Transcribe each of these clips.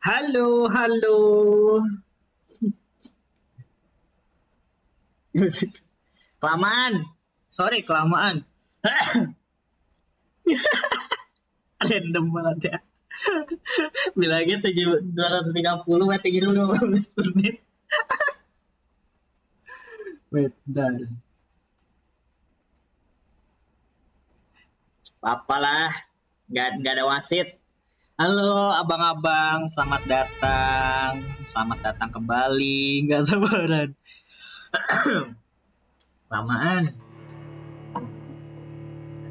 Halo, halo. Kelamaan. Sorry, kelamaan. Random banget ya. Bilangnya 230, mati dulu 15 menit. Wait, bentar. Apalah, nggak ada wasit. Halo abang-abang, selamat datang. Selamat datang kembali. Nggak sabaran. Kelamaan.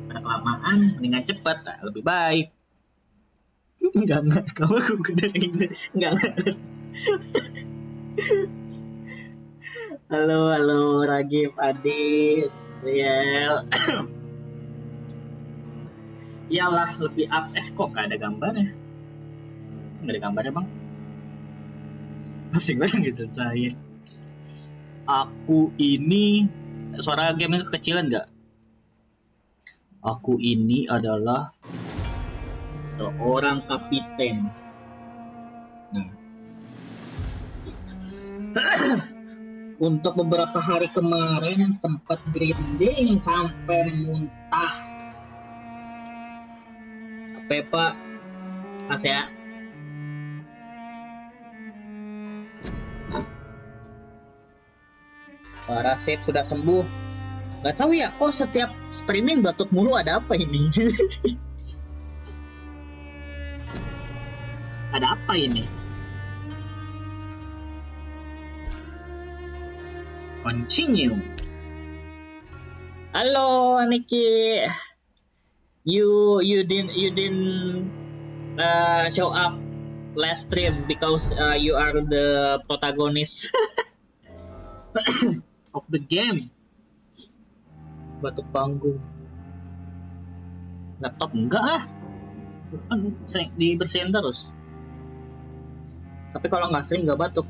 Karena kelamaan, mendingan cepat. Lebih baik. Enggak. Kamu udah ini. Enggak. Halo, Ragib, Adis, Riel. Iyalah, lebih up. Kok nggak ada gambarnya? Nggak ada gambarnya, Bang? Pusing banget nggak selesai. Aku ini... Suara gamenya kekecilan nggak? Aku ini adalah seorang kapiten. Nah. Untuk beberapa hari kemarin sempat grinding sampai muntah. Apa Pak? Mas ya. Rasip sudah sembuh. Gak tahu ya, kok setiap streaming batuk mulu, ada apa ini? Ada apa ini? Continue. Halo Niki. You didn't show up last stream because you are the protagonist of the game. Batuk panggung. Laptop enggak kan dibersihin terus. Tapi kalau nggak stream nggak batuk.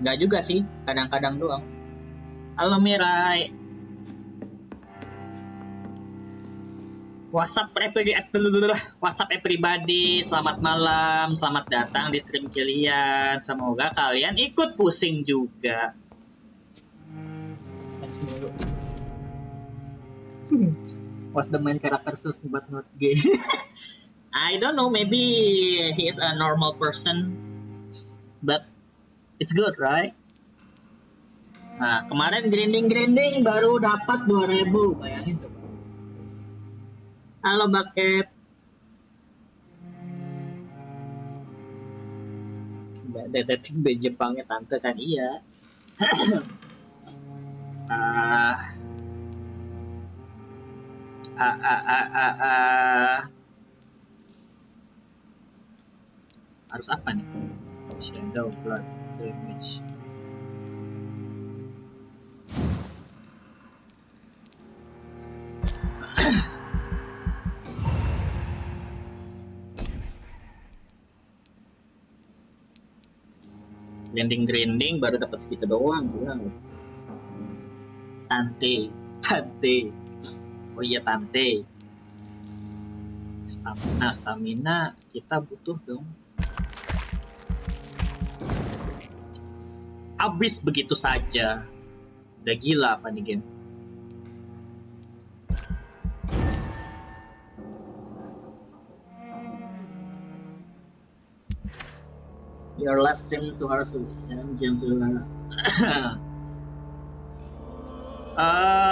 Nggak juga sih, kadang-kadang doang. Halo Mirai. WhatsApp everybody, selamat malam, selamat datang di stream kalian. Semoga kalian ikut pusing juga. What's the main character sus but not gay? I don't know, maybe he is a normal person, but it's good, right? Nah, kemarin grinding baru dapat 2000, bayangin coba. Halo Bucket. Detektif B Jepangnya tante kan, iya. Harus apa nih? Shadow, blood, damage. Grinding baru dapat segitu doang. Tante. Oh iya tante. Stamina kita butuh dong. Habis begitu saja. Udah gila apa nih game? Your last stream to hours jam to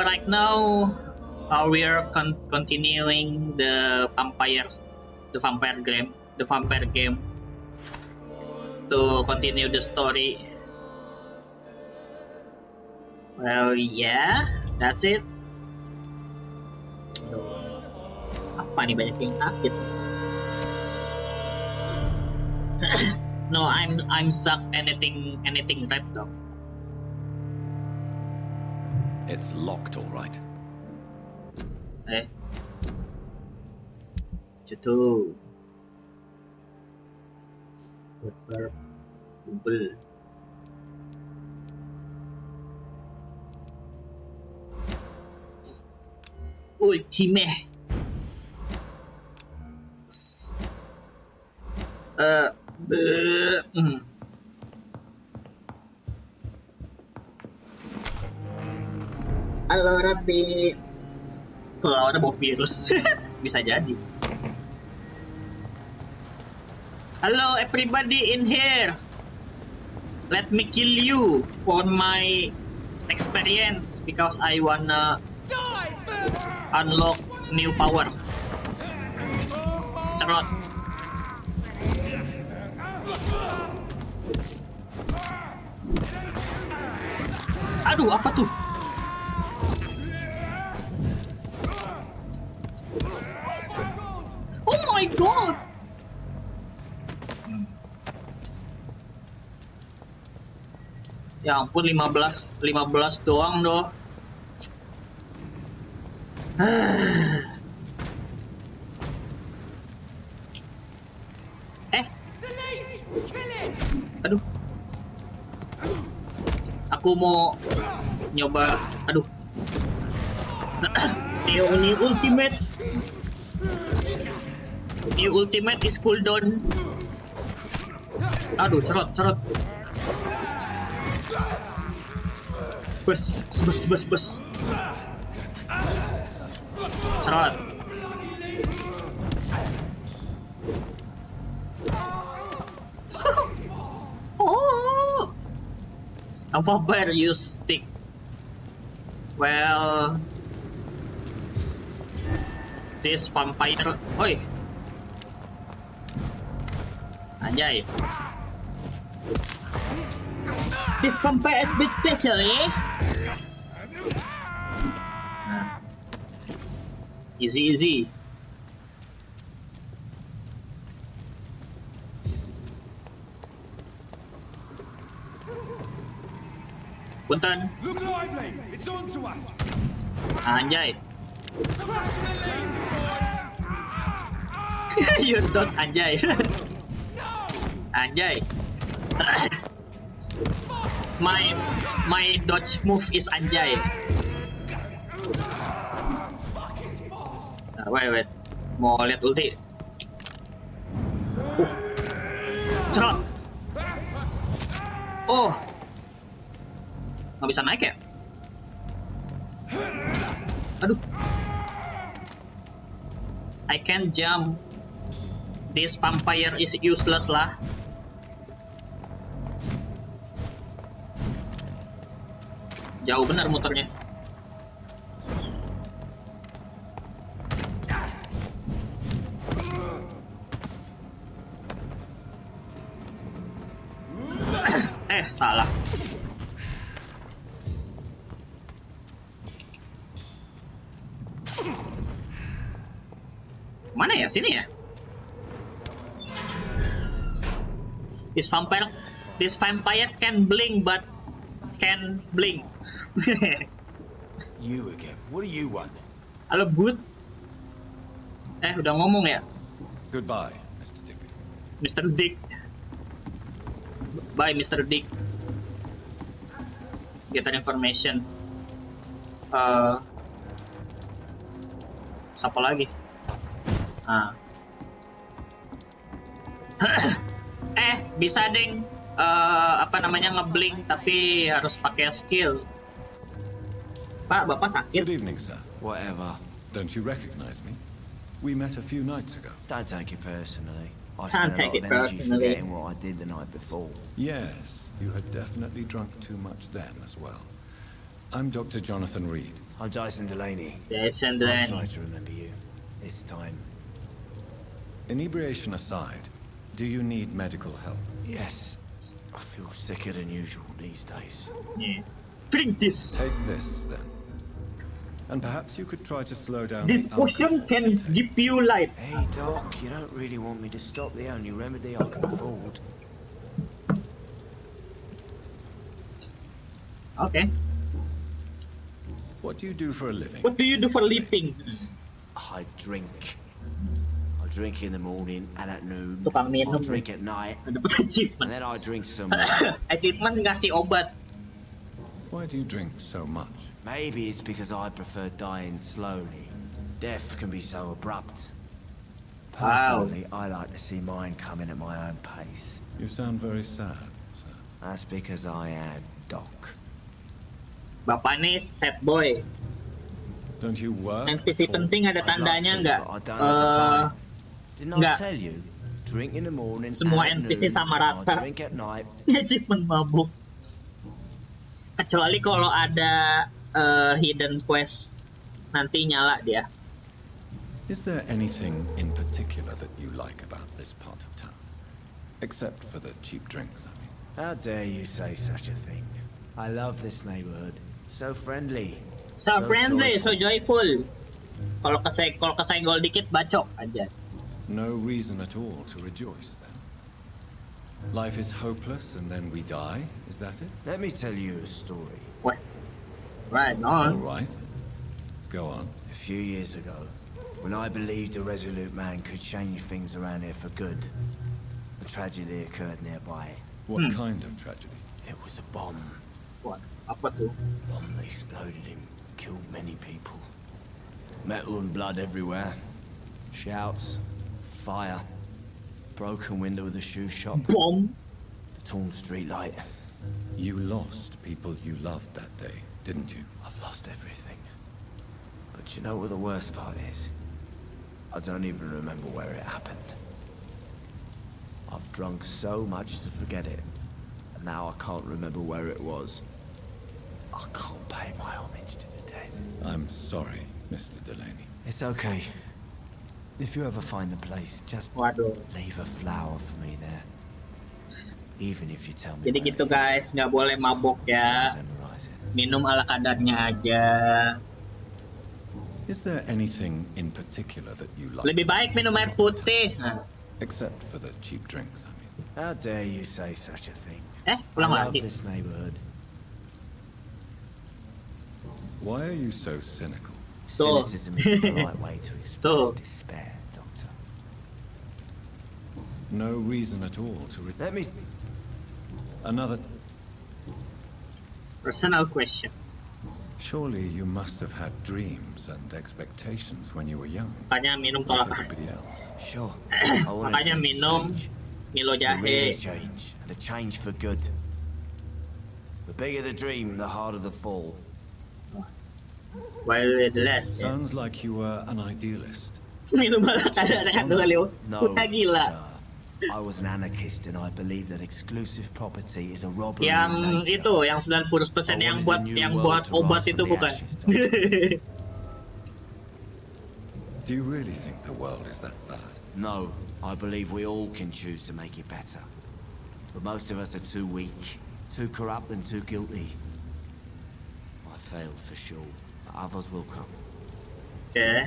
right now we are continuing the vampire game to continue the story. Well, yeah, that's it. Apa nih, banyak yang sakit. No, I'm stuck anything red dog. It's locked, all right. Itu. Bubble. Ultimate. Eh, eh, hmm. Halo Raffi. Kalau ada bawa virus, bisa jadi. Hello everybody in here. Let me kill you for my experience because I wanna unlock new power. Cerot. Aduh, apa tuh? Oh my god. Ya ampun, 15 doang doh. Aduh. Aku mau nyoba. Aduh. New ultimate. New ultimate is cooldown. Aduh, cerot. Bus. Cerot. Oh. A vampire use stick. Well, this vampire. Oi. Anjay. This vampire is a bit special, eh? Nah. Easy. Punten. Look lively! It's on to us! Anjay. You don't anjay. Anjay. My dodge move is anjay. Wait. Mau lihat ulti. Cerot. Oh. Nggak bisa naik ya? Aduh. I can jump. This vampire is useless lah. Jauh benar muternya. Salah. Mana ya? Sini ya? This vampire can blink but can blink. You again. What do you want? Halo Bud. Udah ngomong ya? Goodbye, Mr. Dick. Mr. Dick. Bye Mr. Dick. Get an information. Siapa lagi? Bisa ding ngeblink tapi harus pakai skill. Pak, Bapak sakit? Good evening, sir. Whatever. Don't you recognize me? We met a few nights ago. Don't take it personally. I Can't spent a take lot it of energy personally. forgetting what I did the night before. Yes, you had definitely drunk too much then as well. I'm Dr. Jonathan Reed. I'm Jason Delaney. Jason I'll Delaney. try to remember you. This time. Inebriation aside, do you need medical help? Yes. I feel sicker than usual these days. Yeah. Drink this. Take this, then. And perhaps you could try to slow down This the potion alcohol can intake. give you life. Hey, Doc, you don't really want me to stop the only remedy I can afford. Okay. What do you do for a living? What do you do for a Mr. Delaney? living? I drink. I drink in the morning and at noon. Tukang I minum. drink at night. Dapat And achievement. then I drink some more. Achievement ngasih obat. Why do you drink so much? Maybe it's because I prefer dying slowly. Death can be so abrupt. Personally, I like to see mine coming at my own pace. You sound very sad, sir. That's because I am Doc. Bapak nih sad boy. Don't you work NPC at all? penting ada I'd love tandanya to, nggak? but I don't have the time. Didn't I nggak. tell you? Drink in the morning, Semua and at NPC noon, sama and I rata. drink at night. Achievement mabuk. Kecuali kalau ada hidden quest nanti nyala dia. Is there anything in particular that you like about this part of town? Except for the cheap drinks, I mean. How dare you say such a thing? I love this neighborhood. So friendly. So friendly, so joyful. joyful. Kalau kesenggol dikit bacok aja. No reason at all to rejoice, then. Life is hopeless and then we die, is that it? Let me tell you a story. What? Right All on. right. Go on. A few years ago, when I believed a resolute man could change things around here for good, a tragedy occurred nearby. What kind of tragedy? It was a bomb. What? Apa tuh? Bomb that exploded and killed many people. Metal and blood everywhere. Shouts, fire, broken window of the shoe shop, Bom. the torn street light. You lost people you loved that day, didn't you? I've lost everything. But you know what the worst part is? I don't even remember where it happened. I've drunk so much to forget it, and now I can't remember where it was. I can't pay my homage to the dead. I'm sorry, Mr. Delaney. It's okay. If you ever find the place, just Waduh. leave a flower for me there. Even if you tell me Jadi where gitu it is, guys, nggak boleh mabuk ya. I'll memorize it. Minum ala kadarnya aja. Is there anything in particular that you like? Lebih baik minum air putih. Nah. Except for the cheap drinks, I mean. How dare you say such a thing? Ulang I love lagi. this neighborhood. Why are you so cynical? Tuh. Cynicism is the polite way to Tuh. express despair, Doctor. No reason at all to Let me... Another... Personal question. Surely you must have had dreams and expectations when you were young, Makanya minum like tolak. everybody else. Sure. I want Makanya minum Milo A real jahe. change, and a change for good. The bigger the dream, the harder the fall. While the less. Ya. Sounds like you were an idealist. Minum ala kadarnya dulu. No, Udah gila. sir. I was an anarchist, and I believe that exclusive property is a robbery Yang in nature. itu, yang 90% yang buat obat itu bukan. Do you really think the world is that bad? No, I believe we all can choose to make it better. But most of us are too weak, too corrupt and too guilty. I failed for sure, but others will come. Oke.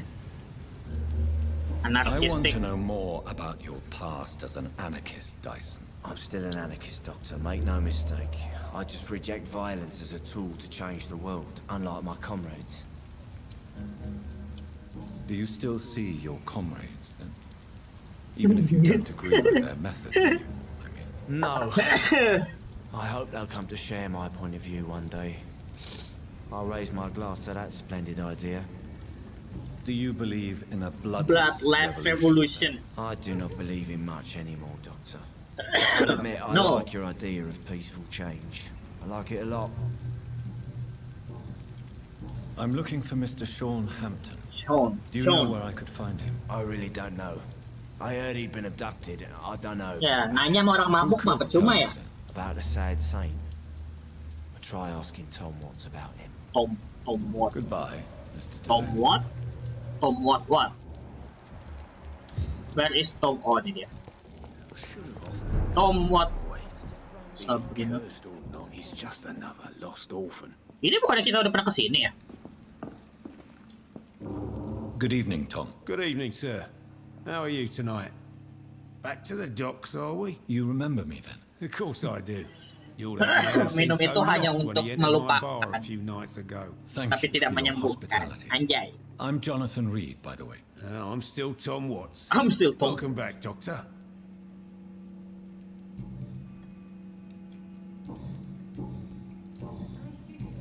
I want Anarkistik. to know more about your past as an anarchist, Dyson. I'm still an anarchist, Doctor, make no mistake. I just reject violence as a tool to change the world, unlike my comrades. Do you still see your comrades, then? Even if you don't agree with their methods, I mean. No. I hope they'll come to share my point of view one day. I'll raise my glass to that splendid idea. Do you believe in a bloodless Bloodless revolution? revolution. I do not believe in much anymore, Doctor. I'll admit I No. like your idea of peaceful change. I like it a lot. I'm looking for Mr. Sean Hampton. Sean. Do you know Sean. where I could find him? I really don't know. I heard he'd been abducted. I don't know. Ya, nanya sama orang Who mabuk mah could tell percuma me ya. then? About a sad saint. I'll try asking Tom what's about him. Tom what? Goodbye, Mr. Tom Delaney. what? Tom what? Where is Tom? Oh, ini dia. Tom what? Begini. He's just another lost orphan. Ini bukannya kita udah pernah kesini ya? Good evening, Tom. Good evening, sir. How are you tonight? Back to the docks, are we? You remember me then? Of course I do. You're that man who Minum seemed itu so hanya lost when untuk he entered my bar melupakan. a few nights ago. Thank Tapi you tidak for your menyembuhkan. hospitality. Anjay. I'm Jonathan Reed, by the way. I'm still Tom Watts. I'm still Tom. Welcome back, Doctor.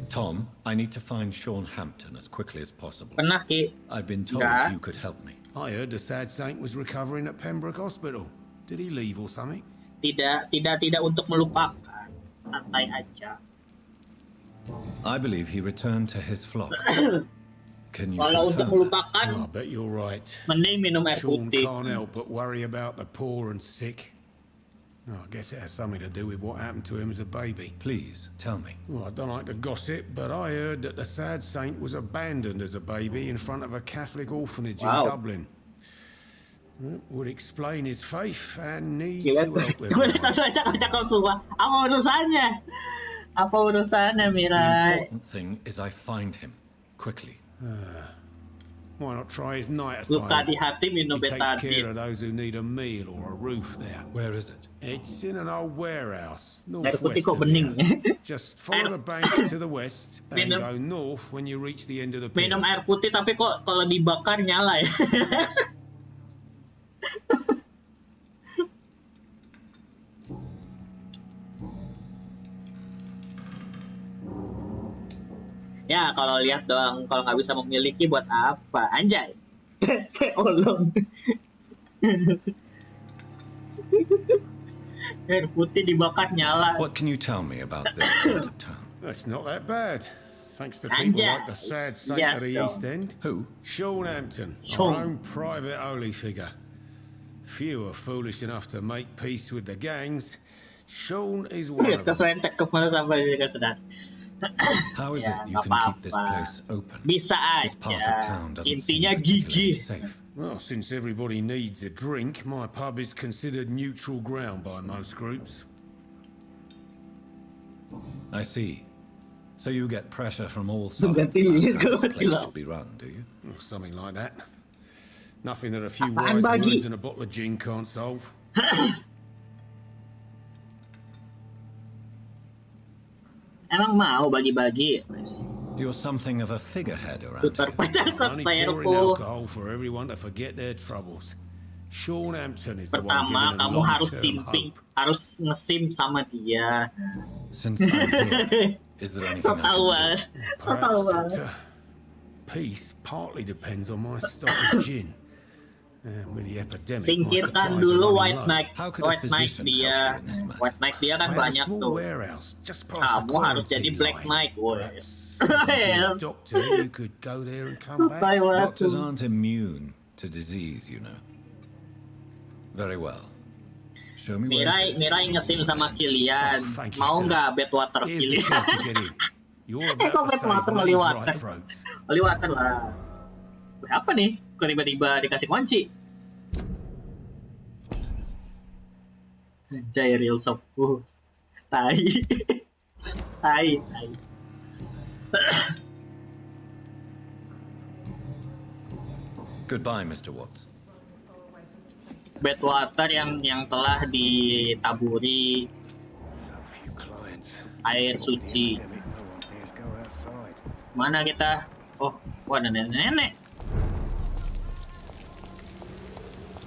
Tom, I need to find Sean Hampton as quickly as possible. Pernah Ki? I've been told Enggak. you could help me. I heard the sad saint was recovering at Pembroke Hospital. Did he leave or something? Tidak untuk melupakan. Santai aja. I believe he returned to his flock. Can you Kalau untuk confirm that? melupakan, Oh, I bet you're right. mending minum air Sean putih. can't help but worry about the poor and sick. Oh, I guess it has something to do with what happened to him as a baby. Please, tell me. Well, I don't like to gossip, but I heard that the sad saint was abandoned as a baby in front of a Catholic orphanage Wow. in Dublin. That would explain his faith and need Gila to tuh. help Gue everyone. langsung cakap semua. Apa urusannya? Apa urusannya, The Mirai? important thing is I find him quickly. Why not try his night Luka di asylum? hati minum He takes care betadine. of those who need a meal or a roof there. Where is it? It's in an old warehouse, Air putih northwest kok of bening. here. Just follow the bank to the west and Minum. go north when you reach the end of the pier. Minum air putih tapi kok kalau dibakar nyala ya? Ya kalau lihat doang, kalau nggak bisa memiliki buat apa? Anjay. Kayak olong. Air putih dibakar nyala. What can you tell me about this part of town? That's not that bad. Thanks to people like the sad saint Yes, of the though. East End. Who? Sean Hampton, Sean. our own private holy figure. Few are foolish enough to make peace with the gangs. Sean is one of them. Kesuaian cakep malah sampai juga sedang. How is Ya, it you nggak can keep this apa-apa. place open? Bisa This part of town aja. doesn't Intinya seem particularly gigi. safe. Well, since everybody needs a drink, my pub is considered neutral ground by most groups. I see. So you get pressure from all sides Ganti about lihat how this kalau place bilang. should be run, do you? Or something like that. Nothing that a few Apaan, wise Bagi? words and a bottle of gin can't solve. Emang mau bagi-bagi, Mas? You're something of a figurehead around Putar here. pacar Only pouring cosplayerku. alcohol for everyone to forget their troubles. Sean Hampton is the one Pertama, giving kamu them harus long-term simping, hope. harus ngesim sama dia. Since I'm here, is there So anything I tau can do? banget. So Perhaps, tau banget. Doctor. Peace partly depends on my stock of gin. With the epidemic, my Singkirkan supplies dulu are running White low. Knight. How could a White Knight physician dia. help you in this matter? White Knight dia kan I have a banyak small tuh. warehouse just past Kamu the harus jadi quarantine Black line. Knight, Perhaps boys. you'd be a Yes. doctor, you could go there and come back. Bye, Watu. Doctors aren't immune to disease, you know. Very well. Show me where it is. Mirai ngesim sama Kilian. Oh, thank you, Mau sir. nggak Badwater Here's the Kilian? key to get in. You're Kok about to save Badwater many Holy dry Water? throats. Holy Water lah. Wih, apa nih? Kok tiba-tiba dikasih kunci? Anjay, real softku. Tai. Tai. Goodbye, Mr. Watts. Badwater yang telah ditaburi Few clients. air suci. Mana kita? Oh, wah ada nenek-nenek.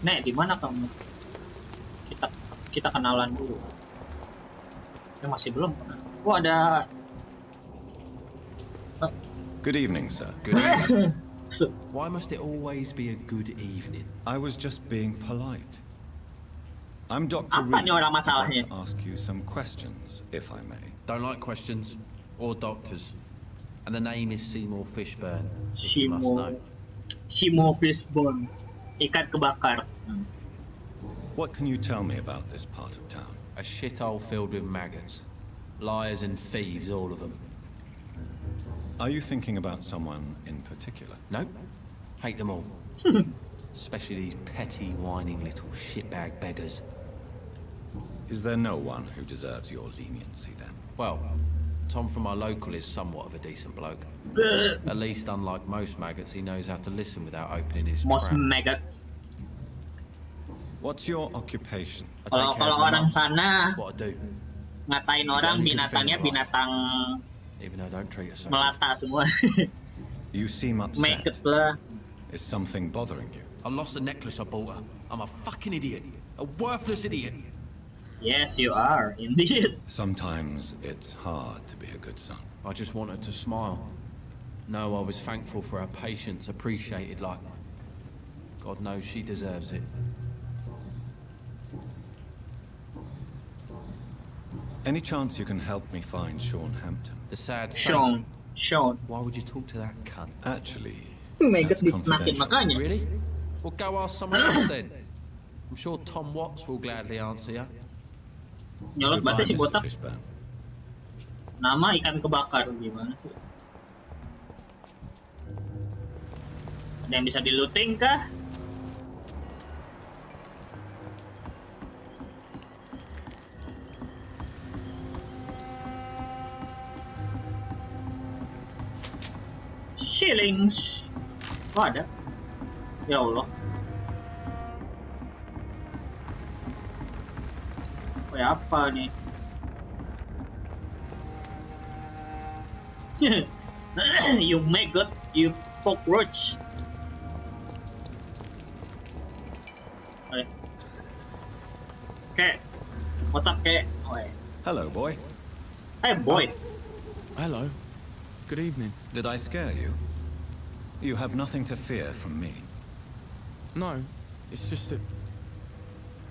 Nek, di mana kamu? Kita kenalan dulu. Masih belum. Wah, ada. Good evening, sir. Good evening. Why must it always be a good evening? I was just being polite. I'm Dr. Apa Reed. nih orang I'd masalahnya? like to ask you some questions, if I may. Don't like questions or doctors. And the name is Seymour Fishburne, if you must know. Shimo Fishbone. Ikan kebakar. What can you tell me about this part of town? A shithole filled with maggots. Liars and thieves, all of them. Are you thinking about someone in particular? Nope. Hate them all. Especially these petty, whining little shitbag beggars. Is there no one who deserves your leniency then? Well, Tom from our local is somewhat of a decent bloke. At least, unlike most maggots, he knows how to listen without opening his Most trap. maggots. What's your occupation? I take care Kalau of my orang mum. sana That's what I do. ngatain orang only good binatangnya thing in life. binatang Even though I don't treat her so. melata semua. You seem Maggot upset. lah. Is something bothering you? I lost the necklace I bought her. I'm a fucking idiot. A worthless idiot. Yes, you are indeed. Sometimes it's hard to be a good son. I just wanted to smile. No, I was thankful for her patience, appreciated like... God knows she deserves it. Any chance you can help me find Sean Hampton? The sad Sean. Why would you talk to that cunt? Actually, Oh my god, that's disnakin confidential. makanya. Really? Well, go ask someone else then. I'm sure Tom Watts will gladly answer you. Nyolot Goodbye, banget si Mr. botak. Fishburne. Nama ikan kebakar gimana sih? Ada yang bisa di-looting kah? Shillings. Oh ada. Ya Allah. Kayak apa nih? You maggot, you cockroach. Okay. What's up, Kek? Hello, boy. Hey, boy. Hello. Good evening. Did I scare you? You have nothing to fear from me. No, it's just that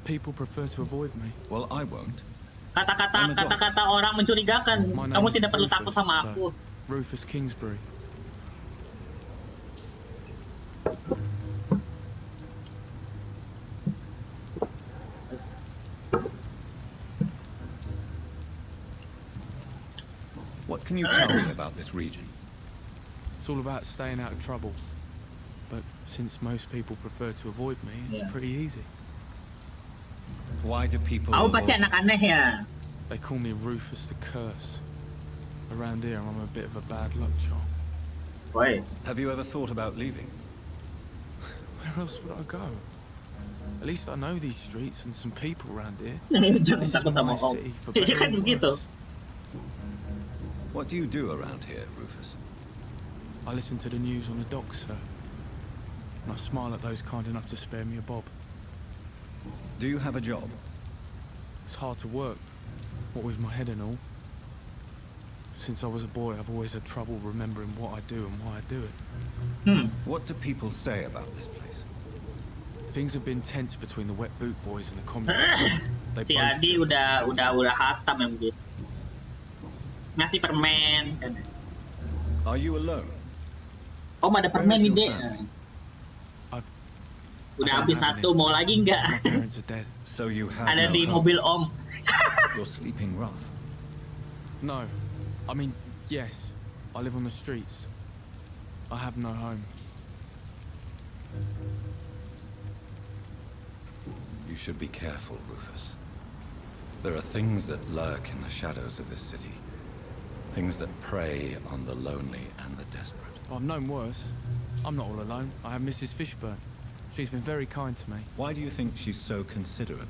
people prefer to avoid me. Well, I won't. Kata-kata orang mencurigakan. My name Kamu is tidak perlu Rufus, takut sama sir. aku. Rufus Kingsbury. What can you tell me about this region? It's all about staying out of trouble. But since most people prefer to avoid me, it's Yeah. pretty easy. Why do people Aku pasti avoid anak aneh ya. They call me Rufus the Curse. Around here, I'm a bit of a bad luck charm. Woi. you? Have you ever thought about leaving? Where else would I go? At least I know these streets and some people around here. Jangan This is takut sama my kau. city, for Iya better kan or begitu. worse. What do you do around here, Rufus? I listen to the news on the docks, sir. And I smile at those kind enough to spare me a bob. Do you have a job? It's hard to work, what with my head and all. Since I was a boy, I've always had trouble remembering what I do and why I do it. What do people say about this place? Things have been tense between the wet boot boys and the communists. They Si both Adi feel udah hatam yang begitu. Ngasih permen kan. Are you alone? Om ada Where permen is nih, your Dek. family? I Udah don't habis have satu, any. mau lagi nggak? My parents are dead. So you have Ada no di home. mobil Om. You're sleeping rough. No. I mean, yes. I live on the streets. I have no home. You should be careful, Rufus. There are things that lurk in the shadows of this city. Things that prey on the lonely and the desperate. I've known worse. I'm not all alone. I have Mrs. Fishburne. She's been very kind to me. Why do you think she's so considerate?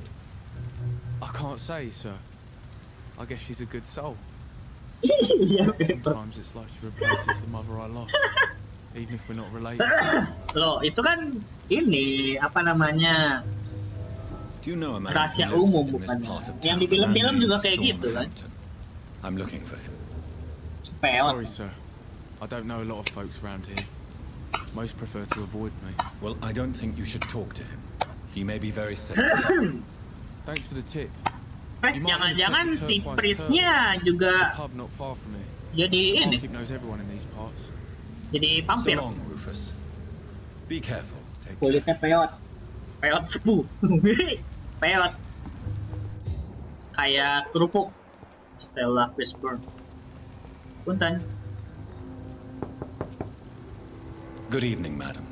I can't say, sir. I guess she's a good soul. Iya, betul. Sometimes it's like she replaces the mother I lost, even if we're not related. Loh, itu kan ini apa namanya? Do you know a man Rahasia who lives umum in this bukannya. part of Yang town? di A man film-film named juga kayak Sean gitu kan? Hampton. I'm looking for him. Peot. Sorry, sir. I don't know a lot of folks around here. Most prefer to avoid me. Well, I don't think you should talk to him. He may be very sick. Thanks for the tip. Eh, You might wanna jangan-jangan check the si Turquoise Prisnya There's a juga pub not far from here. jadi ini, Barkeep knows everyone in these parts. jadi So vampir. long, Rufus. Be careful. Take care. Kulitnya peot. Peot sepuh. Peot. Kayak kerupuk. Stella Fishburne. Punten. Good evening, madam.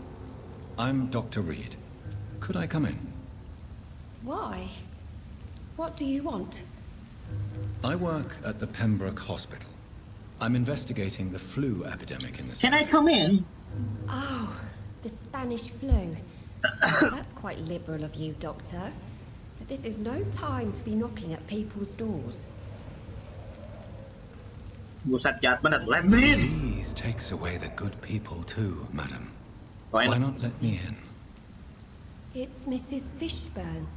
I'm Dr. Reed. Could I come in? Why? What do you want? I work at the Pembroke Hospital. I'm investigating the flu epidemic in this Can I area. come in? Oh, the Spanish flu. That's quite liberal of you, Doctor. But this is no time to be knocking at people's doors. Buset, jahat banget. Let me in. Disease takes away the good people too, madam. Why Why not? not let me in? It's Mrs. Fishburne.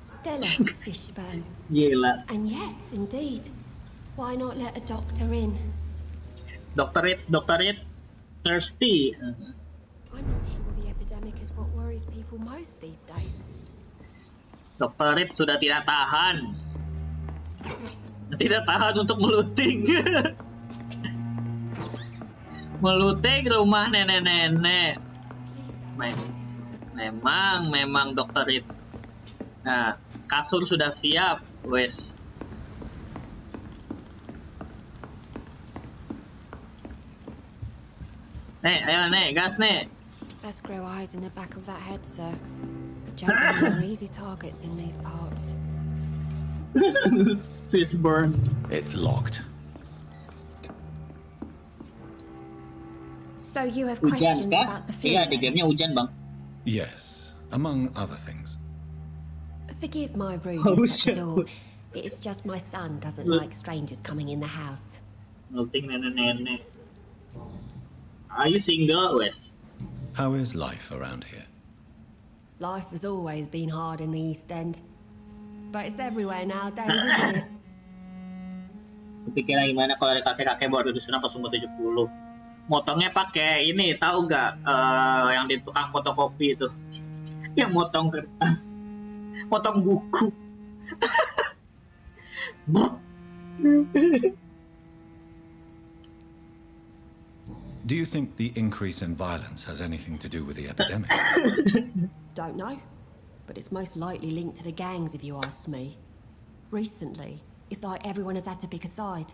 Stella Fishburne. Gila. And yes, indeed. Why not let a doctor in? Doctor Reed, thirsty. I'm not sure the epidemic is what worries worries people most these days. Dr. Reed sudah tidak tahan. Tidak tahan untuk meluting. Meluting rumah nenek-nenek. Memang Dr. Reed. Nah, kasur sudah siap, wes. Nek, ayo nek, gas nek. Best grow eyes in the back of that head, sir. Gentlemen are easy targets in these parts. Fishburne. It's locked. So you have Hujan questions kah? about the Iya, food? di gamenya hujan bang. Yes, among other things. Forgive my Oh, rudeness shit. at the door. It's just my son doesn't like strangers coming in the house. Meluting nenek-nenek. Are you single, Wes? How is life around here? Life has always been hard in the East End. But it's everywhere nowadays, isn't it? Kepikiran gimana kalau ada kakek-kakek baru di sana pas umur 70. Motongnya pakai ini, tahu nggak? Yang di tukang fotokopi itu. Yang motong kertas. Motong buku. Do you think the increase in violence has anything to do with the epidemic? Don't know. But it's most likely linked to the gangs, if you ask me. Recently, it's like everyone has had to pick a side.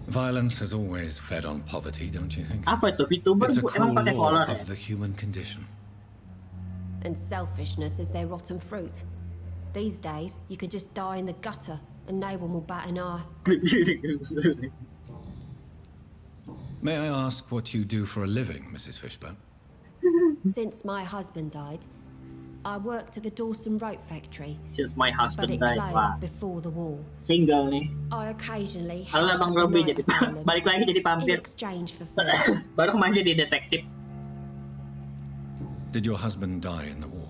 Violence has always fed on poverty, don't you think? Apa itu? VTuber It's a emang cruel pakai law kolor ya? of the human condition. And selfishness is their rotten fruit. These days, you can just die in the gutter and no one will bat an eye. May I ask what you do for a living, Mrs. Fishburne? Since my husband died, I worked at the Dawson Rope factory, Since my but husband it died. closed Wah, before the war. single nih. I occasionally Halo help Bang at the Robi night jadi asylum balik lagi jadi in vampir. exchange for food. Baru kemarin jadi detektif. Did your husband die in the war?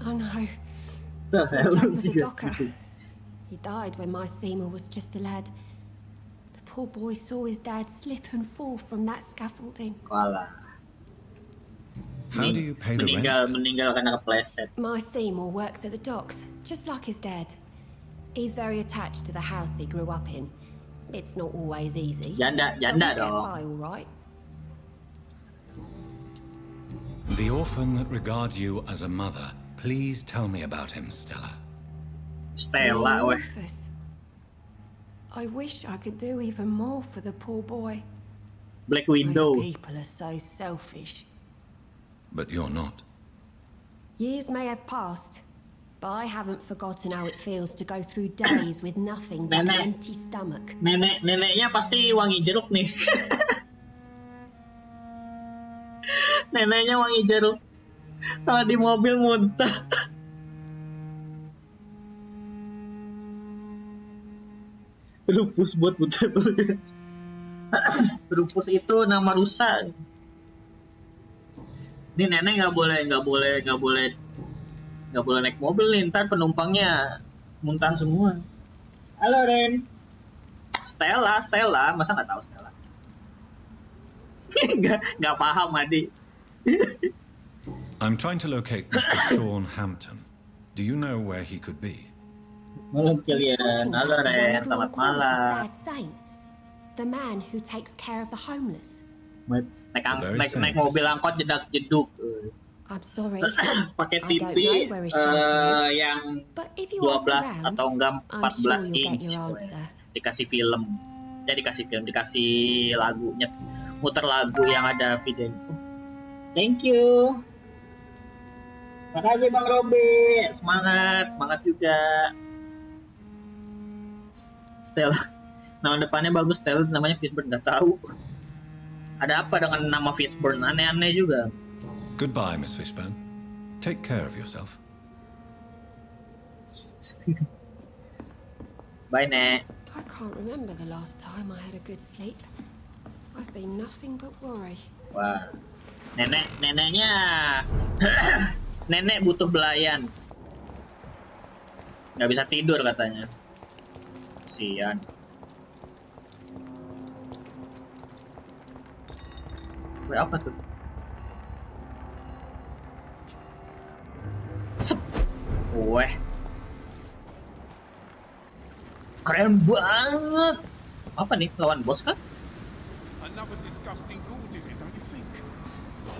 Oh no, The my hell? dad was a docker. He died when my Seymour was just a lad. The poor boy saw his dad slip and fall from that scaffolding. Walah. How do you pay the rent? Meninggal karena kepleset. My Seymour works at the docks, just like his dad. He's very attached to the house he grew up in. It's not always easy. Janda but we get dong. by all right. The orphan that regards you as a mother. Please tell me about him, Stella. Stella, weh. Rufus. I wish I could do even more for the poor boy. Black Most Widow. people are so selfish. But you're not. Years may have passed, but I haven't forgotten how it feels to go through days with nothing but an Nenek. empty stomach. Neneknya pasti wangi jeruk nih. Neneknya wangi jeruk. Kalau di mobil muntah. Rufus buat muntah. Rufus itu nama rusa. Ini nenek nggak boleh naik mobil nih, ntar penumpangnya muntah semua. Halo Ren. Stella, masa nggak tahu Stella? nggak paham Adi. I'm trying to locate Mr. Sean Hampton. Do you know where he could be? Malam You're kalian. talking Halo about the one Ren, everyone selamat calls the malam. sad saint, the man who takes care of the homeless. Naik mobil angkot jedak-jeduk. I'm sorry, Pakai I TV don't know where his shelter is. yang but if you 12 ask around, atau enggak I'm 14 sure you'll get inch. your answer. Dikasih film. Ya dikasih lagunya, muter lagu yang ada video. Thank you. Makasih Bang Robi. Semangat juga. Stella. Nama depannya bagus, Stella, namanya Fishburne, nggak tahu. Ada apa dengan nama Fishburne? Aneh-aneh juga. Goodbye, Miss Fishburne. Take care of yourself. Bye, Nek. I can't remember the last time I had a good sleep. I've been nothing but worry. Wah. Neneknya nenek butuh belayan. Nggak bisa tidur katanya. Kasian. Wih, apa tuh? Keren banget. Apa nih, lawan bos kan? Another disgusting ghoul did it, don't you think?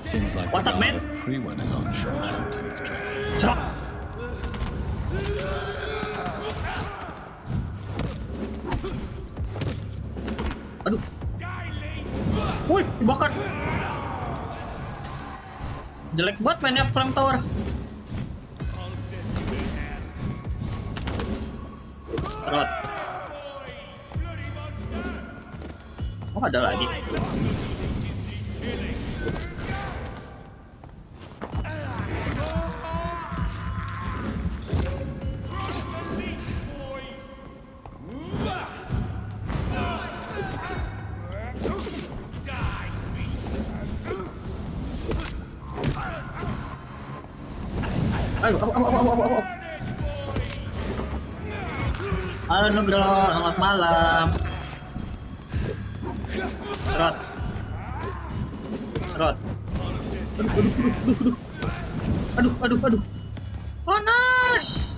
Seems like What's the up, guard man? of Freeman is on Charlton's trails. Cerot. Aduh. Wih, dibakar. Jelek banget mainnya flamethrower. Cerot. Oh, ada lagi. Aduh, halo Nugroho, selamat malam. Cerot. Cerot. Aduh. Panas.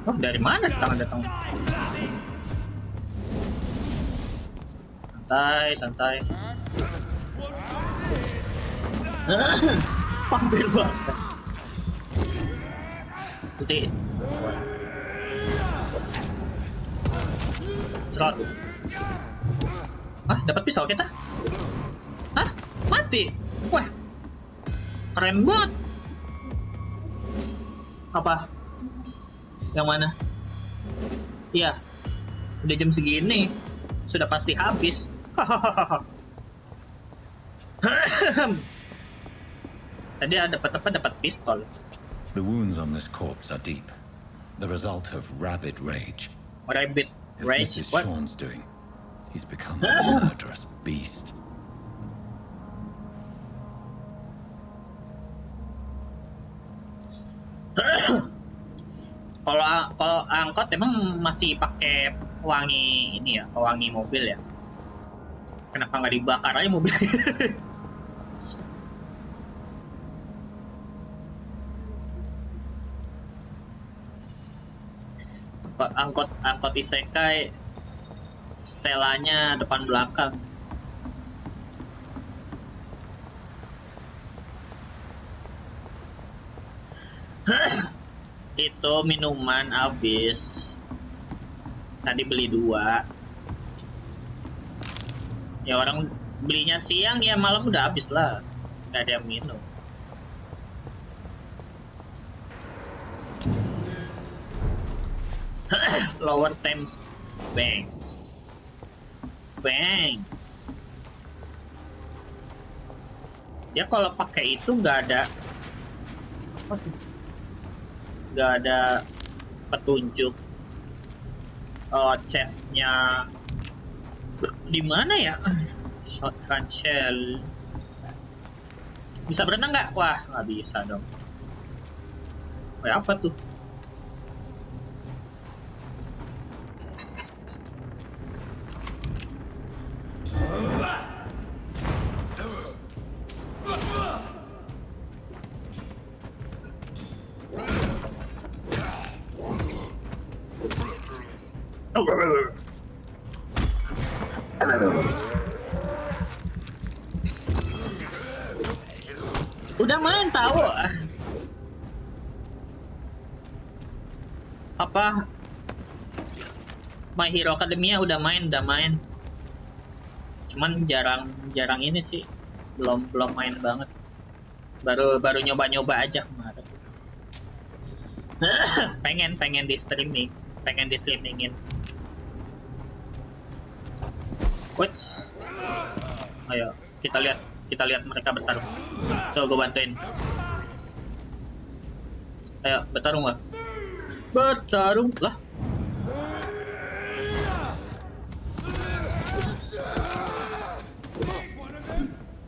Oh, dari mana datang? Santai. Vampir banget. Ulti. Cerot. Ah, dapat pisau kita? Hah? Mati? Wah. Keren banget. Apa? Yang mana? Iya. Udah jam segini. Sudah pasti habis. Tadi dapat pistol. The wounds on this corpse are deep, the result of rabid rage. Rabid If rage? this is What? Sean's doing, he's become a murderous beast. Kalau angkot emang masih pakai pewangi ini ya, pewangi mobil ya. Kenapa nggak dibakar aja mobil? angkot isekai setelanya depan belakang. Itu minuman habis. Tadi beli 2. Ya orang belinya siang ya malam udah habis lah. Gak ada yang minum. Lower Thames Banks. Ya kalau pakai itu nggak ada petunjuk chestnya di mana ya. Shotgun shell bisa berenang nggak? Wah, nggak bisa dong. Kayak apa tuh? Udah main tahu apa My Hero Academia udah main cuman jarang ini sih, belum main banget, baru nyoba aja kemarin. pengen di streamingin. What's ayo kita lihat mereka bertarung. Tuh gue bantuin. Ayo bertarung lah.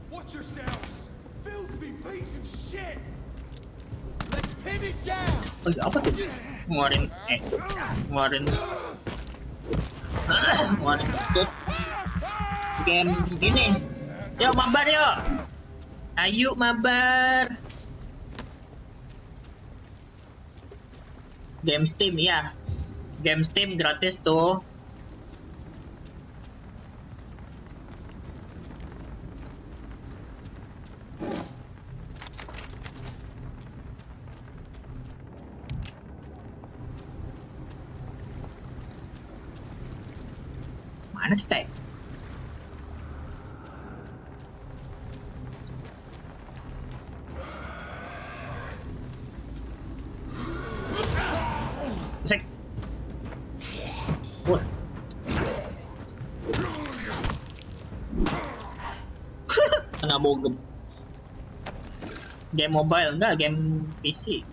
Watch yourselves, filthy people! piece of shit. Let's pin it down. Oh, iya, apa tuh? Ngeluarin tut game ini. Yo mabar yuk. Ayo mabar. Game Steam ya. Game Steam gratis tuh. Mana kita ya? Sek. Wah. Kena bogem. Game mobile enggak, game PC.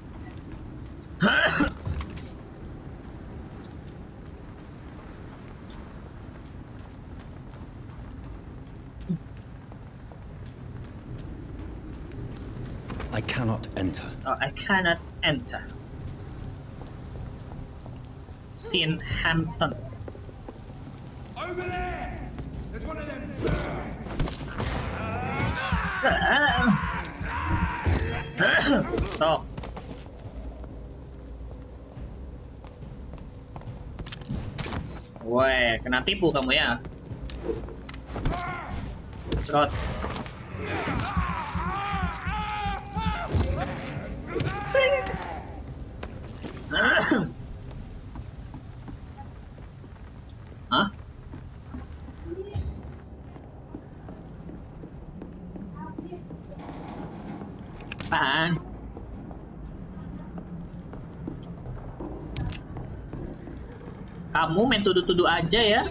I cannot enter. Oh, I cannot enter. Hampton. Over there. There's one of them. Tuh. Woi, kena tipu kamu ya. Cerot. Hah? Apaan? Kamu main tuduh-tuduh aja ya?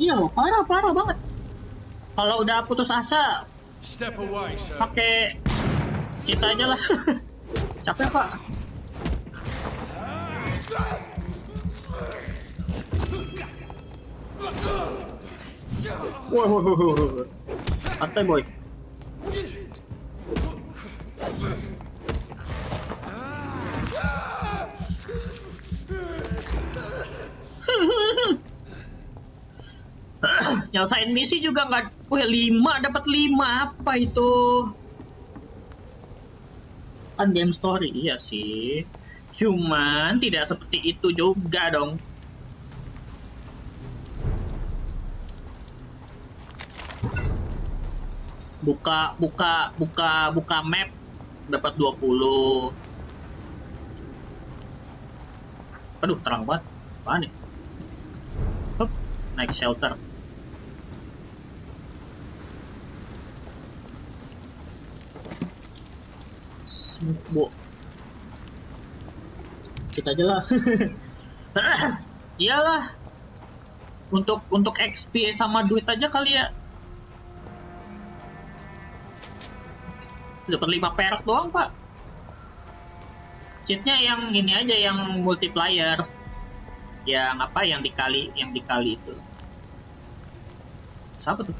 Iya loh, parah banget. Kalau udah putus asa, Step away, sir. pakai cheat aja lah. Capek pak. Woi. Santai boy. Nyelesain misi juga nggak. Wih, 5 dapat 5 apa itu? Kan game story iya sih. Cuman tidak seperti itu juga dong. Buka map dapat 20. Aduh, terang banget. Apaan nih? Hup, naik shelter. Bu, kita aja lah. Iyalah, untuk XP sama duit aja kali ya. Dapat 5 perak doang pak. Cheatnya yang ini aja, yang multiplier, yang apa, yang dikali itu. Siapa tuh?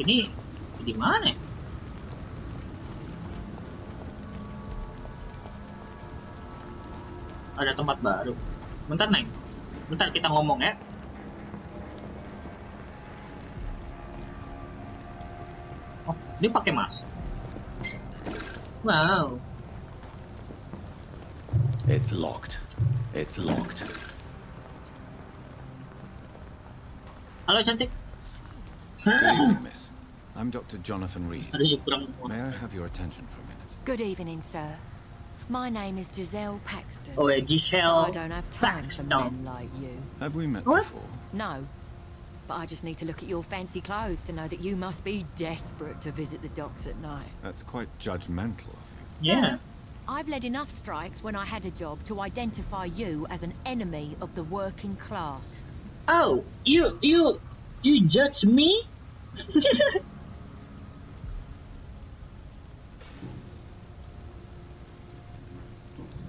Ini di mana? Ada tempat baru. Bentar Neng. Bentar kita ngomong ya. Oh, dia pakai mask. Wow. It's locked. Halo cantik. Good evening, miss. I'm Dr. Jonathan Reed. Aduh, kurang May I have your attention for a minute? Good evening, sir. My name is Giselle Paxton. Oh ya, I Giselle don't have time for Paxton. men like you. Have we met What? before? No, but I just need to look at your fancy clothes to know that you must be desperate to visit the docks at night. That's quite judgmental of you. Yeah. I've led enough strikes when I had a job to identify you as an enemy of the working class. Oh, you judge me?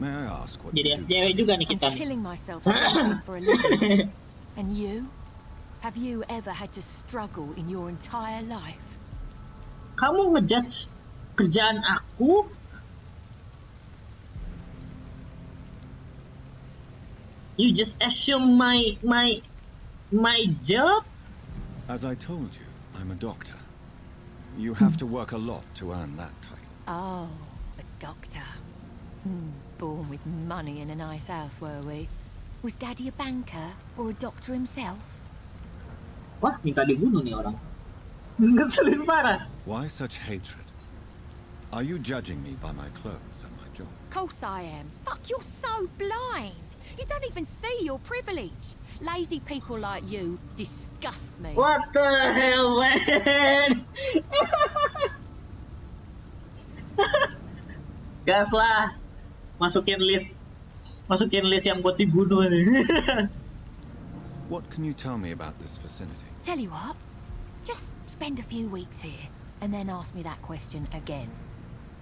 May I ask what Jadi you do? SJW juga nih I'm kita nih. killing myself for a living. And you? Have you ever had to struggle in your entire life? Kamu ngejudge kerjaan aku? You just assume my job? As I told you, I'm a doctor. You have to work a lot to earn that title. Oh, a doctor. Born with money in a nice house, were we? Was Daddy a banker or a doctor himself? Wah, minta dibunuh nih orang. Ngeselin parah. Why such hatred? Are you judging me by my clothes and my job? Course I am. Fuck, you're so blind. You don't even see your privilege. Lazy people like you disgust me. What the hell, man? Gas lah. Masukin list yang buat dibunuh nih. What can you tell me about this vicinity? Tell you what, just spend a few weeks here and then ask me that question again.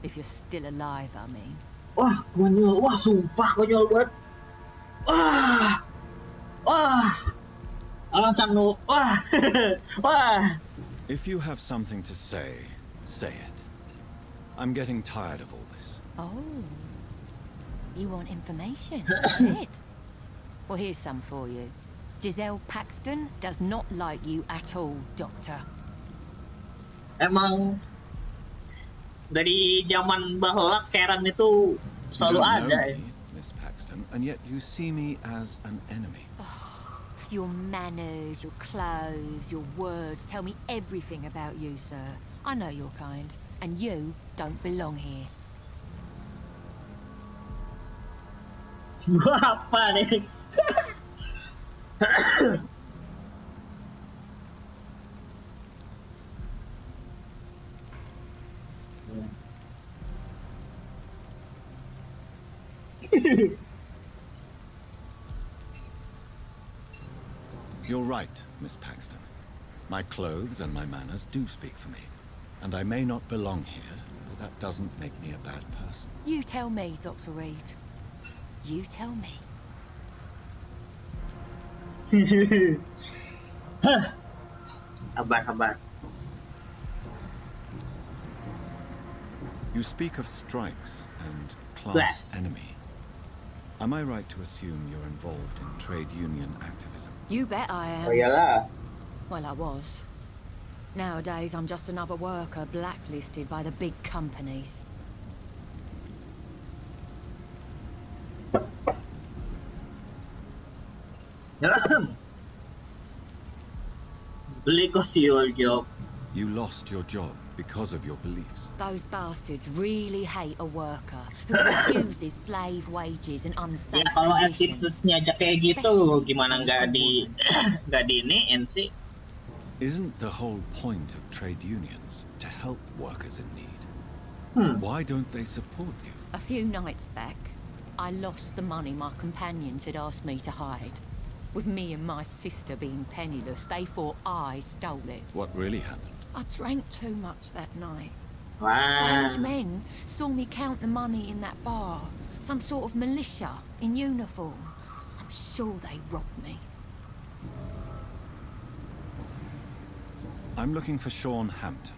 If you're still alive, I mean. Wah, konyol. Wah, sumpah konyol banget. Wah. Wah. Alasan lu. Wah. Wah. If you have something to say, say it. I'm getting tired of all this. Oh. You want information, isn't it? Well, here's some for you. Giselle Paxton does not like you at all, Doctor. Emang dari zaman bahla Karen itu selalu You don't ada. know me, Miss Paxton, and yet you see me as an enemy. Your manners, your clothes, your words tell me everything about you, sir. I know your kind, and you don't belong here. Gua apa nih? You're right, Miss Paxton. My clothes and my manners do speak for me. And I may not belong here, but that doesn't make me a bad person. You tell me, Dr. Reed. You tell me. Sabar. You speak of strikes and class Bless. enemy. Am I right to assume you're involved in trade union activism? You bet I am. Oh iyalah. Well, I was. Nowadays, I'm just another worker blacklisted by the big companies. Beli kos your job. You lost your job because of your beliefs. Those bastards really hate a worker who refuses slave wages and unsafe Ya kalau conditions. attitude-nya aja kayak gitu, gimana nggak diiniin sih? Isn't the whole point of trade unions to help workers in need? Why don't they support you? A few nights back, I lost the money my companions had asked me to hide. With me and my sister being penniless, they thought I stole it. What really happened? I drank too much that night. Wah. Strange men saw me count the money in that bar. Some sort of militia in uniform. I'm sure they robbed me. I'm looking for Sean Hampton.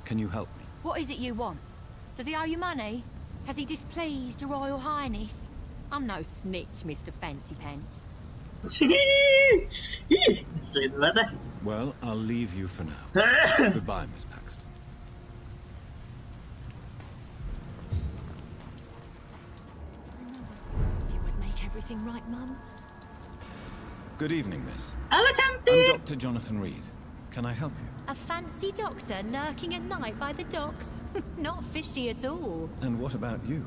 Can you help me? What is it you want? Does he owe you money? Has he displeased your Royal Highness? I'm no snitch, Mr. Fancy Pants. Ngeselin banget. Well, I'll leave you for now. Goodbye, Miss Paxton. You would make everything right, Mum? Good evening, Miss. Halo I'm cantik. Dr. Jonathan Reed. Can I help you? A fancy doctor lurking at night by the docks? Not fishy at all. And what about you?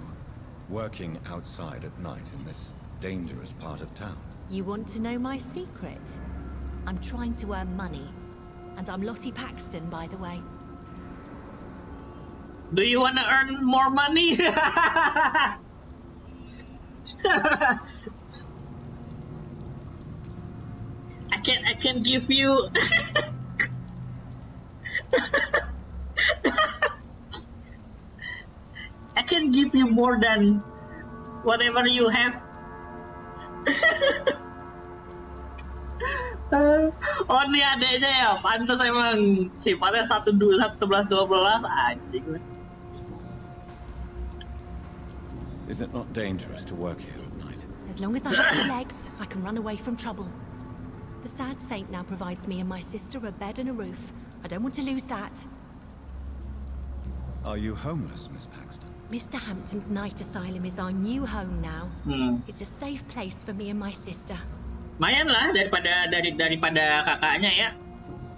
Working outside at night in this dangerous part of town. You want to know my secret? I'm trying to earn money. And I'm Lottie Paxton, by the way. Do you wanna earn more money? I can give you. I can give you more than whatever you have. Oh ini adeknya ya, pantas emang sifatnya 11-12 anjing. Is it not dangerous to work here at night? As long as I have the legs, I can run away from trouble. The sad saint now provides me and my sister a bed and a roof. I don't want to lose that. Are you homeless, Miss Paxton? Mr. Hampton's night asylum is our new home now. It's a safe place for me and my sister. Lumayan lah daripada kakaknya ya.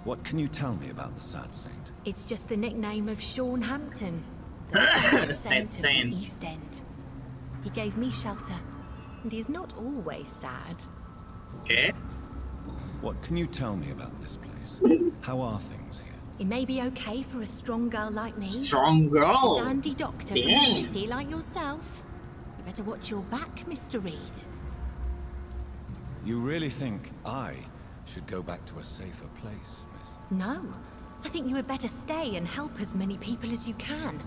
What can you tell me about the sad saint? It's just the nickname of Sean Hampton, The saint sad saint. of the East End. He gave me shelter, and he's not always sad. Okay. What can you tell me about this place? How are things here? It may be okay for a strong girl like me. Strong A girl. dandy doctor from Dang. the city like yourself. You better watch your back, Mr. Reed. You really think I should go back to a safer place, miss? No, I think you had better stay and help as many people as you can.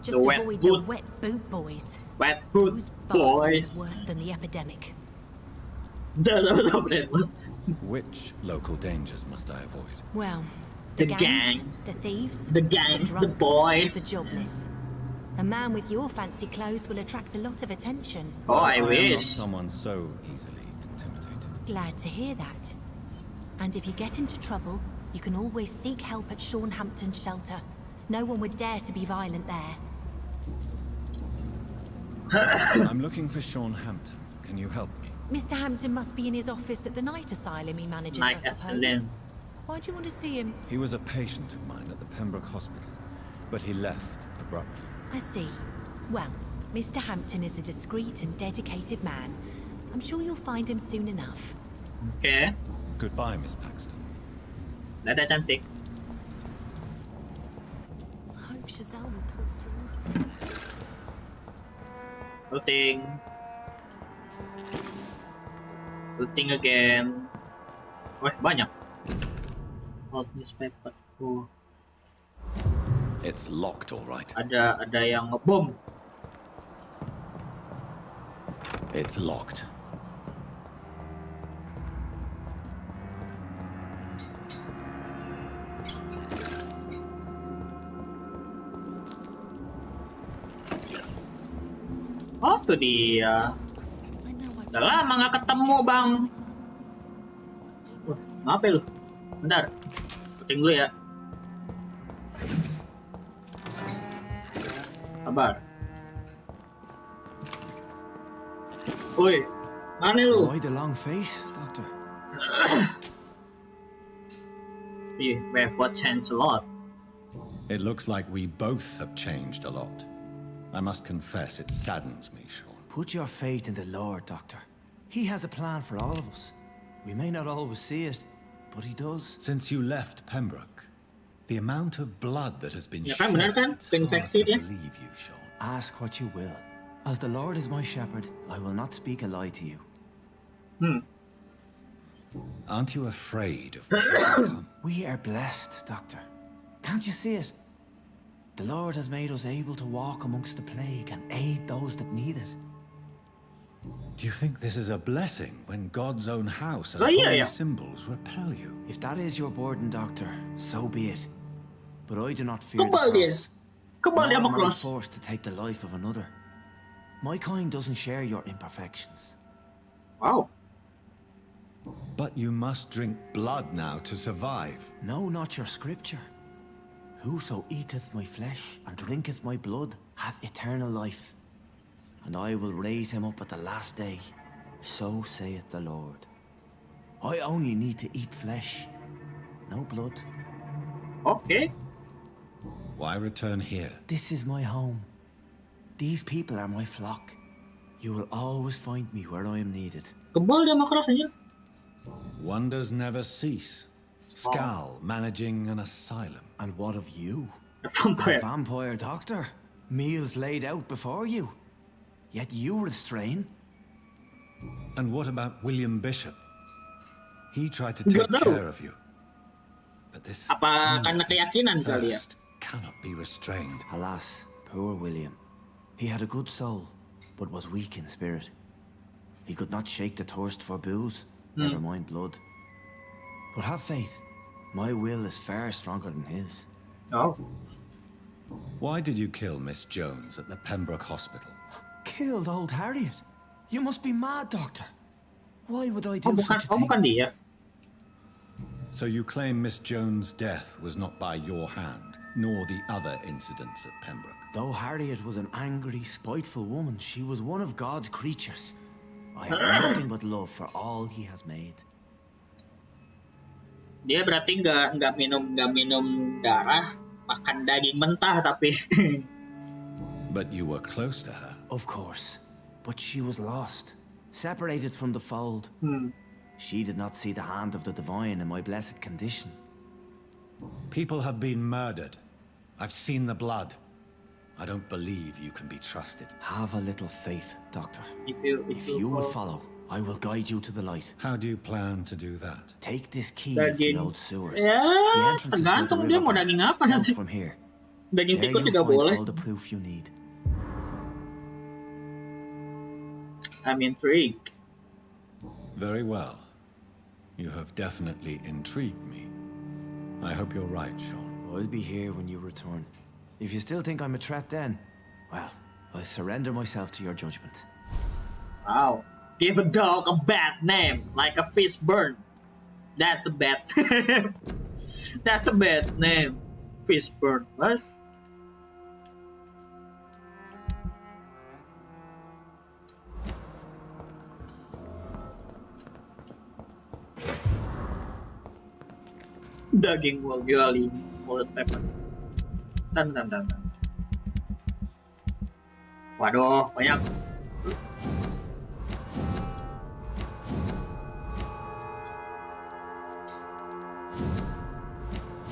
Just The wet avoid boot. the wet boot boys. Wet boot Those boys. bastards are worse than the epidemic. Which local dangers must I avoid? Well, The the gangs. the thieves, The gangs, the drunks, boys. the jobless. A man with your fancy clothes will attract a lot of attention. Oh, I am not wish. someone so easily intimidated. Glad to hear that. And if you get into trouble, you can always seek help at Sean Hampton's shelter. No one would dare to be violent there. I'm looking for Sean Hampton. Can you help me? Mr. Hampton must be in his office at the night asylum he manages, Night I suppose. asylum. Why do you want to see him? He was a patient of mine at the Pembroke Hospital, but he left abruptly. I see. Well, Mr. Hampton is a discreet and dedicated man. I'm sure you'll find him soon enough. Okay. Goodbye, Miss Paxton. Dada cantik. I hope Giselle will pull through. Looting. Looting again. Wah, banyak. Old newspaper. Oh, It's locked, all right. ada yang ngebom. It's locked. Oh, tuh dia. Udah lama nggak ketemu, Bang. Wah, ngapain lu? Bentar. Puting dulu ya. Sabar. Woi, mana lu? Why the long face, Doctor? Iya, what changed a lot. It looks like we both have changed a lot. I must confess, it saddens me, Sean. Put your faith in the Lord, Doctor. He has a plan for all of us. We may not always see it, but he does. Since you left Pembroke, the amount of blood that has been Ya shed, kan, benar kan? it's hard Infeksi to dia. believe you, Sean. Ask what you will. As the Lord is my shepherd, I will not speak a lie to you. Aren't you afraid of what will come? We are blessed, Doctor. Can't you see it? The Lord has made us able to walk amongst the plague and aid those that need it. Do you think this is a blessing when God's own house and Oh, yeah, holy yeah. symbols repel you? If that is your burden, Doctor, so be it. But I do not fear the Kebal dia. cross. Kebal dia Nor sama am I cross. forced to take the life of another. My kind doesn't share your imperfections. Wow. But you must drink blood now to survive. No, not your scripture. Whoso eateth my flesh and drinketh my blood hath eternal life, and I will raise him up at the last day. So saith the Lord. I only need to eat flesh, no blood. Okay. Why return here? This is my home. These people are my flock. You will always find me where I am needed. Kebal dia sama cross aja. Wonders never cease. Skal managing an asylum. And what of you? A A vampire. vampire doctor. Meals laid out before you. Yet you restrain. And what about William Bishop? He tried to Nggak take tahu. care of you. But this Apa hunger, karena this keyakinan kali ya? thirst cannot be restrained. Alas, poor William. He had a good soul, but was weak in spirit. He could not shake the thirst for booze, never mind blood. But have faith, my will is far stronger than his. Oh. Why did you kill Miss Jones at the Pembroke Hospital? Killed old Harriet? You must be mad, Doctor. Why would I do Oh, such a thing? bukan dia. So you claim Miss Jones' death was not by your hand, nor the other incidents at Pembroke? Though Harriet was an angry, spiteful woman, she was one of God's creatures. I have nothing but love for all he has made. Dia berarti nggak minum darah, makan daging mentah tapi. But you were close to her. Of course, but she was lost, separated from the fold. She did not see the hand of the divine in my blessed condition. People have been murdered. I've seen the blood. I don't believe you can be trusted. Have a little faith, Doctor. If you will follow, I will guide you to the light. How do you plan to do that? Take this key of the old sewers. Ya, The entrance is by the tergantung dia mau river daging bank, apa south nanti. from here. Daging There tikus you'll juga find boleh. all the proof you need. I'm intrigued. Very well. You have definitely intrigued me. I hope you're right, Sean. I'll be here when you return. If you still think I'm a threat then, well, I surrender myself to your judgment. Wow. Give a dog a bad name, like a fish burn. That's a bad. That's a bad name. Fish burn. What? Daging wagali, mulut pepper. Tan. Waduh, banyak.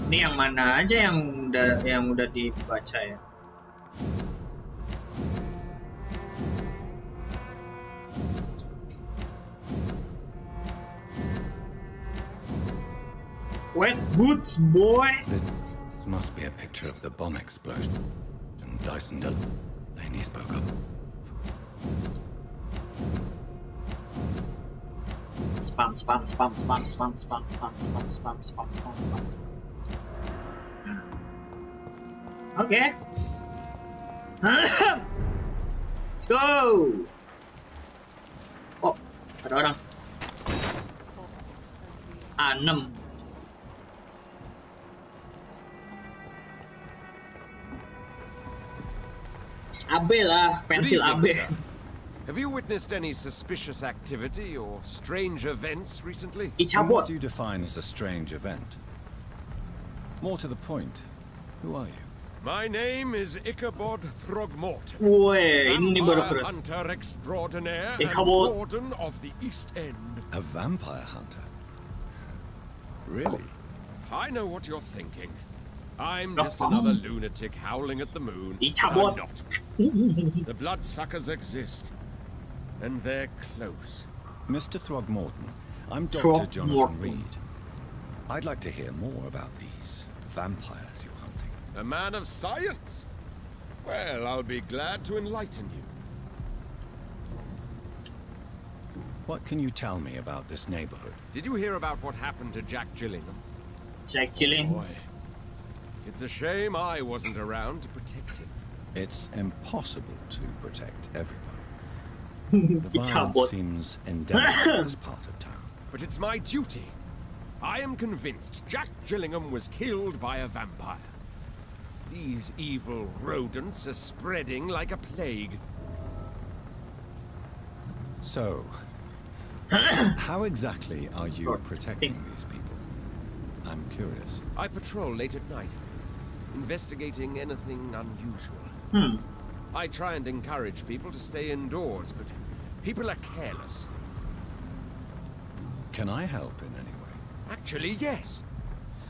Ini yang mana aja yang udah dibaca ya? Wet boots, boy. This must be a picture of the bomb explosion. And Dyson Delaney spoke up. Spam. Okay. Let's go. Oh, ada orang. 6. AB lah, pensil AB. Have you witnessed any suspicious activity or strange events recently? And what do you define as a strange event? More to the point, who are you? My name is Ichabod Throgmorton. Weh, ini baru Vampire keren. hunter extraordinaire Ichabod. and warden of the East End. A vampire hunter? Really? I know what you're thinking. I'm just another lunatic howling at the moon. But Ichabod. I'm not. The bloodsuckers exist. And they're close. Mr. Throgmorton, I'm Dr. Throgmorton. Jonathan Reed. I'd like to hear more about these vampires you're hunting. A man of science. Well, I'll be glad to enlighten you. What can you tell me about this neighborhood? Did you hear about what happened to Jack Gillingham? Jack Gillingham. Boy, it's a shame I wasn't around to protect him. It's impossible to protect everyone. The violence seems endemic in this part of town. But it's my duty. I am convinced Jack Gillingham was killed by a vampire. These evil rodents are spreading like a plague. So, how exactly are you protecting these people? I'm curious. I patrol late at night, investigating anything unusual. I try and encourage people to stay indoors, but people are careless. Can I help in any way? Actually, yes.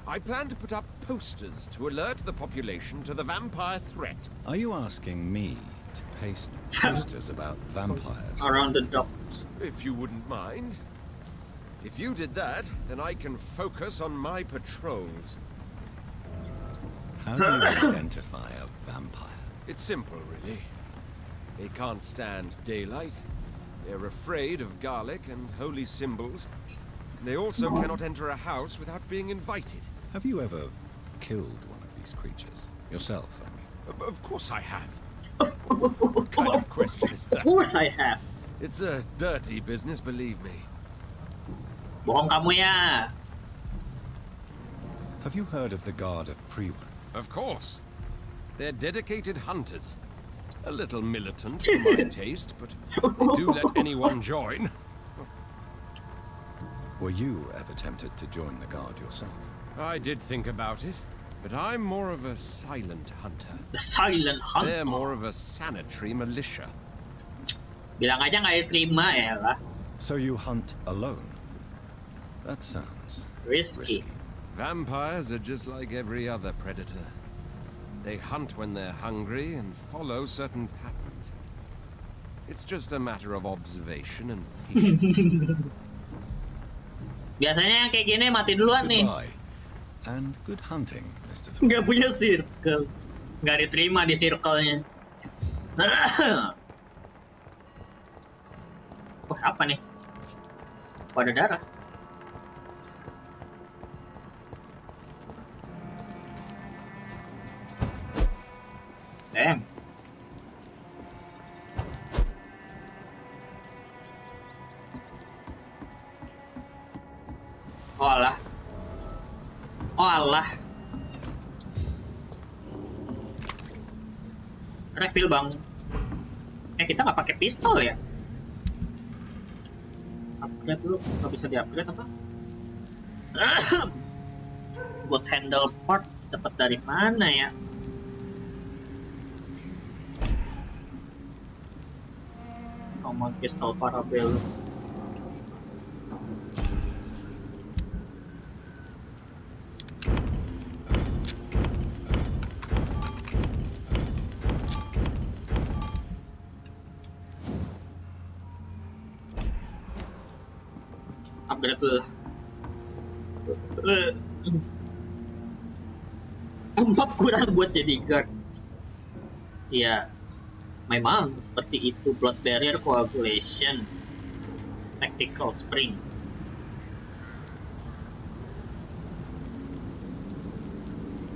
I plan to put up posters to alert the population to the vampire threat. Are you asking me to paste posters about vampires Around the docks. If you wouldn't mind. If you did that, then I can focus on my patrols. How do you identify a vampire? It's simple, really. They can't stand daylight. They're afraid of garlic and holy symbols. They also cannot enter a house without being invited. Have you ever killed one of these creatures? Yourself, I mean. Of course I have. What kind of question is that? Of course I have. It's a dirty business, believe me. Bohong kamu ya. Have you heard of the Guard of Pergi? Of course. They're dedicated hunters. A little militant for my taste, but they do let anyone join. Were you ever tempted to join the Guard yourself? I did think about it, but I'm more of a silent hunter. The silent hunter. They're more of a sanitary militia. Bilang aja nggak diterima ya lah. So you hunt alone? That sounds Risky. Vampires are just like every other predator. They hunt when they're hungry and follow certain patterns. It's just a matter of observation and patience. Biasanya yang kayak gini mati duluan nih. Goodbye. And good hunting, Mr. Thorne. Nggak punya circle. Nggak diterima di circle-nya. Wah, apa nih? Oh, ada darah. Damn. Oh alah. Oh alah. Refill bang. Kita nggak pakai pistol ya? Upgrade dulu, nggak bisa di-upgrade apa? Buat handle part dapat dari mana ya? Common pistol parabellum. Upgrade dulu. Empat kurang buat jadi guard. Iya. Memang seperti itu. Blood barrier, coagulation, tactical spring.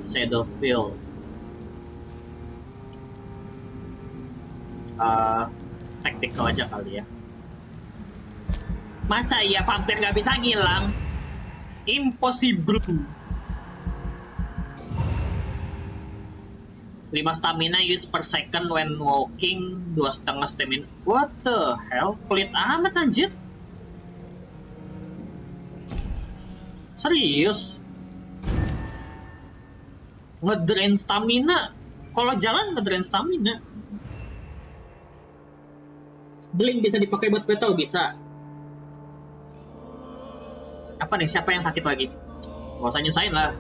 Shadow field. Tactical aja kali ya. Masa iya vampir nggak bisa ngilang? Impossible. 5 stamina use per second when walking, 2,5 stamina. What the hell? Pelit amat anjir. Serius? Ngedrain stamina. Kalau jalan ngedrain stamina. Blink bisa dipakai buat battle, bisa. Apa nih? Siapa yang sakit lagi? Gak usah nyusahin lah.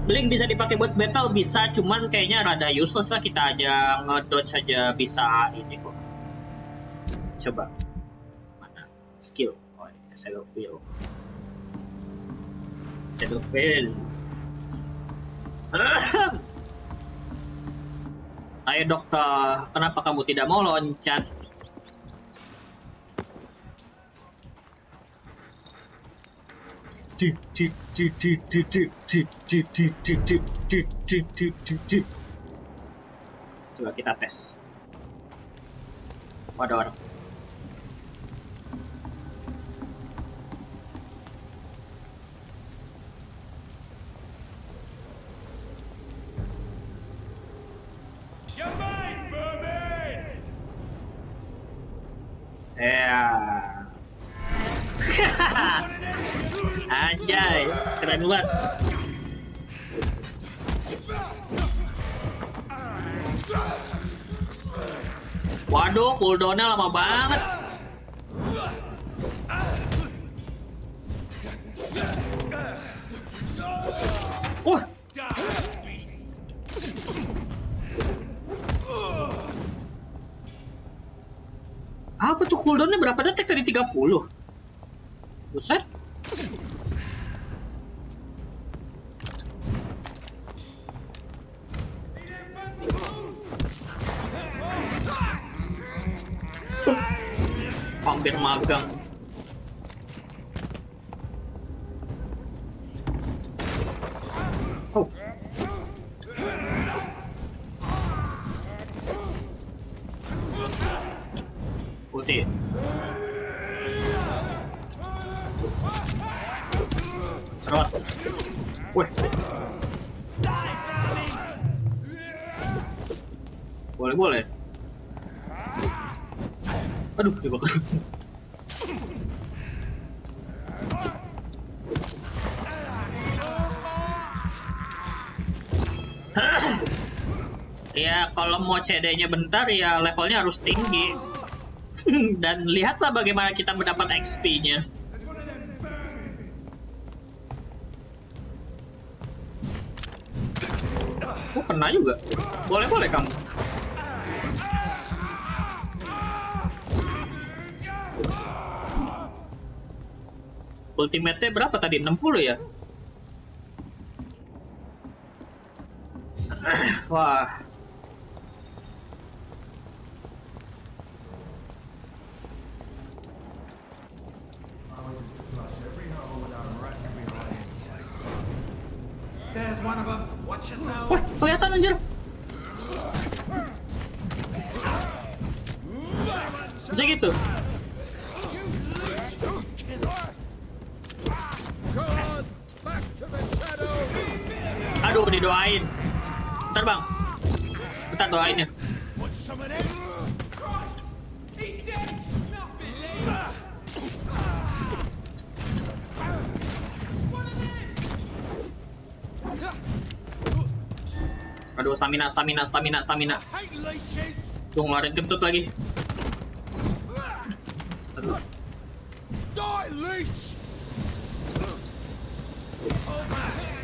Blink bisa dipakai buat battle, bisa, cuman kayaknya rada useless lah. Kita aja ngedodge saja bisa ini kok. Coba. Mana? Skill. Oh ini shadow field. Shadow field. Ayo dokter, kenapa kamu tidak mau loncat? Coba kita tes. Ada orang. Ya. Anjay, keren banget. Waduh, cooldownnya lama banget. Apa tuh cooldownnya berapa detik tadi? 30. Buset. vampir magang. Oh. Putih. Cerot. Wih. Boleh. Aduh, dibakar. Ya, kalau mau CD-nya bentar ya levelnya harus tinggi. Dan lihatlah bagaimana kita mendapat XP-nya. Oh, kena juga. Boleh kamu. Ultimate-nya berapa tadi? 60 ya? Wah. Wah, kelihatan anjir. Bisa gitu. Aduh, didoain. Bentar bang, bentar doain ya. Aduh, stamina. Tuh ngeluarin kentut lagi. Aduh.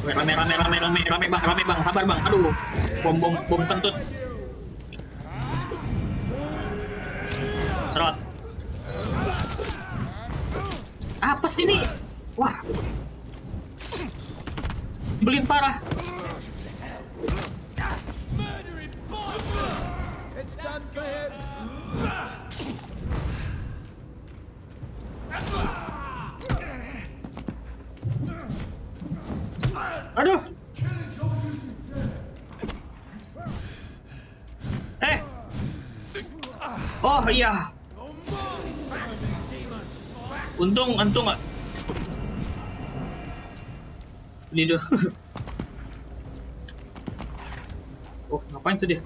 Rame bang, sabar bang. Aduh, bom kentut. Serot. Apa sih ini? Wah, belin parah. Aduh. Oh iya. Untung nggak. Ini tuh. Oh, ngapain tuh dia?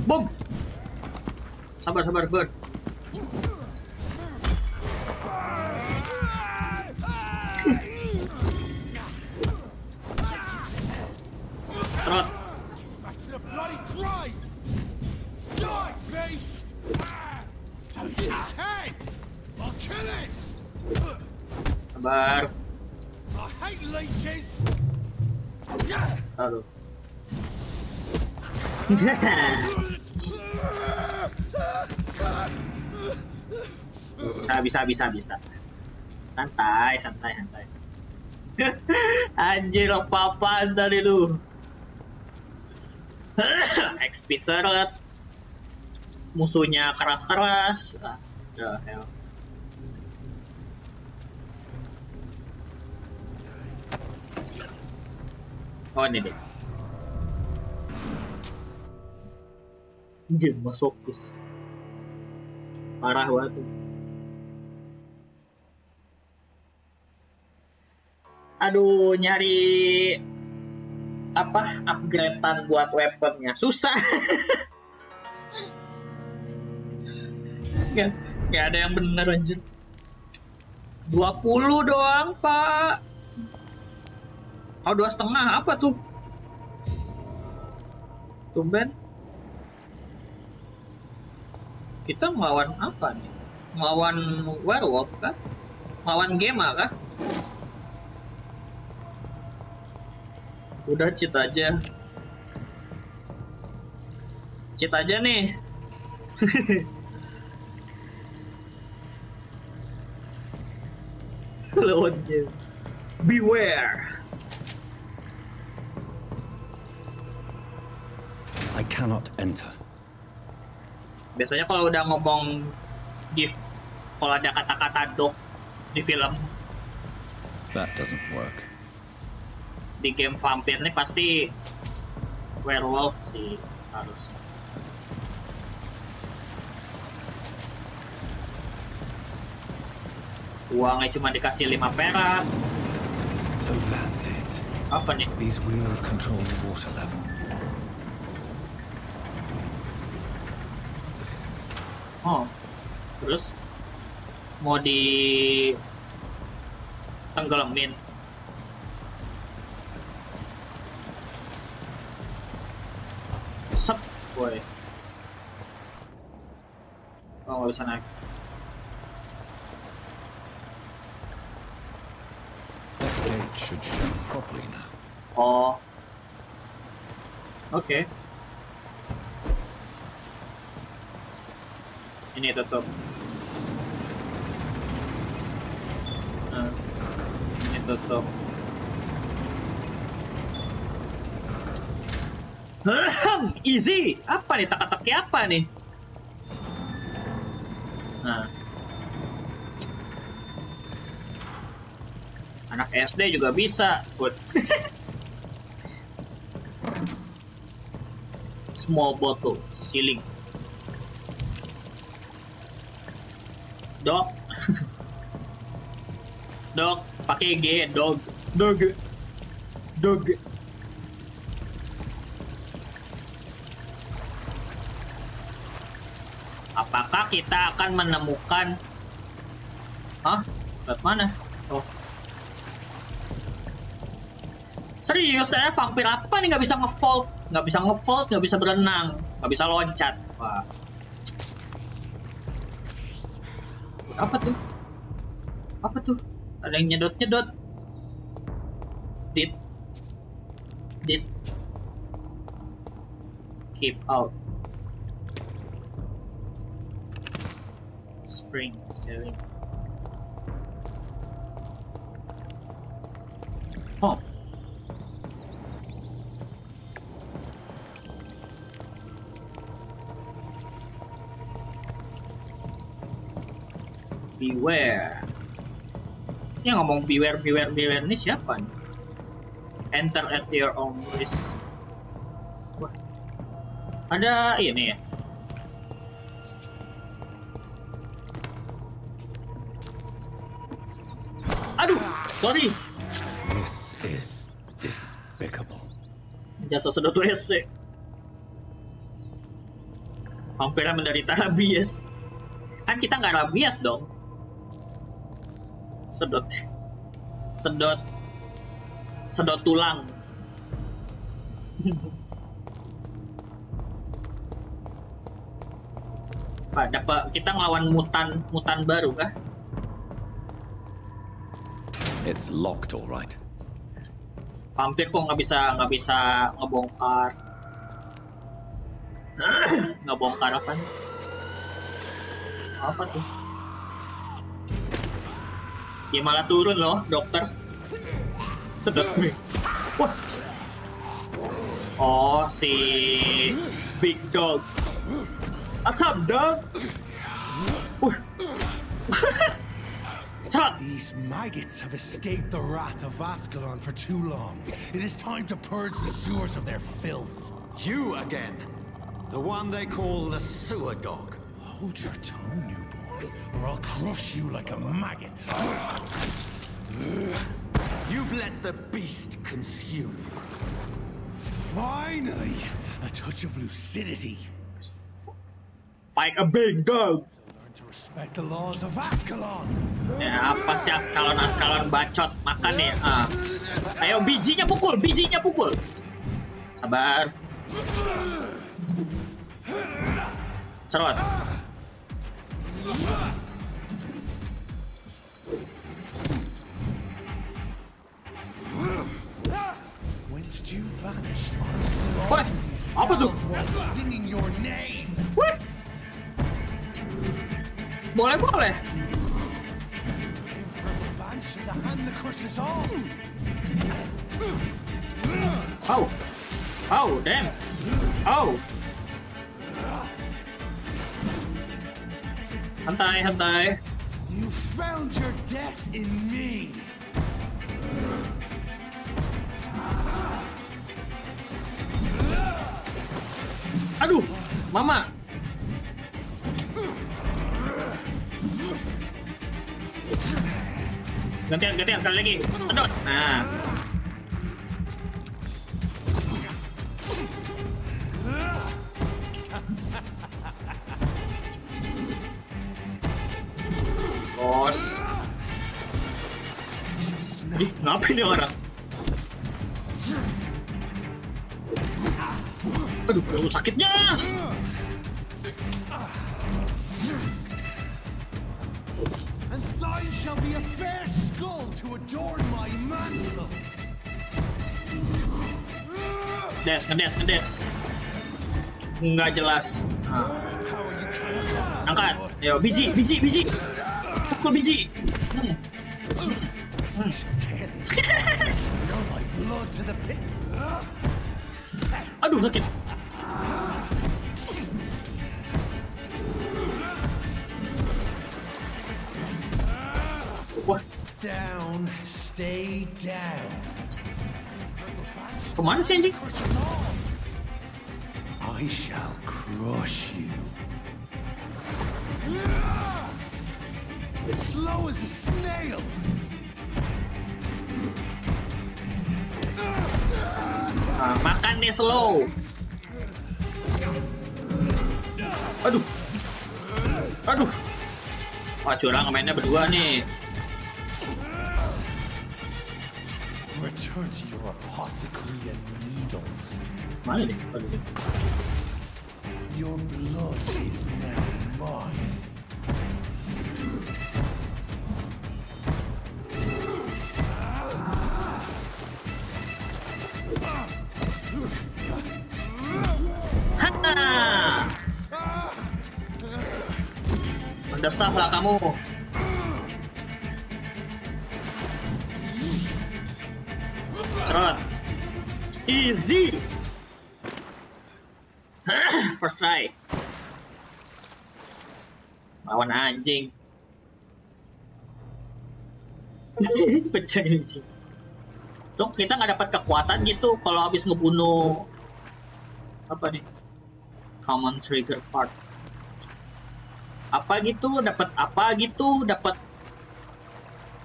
Bom. Sabar, bird. Serot. Sabar. Aduh. Bisa. Santai. Anjir, apa-apaan tadi lu? XP seret. Musuhnya keras-keras. Hell. Oh, ini deh. Game masokis. Parah banget tuh. Aduh, nyari apa upgradean buat weaponnya susah. Nggak ada yang bener anjir. 20 doang, Pak. Oh, 2,5 apa tuh? Tumben. Kita ngelawan apa nih? Ngelawan werewolf kah? Ngelawan Gema kah? Udah cheat aja nih. Lawan game. Beware. I cannot enter. Biasanya kalau udah ngomong kalau ada kata-kata dog di film, That doesn't work. di game vampir nih pasti werewolf sih harus. Uangnya cuma dikasih 5 perak. So that's it. Apa nih? These wheels control the water level. Oh, terus mau di tenggelamin. Sep, boy. Oh, nggak bisa naik. That gate should show properly now. Oh, oke. Ini tutup. Nah, ini tutup. Easy. Apa nih teka-teki apa nih? Nah. Anak SD juga bisa, buat. Small bottle, ceiling. Dog. Dog, pakai G, dog. Dog. Dog. Apakah kita akan menemukan... Hah? Lewat mana? Oh. Serius, ternyata vampir apa nih nggak bisa nge-vault? Nggak bisa nge-vault, nggak bisa berenang, nggak bisa loncat. Wah. Apa tuh? Apa tuh? Ada yang nyedot-nyedot. Did. Keep out. Spring sailing. Oh. Beware. Yang ngomong beware ini siapa nih? Enter at your own risk. Wah. Ada ini ya. Aduh, sorry. This is despicable. Jasa sedot WC. Vampirnya menderita rabies. Kan kita nggak rabies dong. Sedot tulang. Dapat kita ngelawan mutan baru kah? It's locked, all right. Vampir kok nggak bisa ngebongkar. Ngebongkar apa nih? Apa tuh? Dia malah turun loh, dokter. Sedot nih. Wah. Oh, si Big Dog. Asap, dog. These maggots have escaped the wrath of Ascalon for too long. It is time to purge the sewers of their filth. You again. The one they call the sewer dog. Hold your tongue, newborn, or I'll crush you like a maggot. You've let the beast consume you. Finally, a touch of lucidity. Like a big dog. Learn to respect the laws of Ascalon. Ya, apa sih Ascalon bacot, makan ya. Ayo bijinya pukul. Sabar. Cerot. Whence you vanished on What? Apa tuh? while singing your name. What? Boleh. Banshee the hand that crushes all. Oh, damn. Oh. Santai, santai. You found your death in me. Aduh, mama. Gantian sekali lagi. Sedot. Nah. Bos. Ih, ngapain nih orang? Aduh, sakitnya. And thine shall be a fair skull to adorn my mantle. Ngedes. Nggak jelas. Nah. Angkat. Ayo, biji. Pukul biji. Smell my blood to the pit. Aduh, sakit. Wah, Down, stay down. kemana sih anjing? I shall crush you. Slow as a snail. Nah, makan nih slow. Aduh. Wah, curang mainnya berdua nih. Return to your apothecary and needles. Mana nih? Your blood is now mine. Hah! Mendesaklah kamu. Cerot. Easy. First try. Lawan anjing. Pecah anjing. Dok, kita nggak dapat kekuatan gitu kalau habis ngebunuh apa nih? Common trigger part. Apa gitu? Dapat apa gitu? Dapat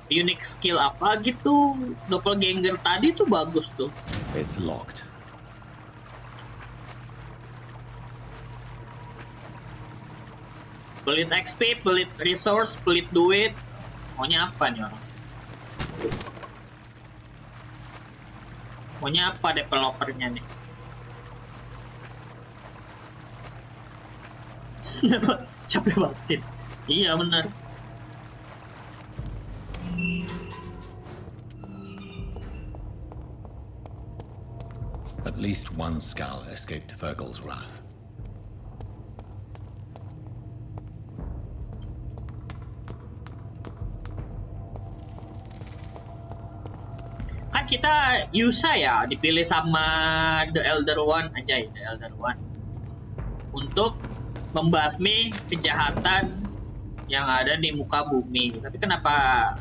unique skill apa gitu? Doppelganger tadi tuh bagus tuh. It's locked. Pelit XP, pelit resource, pelit duit. Maunya apa nih orang? Maunya apa developernya nih? Capek banget. Iya benar. At least one skull escaped Virgil's wrath. Kan kita Yusa ya dipilih sama The Elder One aja ya, The Elder One untuk membasmi kejahatan yang ada di muka bumi. Tapi kenapa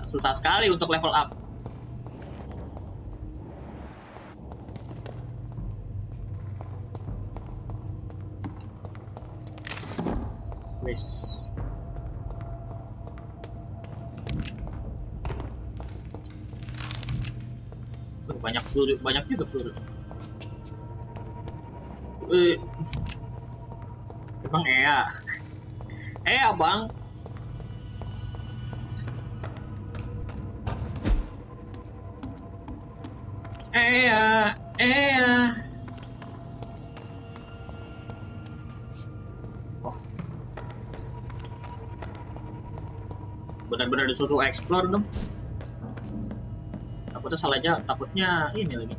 susah sekali untuk level up? Wes. Banyak peluru, banyak juga peluru. Emang abang. Oh. Benar-benar disuruh explore dong. Takutnya salah aja, takutnya ini lagi.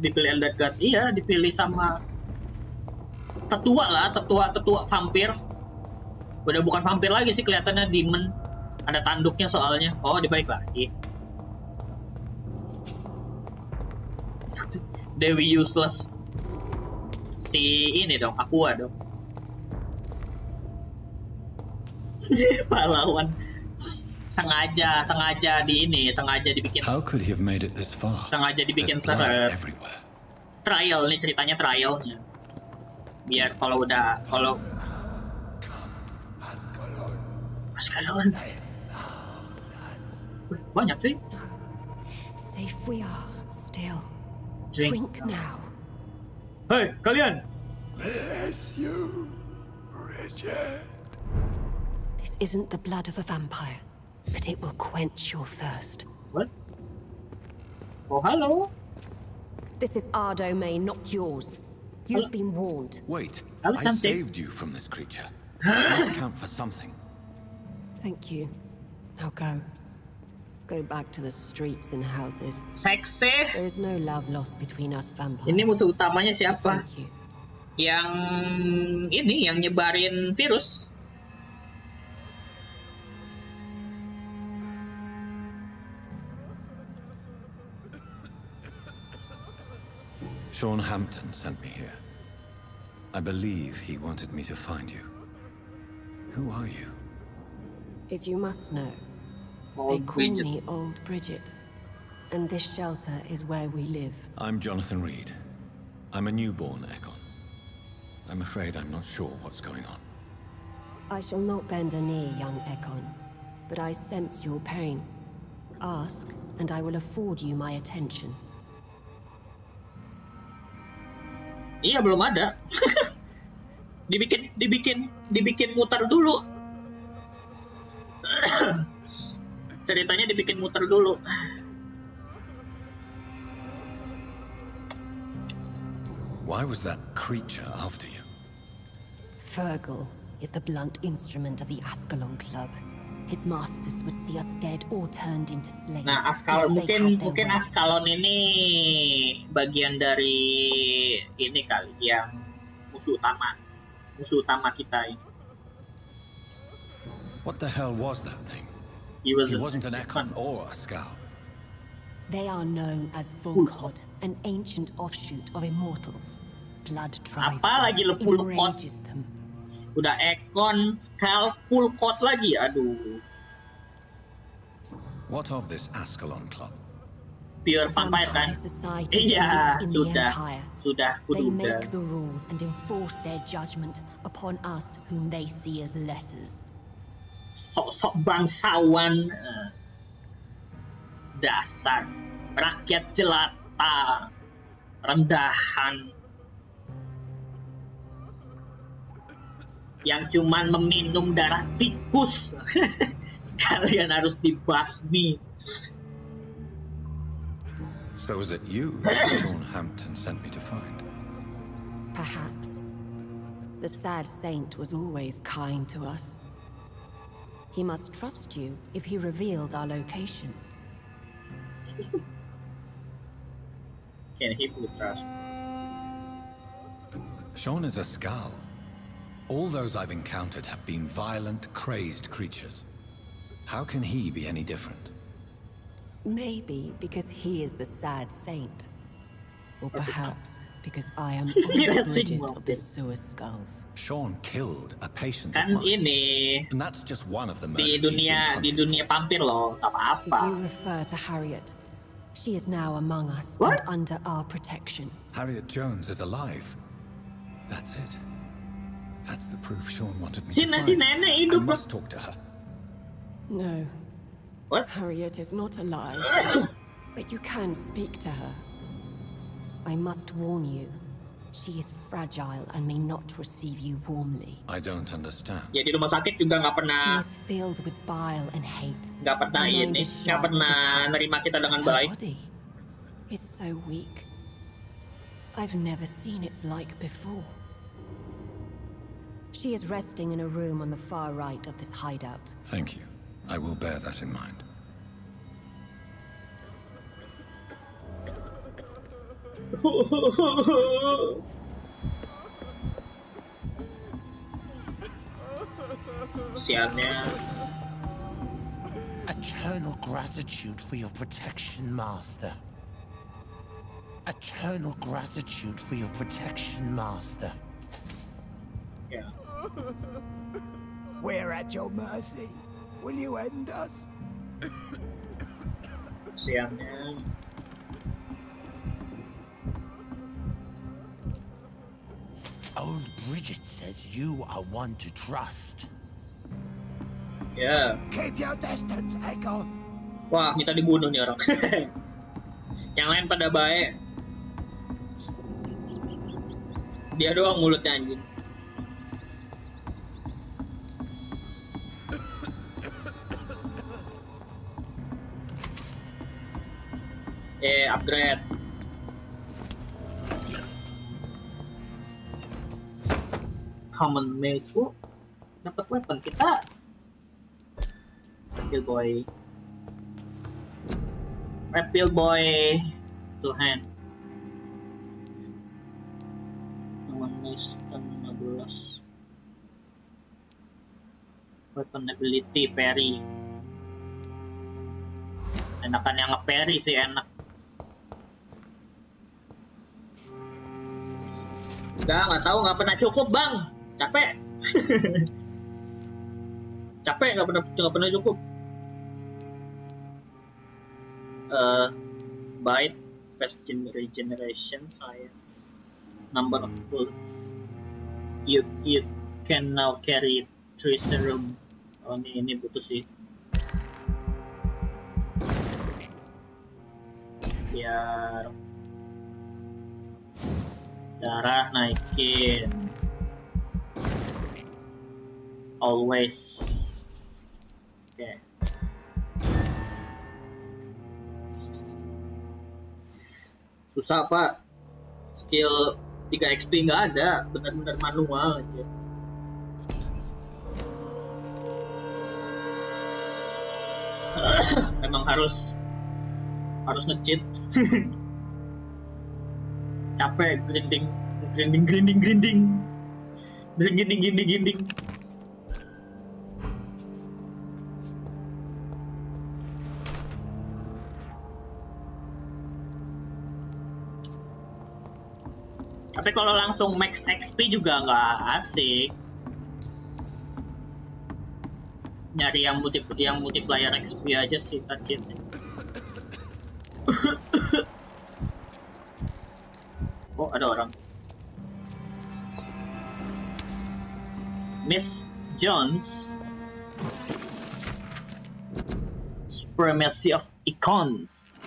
Dipilih Elder God. Iya, dipilih sama tetua lah, tetua vampir. Udah bukan vampir lagi sih, kelihatannya demon. Ada tanduknya soalnya. Oh, dibalik lagi. Dewi useless. Si ini dong, Aqua dong. Pahlawan. Sengaja dibikin. How could he have made it this far? Sengaja dibikin There's blood seret. everywhere. Trial nih ceritanya, trialnya. Biar kalau Askalon. Banyak sih. Safe we are, still. Drink. Drink now. Hei, kalian. Bless you, Richard. This isn't the blood of a vampire, but it will quench your thirst. What? Oh, hello. This is our domain, not yours. You've been warned. Wait, Hello, I something. saved you from this creature. It must count for something. Thank you. Now go. Go back to the streets and houses. Seksi. There is no love lost between us vampires. Ini musuh utamanya siapa? Thank you. Yang nyebarin virus. Sean Hampton sent me here. I believe he wanted me to find you. Who are you? If you must know, they Old call Bridget. me Old Bridget. And this shelter is where we live. I'm Jonathan Reed. I'm a newborn Ekon. I'm afraid I'm not sure what's going on. I shall not bend a knee, young Ekon, but I sense your pain. Ask, and I will afford you my attention. Iya, belum ada. dibikin muter dulu. Ceritanya dibikin muter dulu. Why was that creature after you? Fergal is the blunt instrument of the Ascalon Club. His masters would see us dead or turned into slaves. Nah, mungkin Ascalon ini bagian dari ini kali yang musuh utama kita ini. What the hell was that thing? He wasn't an Ekon or a Scowl. They are known as Volkod, an ancient offshoot of immortals. Blood drives Apalagi lo them, full code. enrages them. Udah Ekon, Skull, full code lagi, aduh. What of this Ascalon Club? Pure vampire kan? Societies Iya, in the sudah They kuduga. make the rules and enforce their judgment upon us whom they see as lessers. Sok-sok bangsawan. Dasar rakyat jelata, rendahan, yang cuman meminum darah tikus. Kalian harus dibasmi. So is it you that Sean Hampton sent me to find? Perhaps. The sad saint was always kind to us. He must trust you if he revealed our location. Can he be trusted? Sean is a Scowl. All those I've encountered have been violent, crazed creatures. How can he be any different? Maybe because he is the sad saint. Or perhaps because I am Kira Old Bridget Sigma. of the Sewer Skulls. Sean killed a patient Kan of mine. ini And that's just one of the di murders he's been dunia hunted vampir loh, gak If apa-apa. you refer to Harriet, she is now among us What? and under our protection. for. Harriet Jones is alive. That's it. That's the proof Sean wanted me Si to si find. nenek I hidup loh. must talk to her. No, What? Harriet is not alive. But you can speak to her. I must warn you, she is fragile and may not receive you warmly. I don't understand. Ya di rumah sakit juga nggak She pernah is filled with bile and hate. nggak pernah Her mind ini is nggak sharp as a pernah tongue, nerima kita dengan but her baik. body is so weak. I've never seen its like before. She is resting in a room on the far right of this hideout. Thank you. I will bear that in mind. Sialnya. Eternal gratitude for your protection, Master. Eternal gratitude for your protection, Master. Ya. We're at your mercy. Will you end us? Sialnya. Old Bridget says you are one to trust. Ya. Keep your distance, Echo. Wah, minta dibunuh nih orang. Yang lain pada baik. Dia doang mulutnya anjing. Upgrade. Common mace. Dapat weapon kita. Reptile boy. Reptile boy. To hand. Common mace tahun 15. Weapon ability parry. Enakan yang nge-parry sih enak. Nggak tahu, nggak pernah cukup bang, capek. Capek, nggak pernah cukup. Bite, fast regeneration, science, number of bullets. You can now carry 3 serum. Oh ini butuh sih. Biar darah naikin. Always. Oke. Susah pak. Skill 3 XP nggak ada, bener-bener manual aja. Memang harus nge-cheat. Capek grinding. Tapi kalau langsung max XP juga nggak asik. Nyari yang multiplayer XP aja sih cheatnya. Oh, ada orang. Miss Jones. Supremacy of Icons.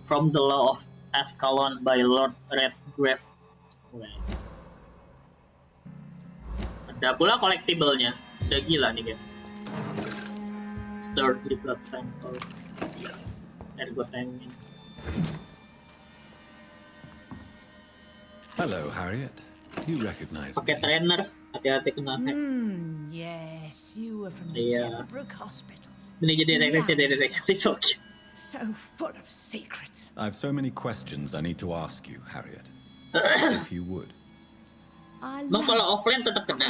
From the Law of Ascalon by Lord Redgrave. Ada pula collectible-nya. Udah gila nih game. Sturdy blood sample. Ergotamine. Hello, Harriet. You recognize Pakai me? trainer, hati-hati kena hack. Yes, you were from the Iya. Pembroke Hospital. Ini jadi detektif TikTok. So full of secrets. I've so many questions I need to ask you, Harriet. If you would. Emang kalau offline tetap kena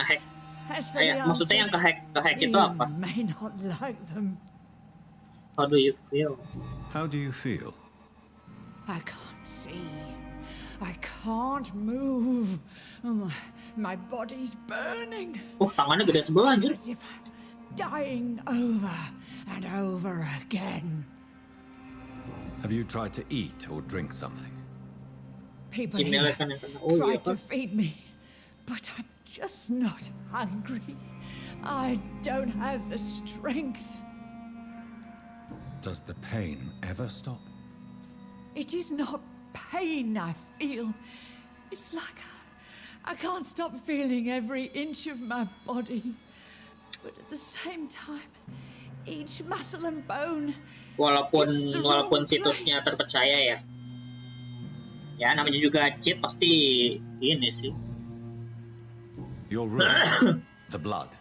hack. Maksudnya yang ke hack itu apa? May not like them. How do you feel? How do you feel? I can't see. I can't move. My body's burning. Oh, tangannya gede sebelah anjir. As if I'm dying over and over again. Have you tried to eat or drink something? People here try to feed me, but I'm just not hungry. I don't have the strength. Does the pain ever stop? It is not pain I feel. It's like I can't stop feeling every inch of my body. But at the same time, each muscle and bone. Walaupun situsnya terpercaya ya. Ya namanya juga cheat pasti ini sih. Your room, the blood.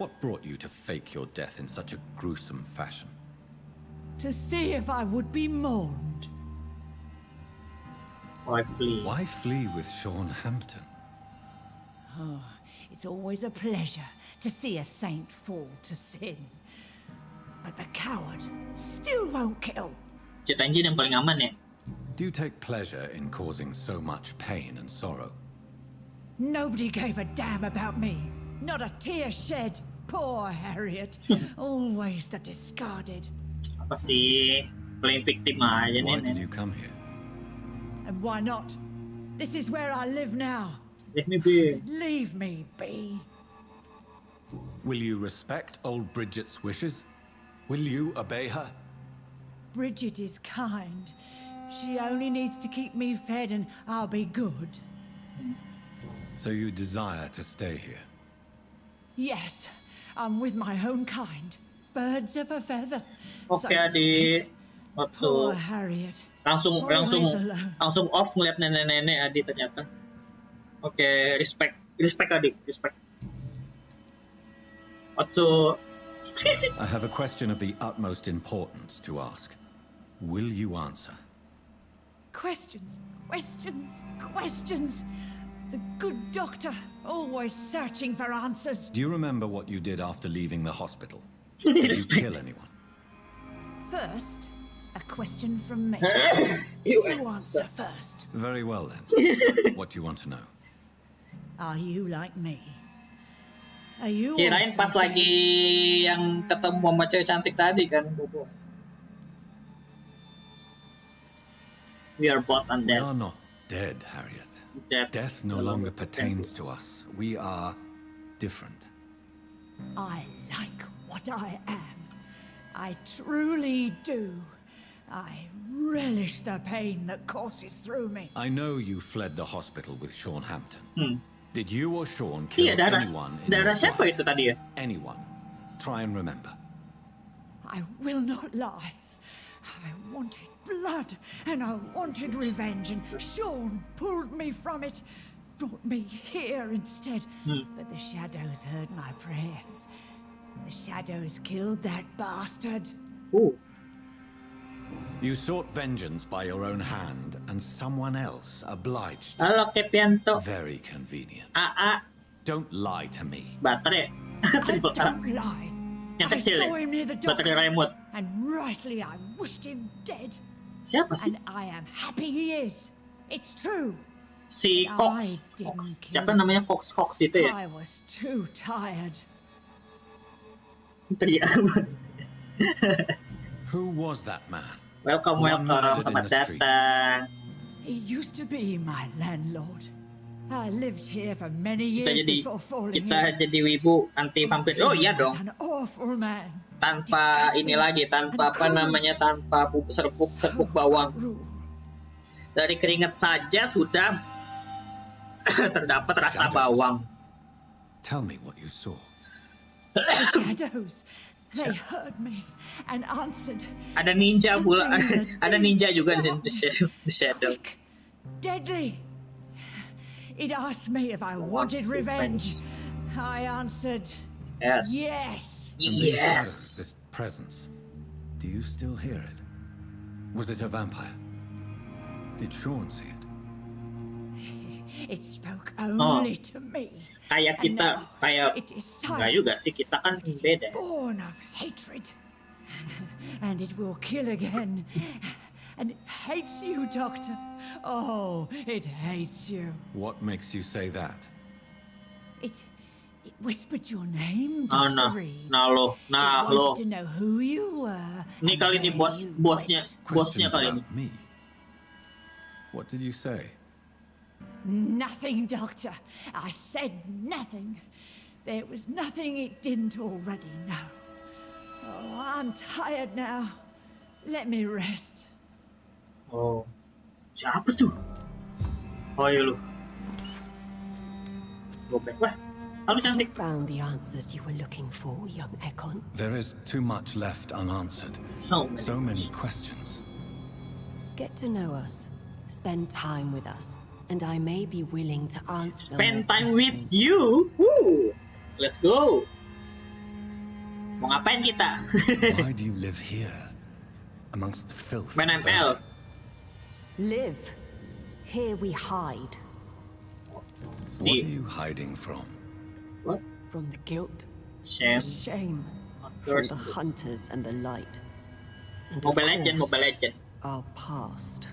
What brought you to fake your death in such a gruesome fashion? to see if I would be mourned. Why flee? Why flee with Sean Hampton? Oh, it's always a pleasure to see a saint fall to sin. But the coward still won't kill. Cerita engine yang paling aman ya. Do you take pleasure in causing so much pain and sorrow? Nobody gave a damn about me. Not a tear shed. Poor Harriet. Always the discarded. Apa sih? Playing victim aja Why nih. did you come here? And why not? This is where I live now. Let me be. Leave me be. Will you respect old Bridget's wishes? Will you obey her? Bridget is kind. She only needs to keep me fed and I'll be good. So you desire to stay here? Yes, I'm with my own kind. Birds of a feather. Oke adik. Poor Waktu Harriet. langsung Always alone. off ngeliat nenek-nenek adik ternyata. Oke, respect adik, respect. Waktu I have a question of the utmost importance to ask. Will you answer? Questions, questions, questions. The good doctor, always searching for answers. Do you remember what you did after leaving the hospital? Did you kill anyone? First, a question from me. You answer first. Very well then. What do you want to know? Are you like me? Are you kirain also pas dead? lagi yang ketemu sama cewek cantik tadi kan, Bobo. We are both We undead. are not dead, Harriet. Death no longer pertains to us. We are different. I like what I am. I truly do. I relish the pain that courses through me. I know you fled the hospital with Sean Hampton. Did you or Sean Iya, kill darah anyone in darah those siapa fights? itu tadi ya? Anyone. Try and remember. I will not lie. I wanted blood and I wanted revenge, and Sean pulled me from it, brought me here instead. But the shadows heard my prayers. The shadows killed that bastard. You sought vengeance by your own hand, and someone else obliged you. Halo Kepianto. Very convenient. AA Don't lie to me. baterai. I don't lie. Yang I kecil saw ya? him near the docks, Baterai remote. and rightly I wished him dead. Siapa sih? And I am happy he is. It's true. Si I Cox. didn't Cox. kill Siapa him. namanya Cox itu ya? I was too tired. Teriak. Who was that man? Welcome, One murdered in selamat the street. datang. He used to be my landlord. I lived here for many Kita years jadi before falling kita ill. jadi wibu anti vampir. Oh iya He was dong. an awful man. Tanpa ini lagi, tanpa apa namanya, tanpa serpuk bawang. Dari keringat saja sudah terdapat rasa Shadows. bawang. Tell me what you saw. The shadows. They heard me and answered. Ada ninja pula, Something in the ada deep ninja juga di darkness. The Shadow. Quick, deadly. It asked me if I wanted revenge. I answered, Yes. yes. And this shadow, Yes. this presence. Do you still hear it? Was it a vampire? Did Sean see it? It spoke only to me. Kayak And kita, now kayak it is enggak silent. juga sih, kita kan But it is beda. born of hatred. And it will kill again. And it hates you, Doctor. Oh, it hates you. What makes you say that? It whispered your name, Oh, Dr. nah, Reed. nah lo, nah It lo. wanted to know who you were. Ini and kali ini where you bosnya Questions kali ini. about me. What did you say? Nothing, Doctor. I said nothing. There was nothing it didn't already know. Oh, I'm tired now. Let me rest. Oh, siapa tuh? Oh iya lu. Gobek. Wah, halo Have you cantik. found the answers you were looking for, young Ekon? There is too much left unanswered. So many questions. Get to know us. Spend time with us. And I may be willing to answer Spend more time with questions. you. Woo. Let's go. Mau ngapain kita? Why do you live here? amongst the filth. When I'm ill. Live. Here we hide. What See. are you hiding from? What? From the guilt, Shame. the shame, from First. the hunters and the light. And of Mobile Legend, course, Mobile Legend. our past.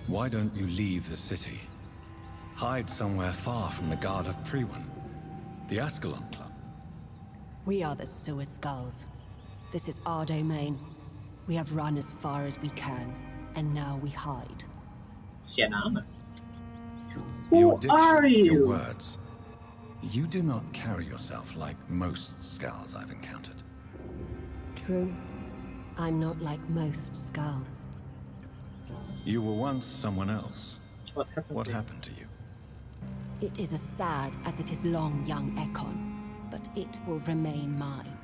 Why don't you leave the city? Hide somewhere far from the Guard of Priwen, the Ascalon Club. We are the Sewer Skulls. This is our domain. We have run as far as we can, and now we hide. Siya Your Who are diction, your you? words. You do not carry yourself like most Skulls I've encountered. True. I'm not like most Skulls. You were once someone else. What's happened? What happened to you? It is as sad as it is long, young Ekon, but it will remain mine.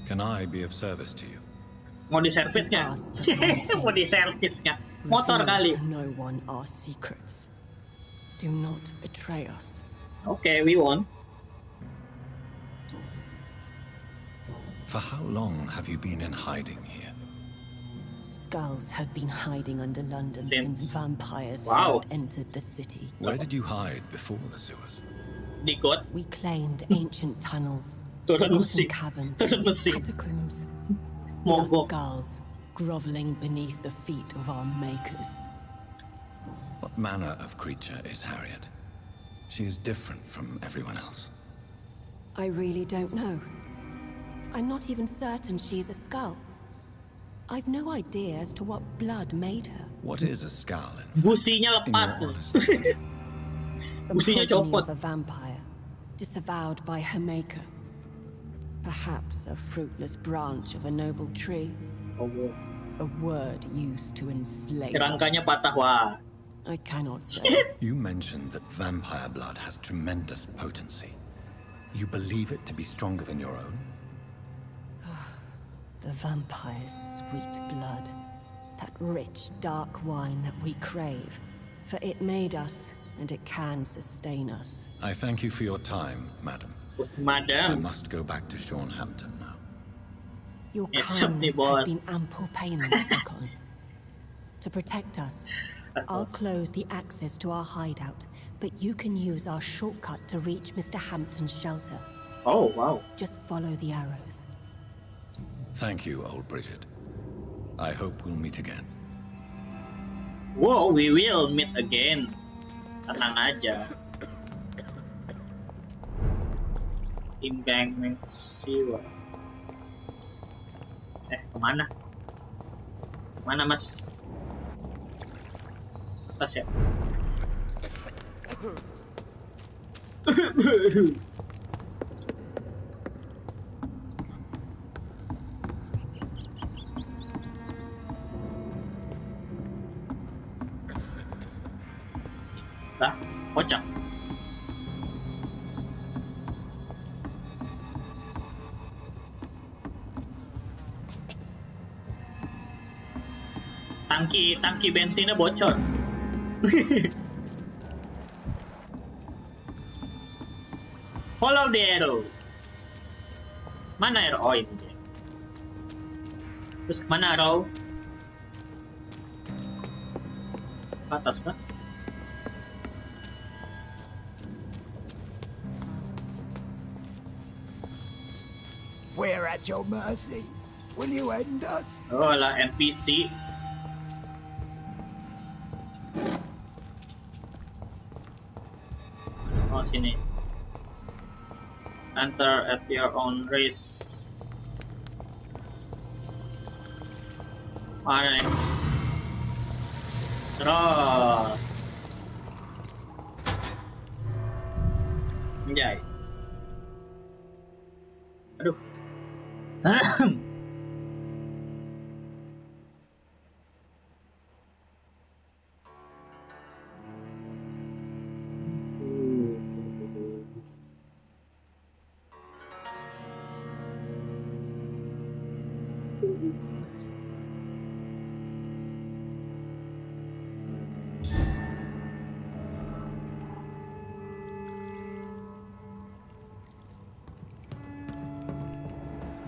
Can I be of service to you? Mau di servis nggak? Mau di servis nggak? Motor Reveal kali. to no one our secrets. Do not betray us. Okay, we won. For how long have you been in hiding here? Skulls have been hiding under London since vampires Wow. first entered the city. Where did you hide before the sewers? Di got. We claimed ancient tunnels, Turun forgotten mesin. caverns, Turun mesin. catacombs. We are Mogok. skulls, groveling beneath the feet of our makers. What manner of creature is Harriet? She is different from everyone else. I really don't know. I'm not even certain she's a skull. I've no idea as to what blood made her. What is a skull, in Businya In lepas. your honest opinion? The Businya progeny copot. of a vampire, disavowed by her maker. Perhaps a fruitless branch of a noble tree. Oh, A word used to enslave kerangkanya us. patah, wah. I cannot say. You mentioned that vampire blood has tremendous potency. You believe it to be stronger than your own? The vampire's sweet blood. That rich, dark wine that we crave. For it made us, and it can sustain us. I thank you for your time, madam. I Madam. must go back to Seanhampton now. Your Yes, kindness boss. has been ample payment, Ekon. To protect us, I'll close the access to our hideout, but you can use our shortcut to reach Mr. Hampton's shelter. Oh, wow. Just follow the arrows. Thank you, old Bridget. I hope we'll meet again. Wow, we will meet again. Tenang aja. Embankment Sewer. Kemana? Mana, Mas? Atas ya? Lah, kocak. Tangki bensinnya bocor. Follow the arrow. Mana arrow? Oh, ini dia. Terus kemana arrow? Ke atas kah? We're at your mercy. Will you end us? Oh lah, NPC. Oh, sini. Enter at your own risk. Mana nih? Cerot. Anjay. Aduh.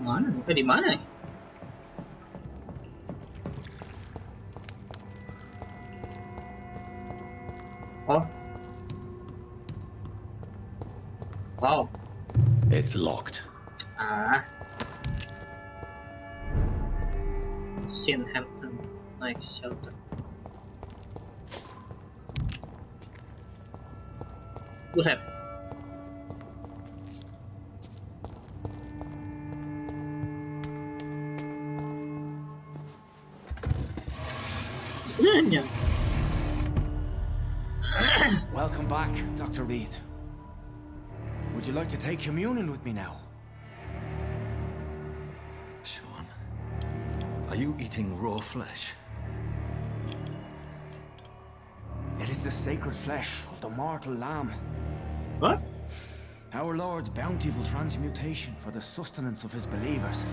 Mana nih? Di mana nih? Oh. Wow. It's locked. Hampton Night Shelter. Buset. Yes. Welcome back, Dr. Reed. Would you like to take communion with me now? Sean, are you eating raw flesh? It is the sacred flesh of the mortal lamb. What? Our Lord's bountiful transmutation for the sustenance of his believers.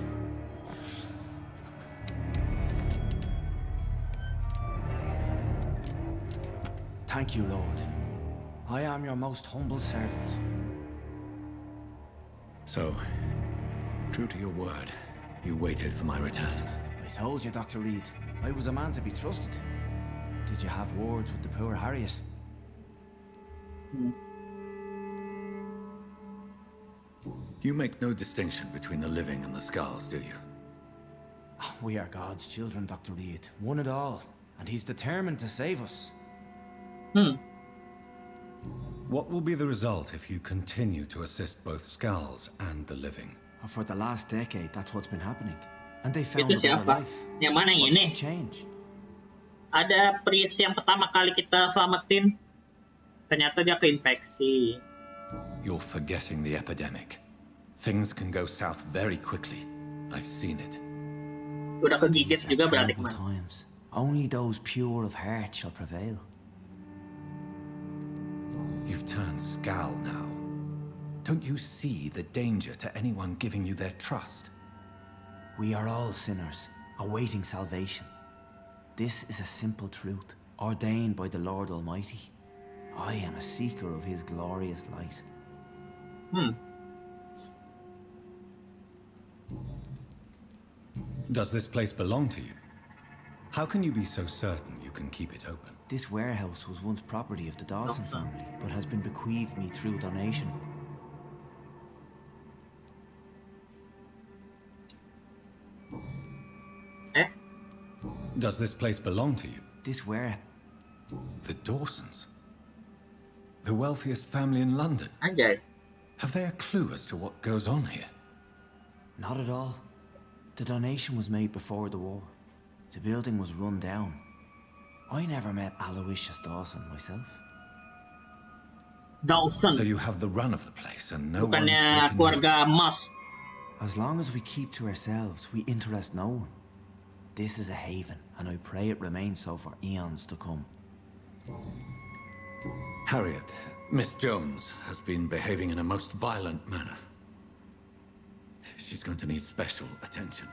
Thank you, Lord. I am your most humble servant. So, true to your word, you waited for my return. I told you, Dr. Reed, I was a man to be trusted. Did you have words with the poor Harriet? You make no distinction between the living and the scars, do you? We are God's children, Dr. Reed. One and all. And he's determined to save us. What will be the result if you continue to assist both Skulls and the living? For the last decade, that's what's been happening. And they found Itu a better siapa? life. Yang mana yang What's ini? to change? Ada priest yang pertama kali kita selamatin. Ternyata dia keinfeksi. You're forgetting the epidemic. Things can go south very quickly. I've seen it. Udah kegigit These are juga berarti terrible kemana? times. Only those pure of heart shall prevail. You've turned Skull now. Don't you see the danger to anyone giving you their trust? We are all sinners, awaiting salvation. This is a simple truth, ordained by the Lord Almighty. I am a seeker of his glorious light. Does this place belong to you? How can you be so certain you can keep it open? This warehouse was once property of the Dawson family, but has been bequeathed me through donation. Does this place belong to you? This warehouse... The Dawsons? The wealthiest family in London? Anjay. Have they a clue as to what goes on here? Not at all. The donation was made before the war. The building was run down. I never met Aloysius Dawson myself. Dawson. So you have the run of the place and no one's Bukannya taken keluarga notice. emas. As long as we keep to ourselves, we interest no one. This is a haven, and I pray it remains so for eons to come. Harriet, Miss Jones, has been behaving in a most violent manner. She's going to need special attention.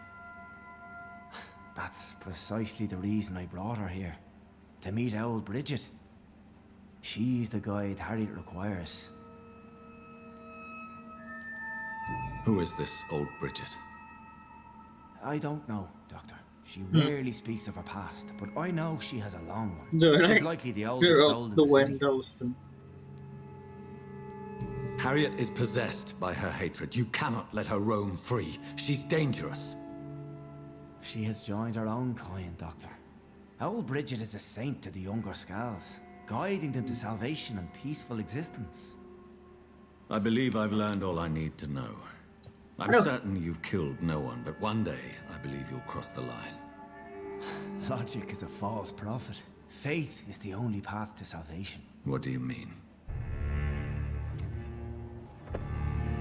That's precisely the reason I brought her here. To meet old Bridget. She's the guide Harriet requires. Who is this old Bridget? I don't know, Doctor. She rarely speaks of her past, but I know she has a long one. They're She's like- likely the oldest They're soul out in the the city. windows. Harriet is possessed by her hatred. You cannot let her roam free. She's dangerous. She has joined her own kind, Doctor. Old Bridget is a saint to the younger Skulls, guiding them to salvation and peaceful existence. I believe I've learned all I need to know. I'm No. certain you've killed no one, but one day I believe you'll cross the line. Logic is a false prophet. Faith is the only path to salvation. What do you mean?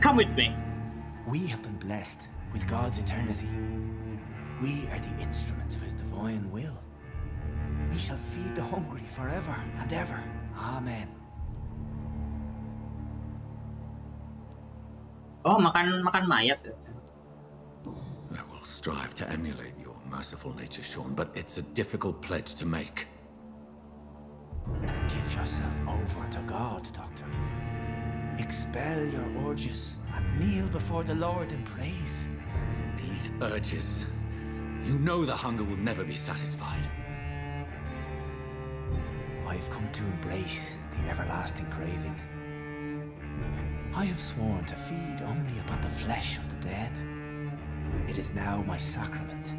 Come with me. We have been blessed with God's eternity. We are the instruments of his divine will. We shall feed the hungry forever and ever. Amen. Oh, makan mayat. I will strive to emulate your merciful nature, Sean, but it's a difficult pledge to make. Give yourself over to God, Doctor. Expel your urges and kneel before the Lord in praise. These urges. You know the hunger will never be satisfied. I've come to embrace the everlasting craving. I have sworn to feed only upon the flesh of the dead. It is now my sacrament.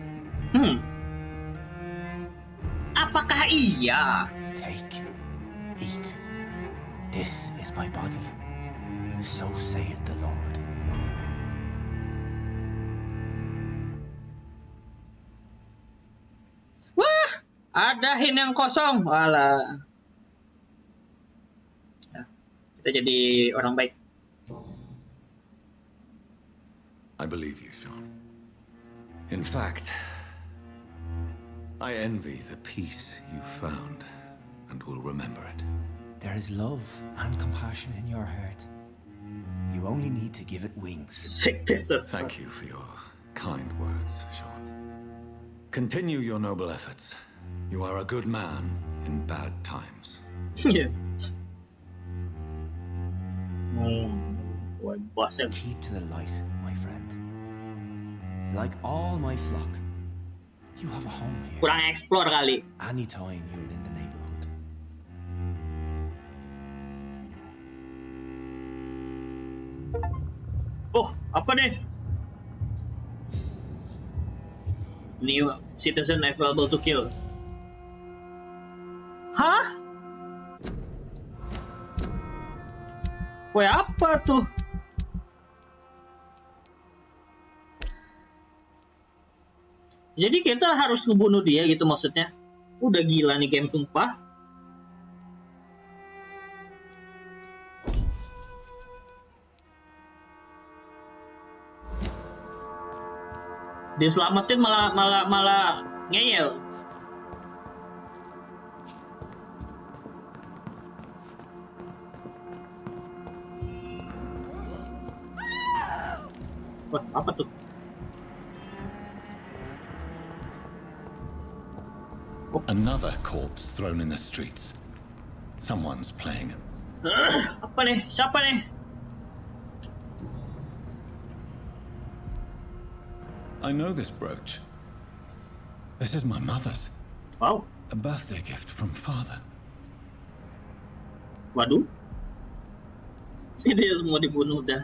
Apakah iya? Take, eat. This is my body. So saith the Lord. Wah, ada hin yang kosong. Walah. Nah, kita jadi orang baik. I believe you, Sean. In fact, I envy the peace you found and will remember it. There is love and compassion in your heart. You only need to give it wings. Thank you for your kind words, Sean. Continue your noble efforts. You are a good man in bad times. Yeah. Keep to the light, my friend. Like all my flock, you have a home here. Kurang explore kali. Anytime you're in the neighborhood. Oh, apa nih? New citizen available to kill. Hah? Weh, apa tuh? Jadi kita harus ngebunuh dia gitu maksudnya? Udah gila nih game sumpah. Diselamatin malah ngeyel. Wah, apa tuh? Another corpse thrown in the streets. Someone's playing it. Apa nih? Siapa nih? I know this brooch. This is my mother's. Wow. A birthday gift from father. Waduh. Ini semua dibunuh dah.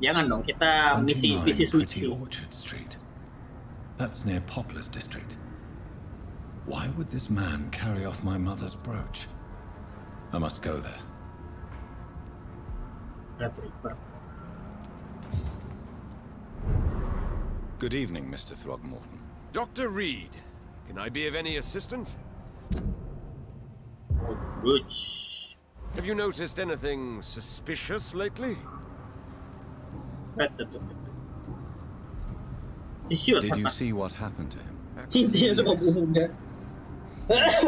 Jangan dong, kita misi suci. Orchard Street. That's near Poplar's district. Why would this man carry off my mother's brooch? I must go there. Good evening, Mr. Throgmorton. Dr. Reed, can I be of any assistance? Brooch. Have you noticed anything suspicious lately? Did you see what happened to him?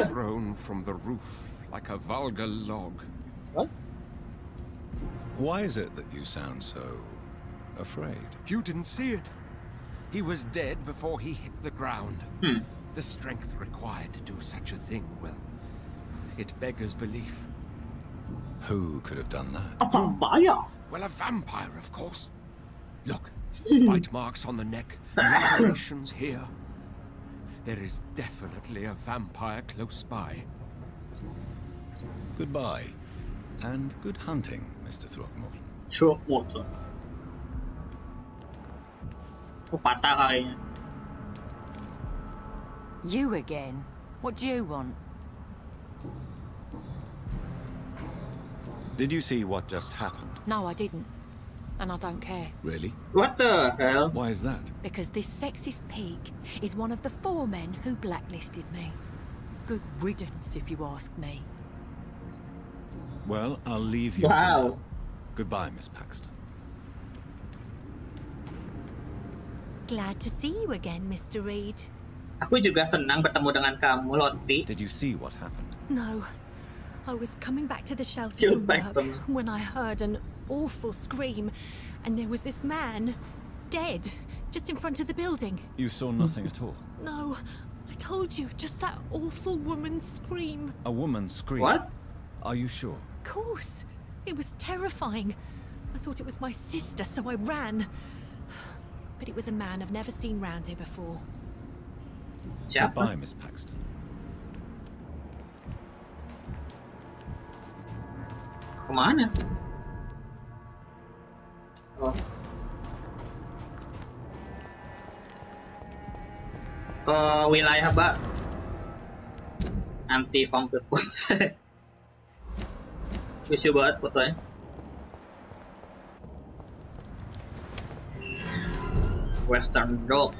Thrown from the roof like a vulgar log. What? Why is it that you sound so afraid? You didn't see it. He was dead before he hit the ground. The strength required to do such a thing, well, it beggars belief. Who could have done that? A vampire? Well, a vampire, of course. Look, bite marks on the neck, lacerations here. There is definitely a vampire close by. Goodbye, and good hunting, Mr. Throgmorton. Throgmorton. Oh, patah kakinya. You again? What do you want? Did you see what just happened? No, I didn't. And I don't care. Really? What the hell? Why is that? Because this sexist pig is one of the 4 men who blacklisted me. Good riddance, if you ask me. Well, I'll leave you for now. Goodbye, Miss Paxton. Glad to see you again, Mr. Reed. Aku juga senang bertemu dengan kamu, Lottie. Did you see what happened? No. I was coming back to the shelter from work when I heard an awful scream, and there was this man, dead, just in front of the building. You saw nothing at all? No. I told you, just that awful woman's scream. A woman scream? What? Are you sure? Of course. It was terrifying. I thought it was my sister, so I ran. but it was a man I've never seen round here before. Siapa? Goodbye, Miss Paxton. Kemana sih? Oh. Ke wilayah anti vampir post. Lucu banget fotonya. Western Dog.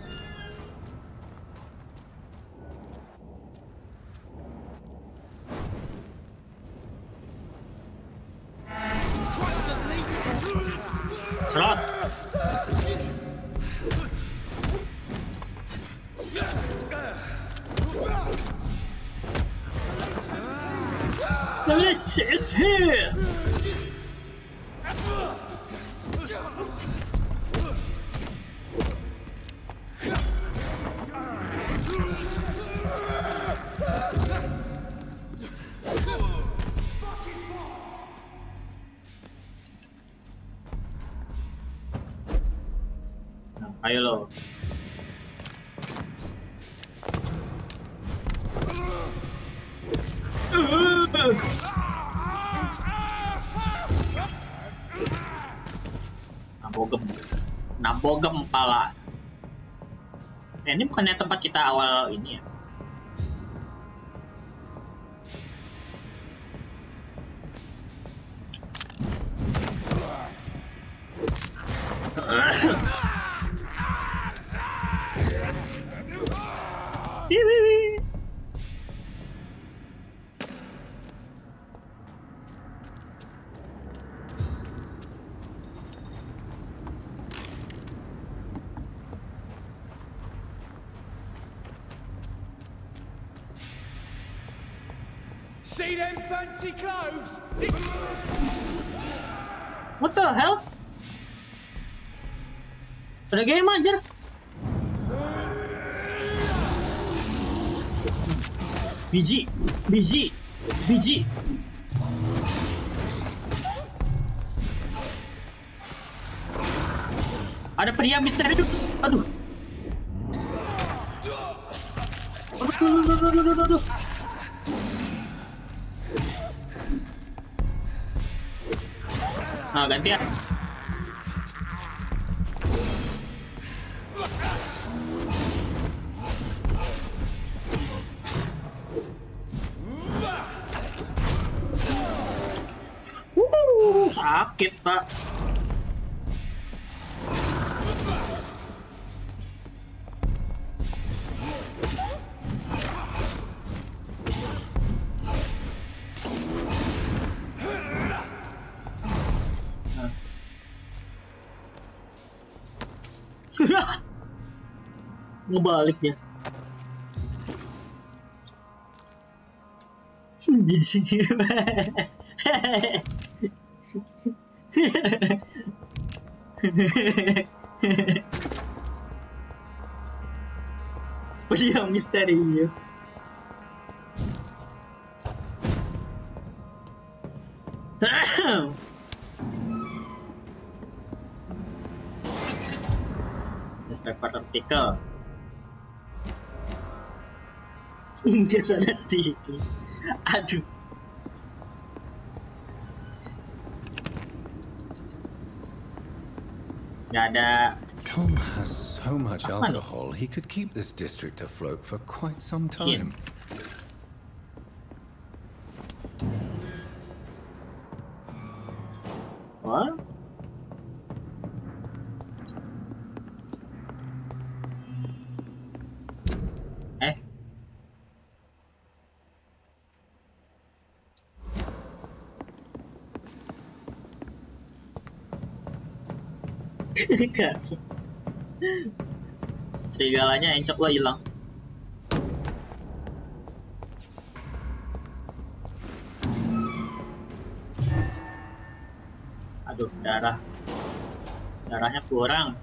Slot. The Lich is here! Ayo lo. Nabogem pala. Ini bukannya tempat kita awal ini ya? See them fancy clothes? What the hell? Ada game anjir. Biji. Ada pria misterius. Aduh. Nah, ganti ya. Sakit, Pak. Ngebalik dia. Biji. Pria misterius. Newspaper artikel. Dia sadar diri. Aduh. Gak ada. Tom has so much alcohol, he could keep this district afloat for quite some time. What? Segalanya encok lo hilang. Aduh, darahnya kurang.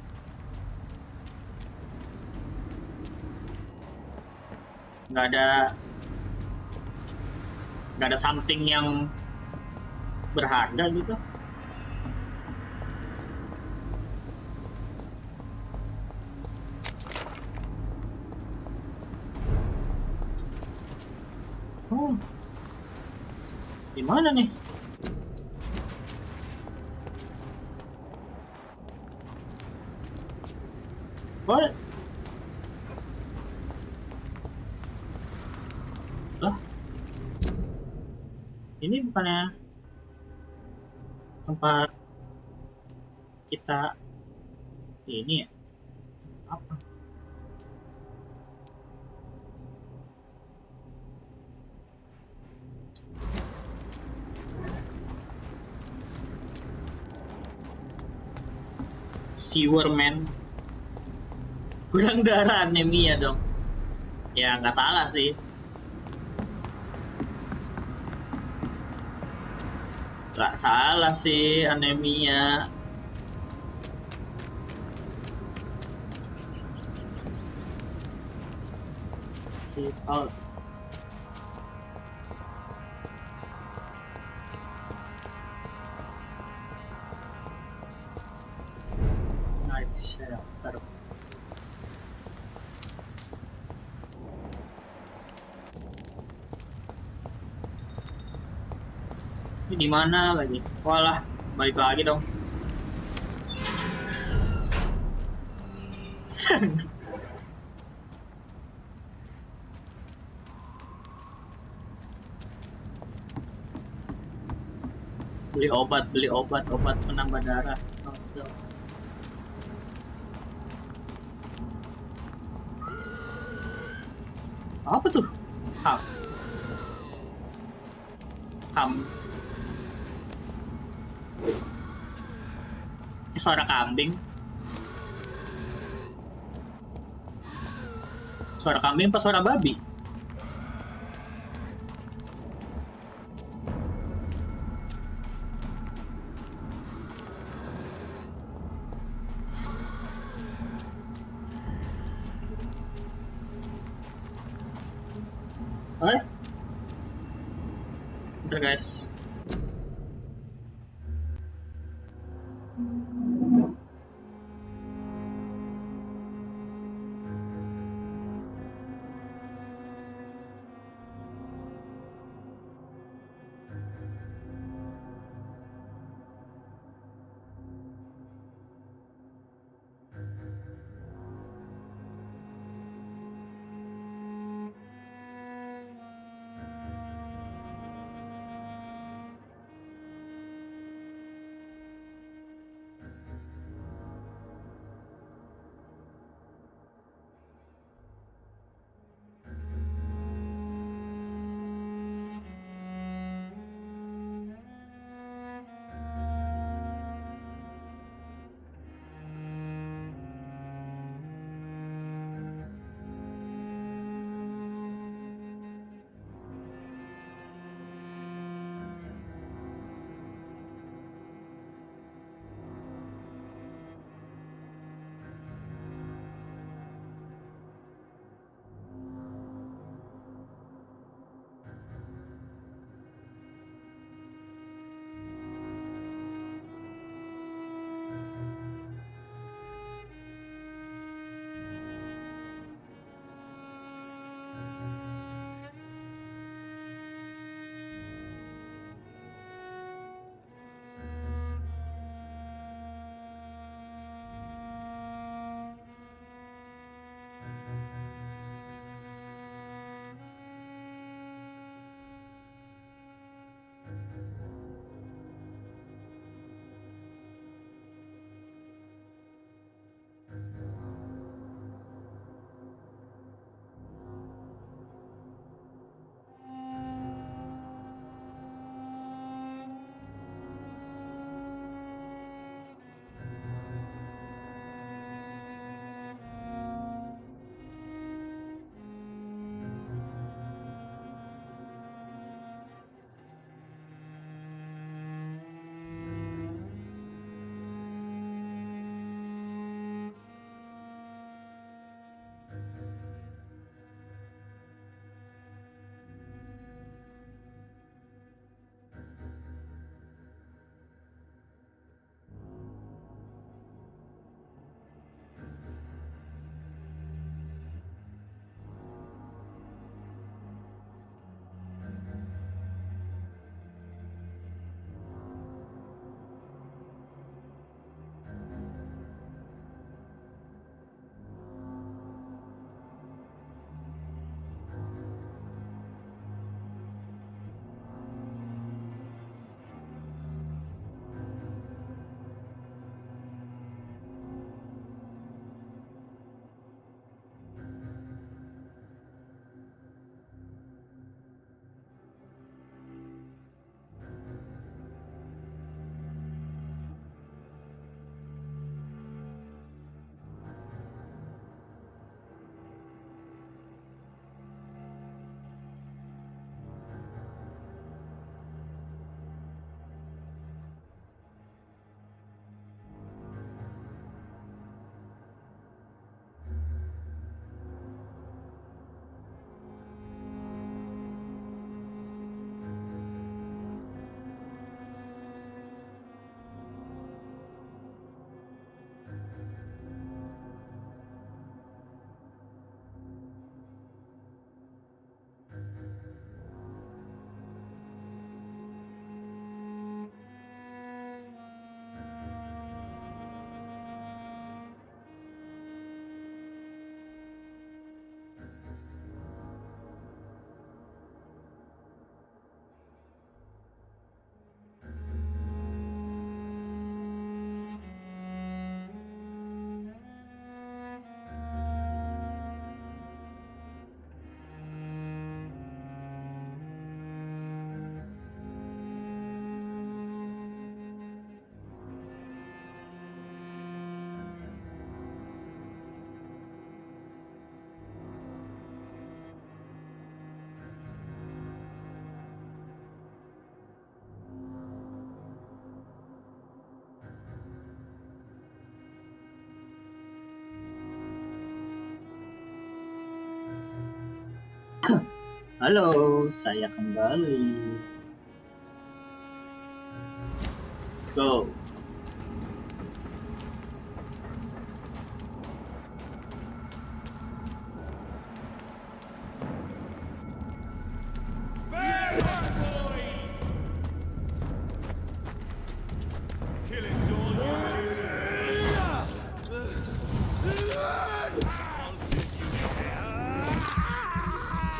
Nggak ada something yang berharga gitu. Di mana nih? What? Lah? Ini bukannya tempat kita ini ya? Apa? Sewerman. Kurang darah anemia dong. Ya nggak salah sih. Nggak salah sih anemia. Kita naik shelter. Ini di mana lagi? Walah, balik lagi dong. beli obat penambah darah. Oh, no. Apa tuh? Ham. Ini suara kambing. Suara kambing apa suara babi? Bentar guys. Halo, saya kembali. Let's go.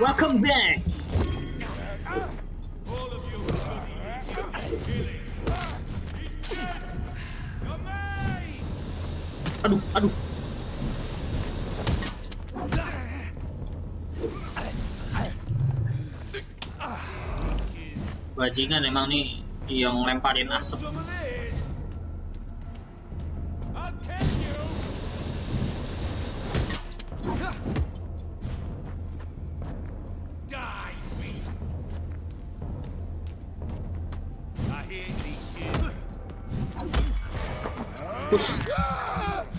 Welcome back. Aduh. Bajingan emang nih yang lemparin asap.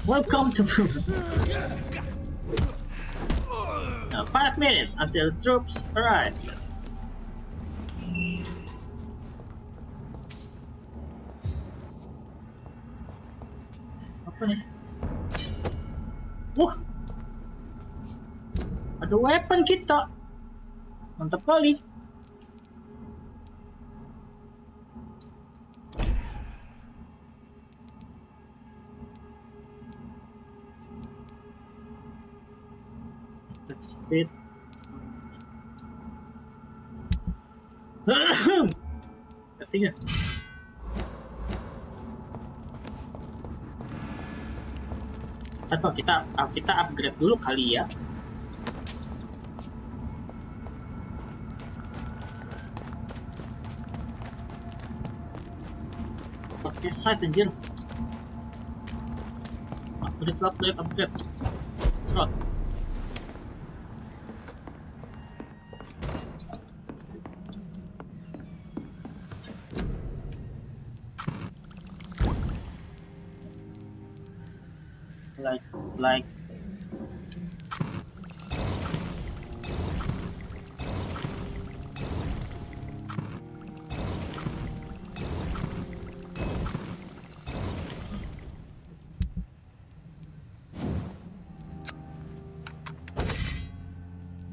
Welcome to 5 minutes until troops arrive. Apa nih? Wah, ada weapon kita. Mantap kali. Speed. Testingnya. Tapi kita upgrade dulu kali ya. Pakai site anjir. Upgrade. Trot. Like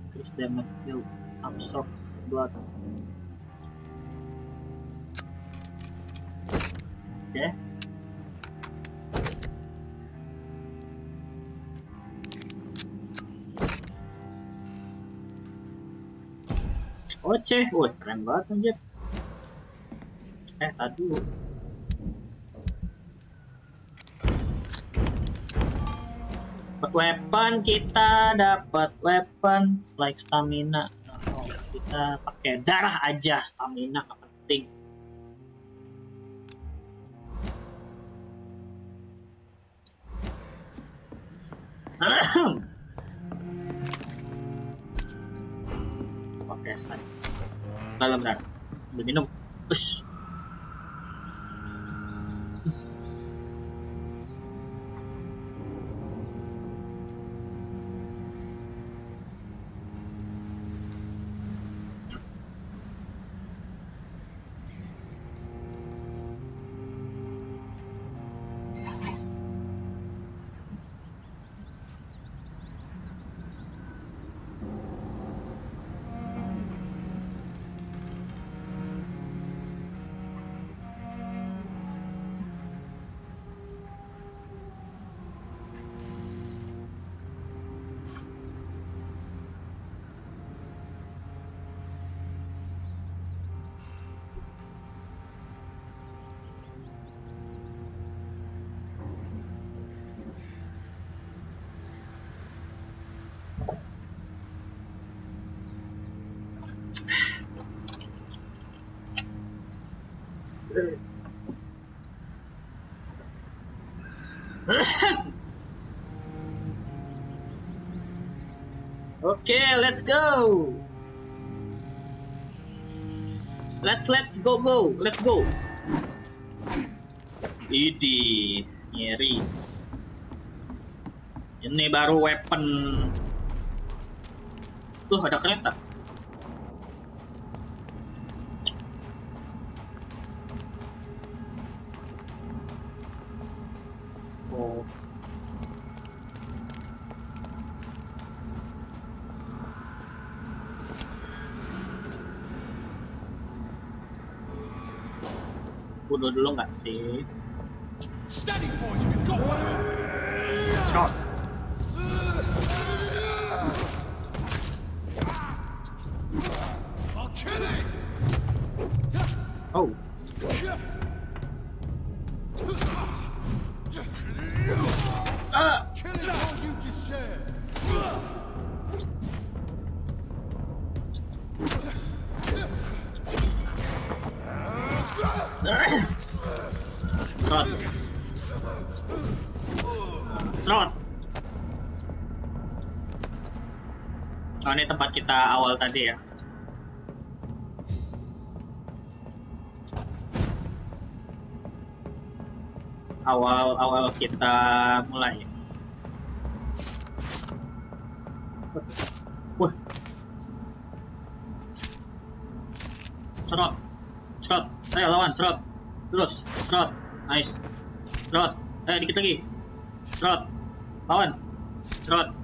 increase damage deal, absorb blood. Okay. Oce, woi keren banget anjir. Tadi dulu. Weapon kita dapat weapon like stamina. Oh, kita pakai darah aja, stamina nggak penting. Oke, saya dalam darah. Minum. Ush. Okay, let's go. Let's go. Idi, nyeri. Ini baru weapon. Tuh ada kereta. Oh. Bunuh dulu nggak sih? Steady, boys, we've got one. Shot. I'll kill it. Oh. Kill it all you just said. Serot. Serot. Oh, ini tempat kita awal tadi ya. Awal kita mulai. Wah. Serot. Serot. Ayo lawan, serot. Terus, serot. Nice. Serot. Dikit lagi. Serot. Lawan. Serot.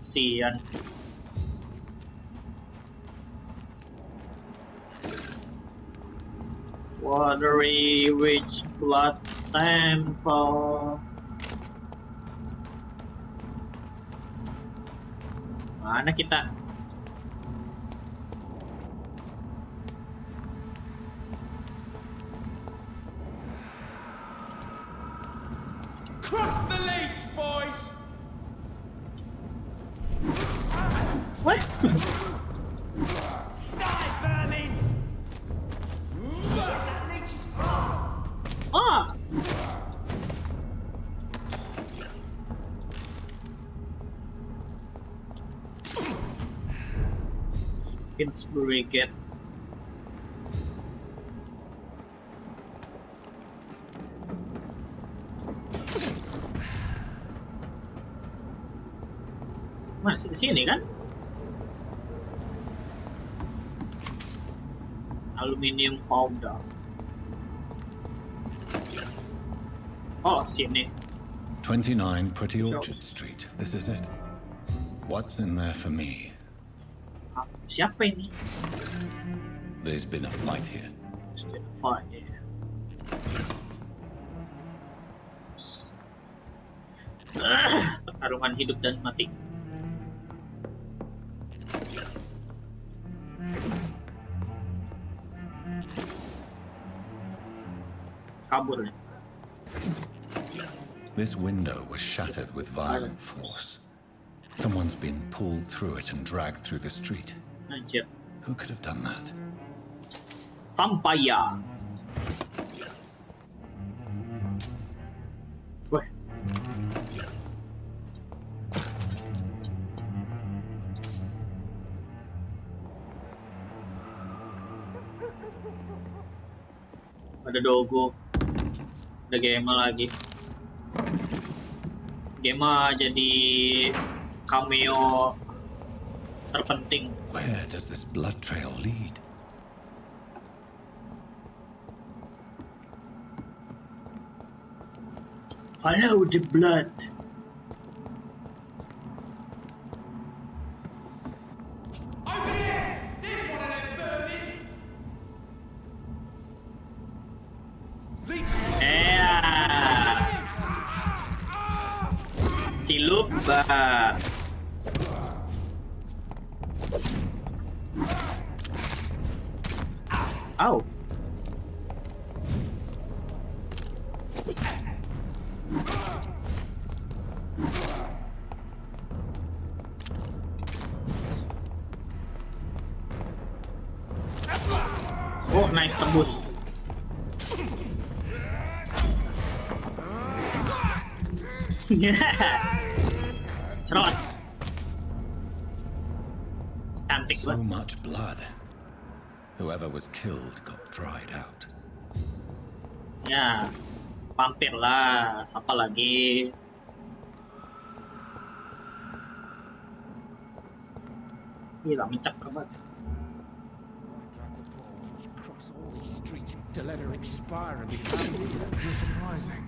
Sian. Watery rich blood sample. Mana kita? Crush the leech, boys. What? Die, vermin. That leech is fast. Ah! Finsbury Gate. Masih di sini kan? Aluminium powder. Oh, sini. 29 Pretty Orchard Street. This is it. What's in there for me? Siapa ini? There's been a fight here. There's been a fight here. Pertarungan hidup dan mati. Kabur nih. This window was shattered with violent force. Someone's been pulled through it and dragged through the street. Anjir. Who could have done that? Vampyr. Wah. Ada Dogo. Ada Gema lagi. Gema jadi cameo terpenting. Where does this blood trail lead? Follow the blood. Cilup, Ow. Nice, tembus. Cerot. Cantik So banget. much blood. Whoever was killed got dried out. Ya, vampir lah. Siapa lagi? Gila, mencekam banget. Cross all these streets to let her expire and be found. You're surprising.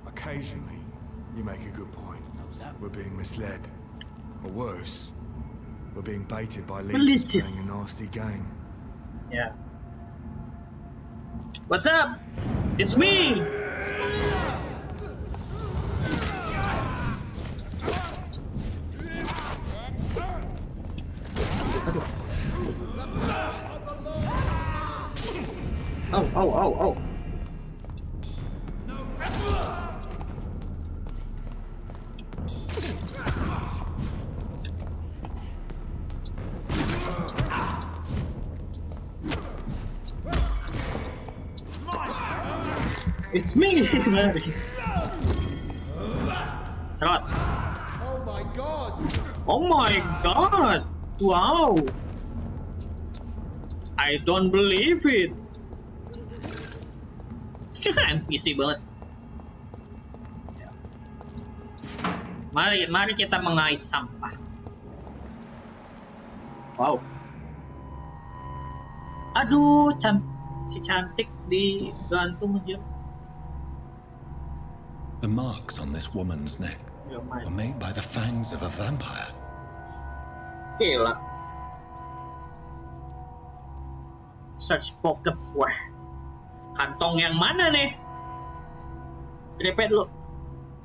Occasionally, you make a good point. We're being misled. Or worse, we're being baited by leeches playing a nasty game. Yeah. What's up? It's me! Oh. It's me! Cerot. Oh my god! Oh my god! Wow! I don't believe it! NPC banget. Mari kita mengais sampah. Wow. Aduh, si cantik digantung aja. The marks on this woman's neck were made by the fangs of a vampire. Gila. Search pockets, wah. Kantong yang mana nih? Repet lu.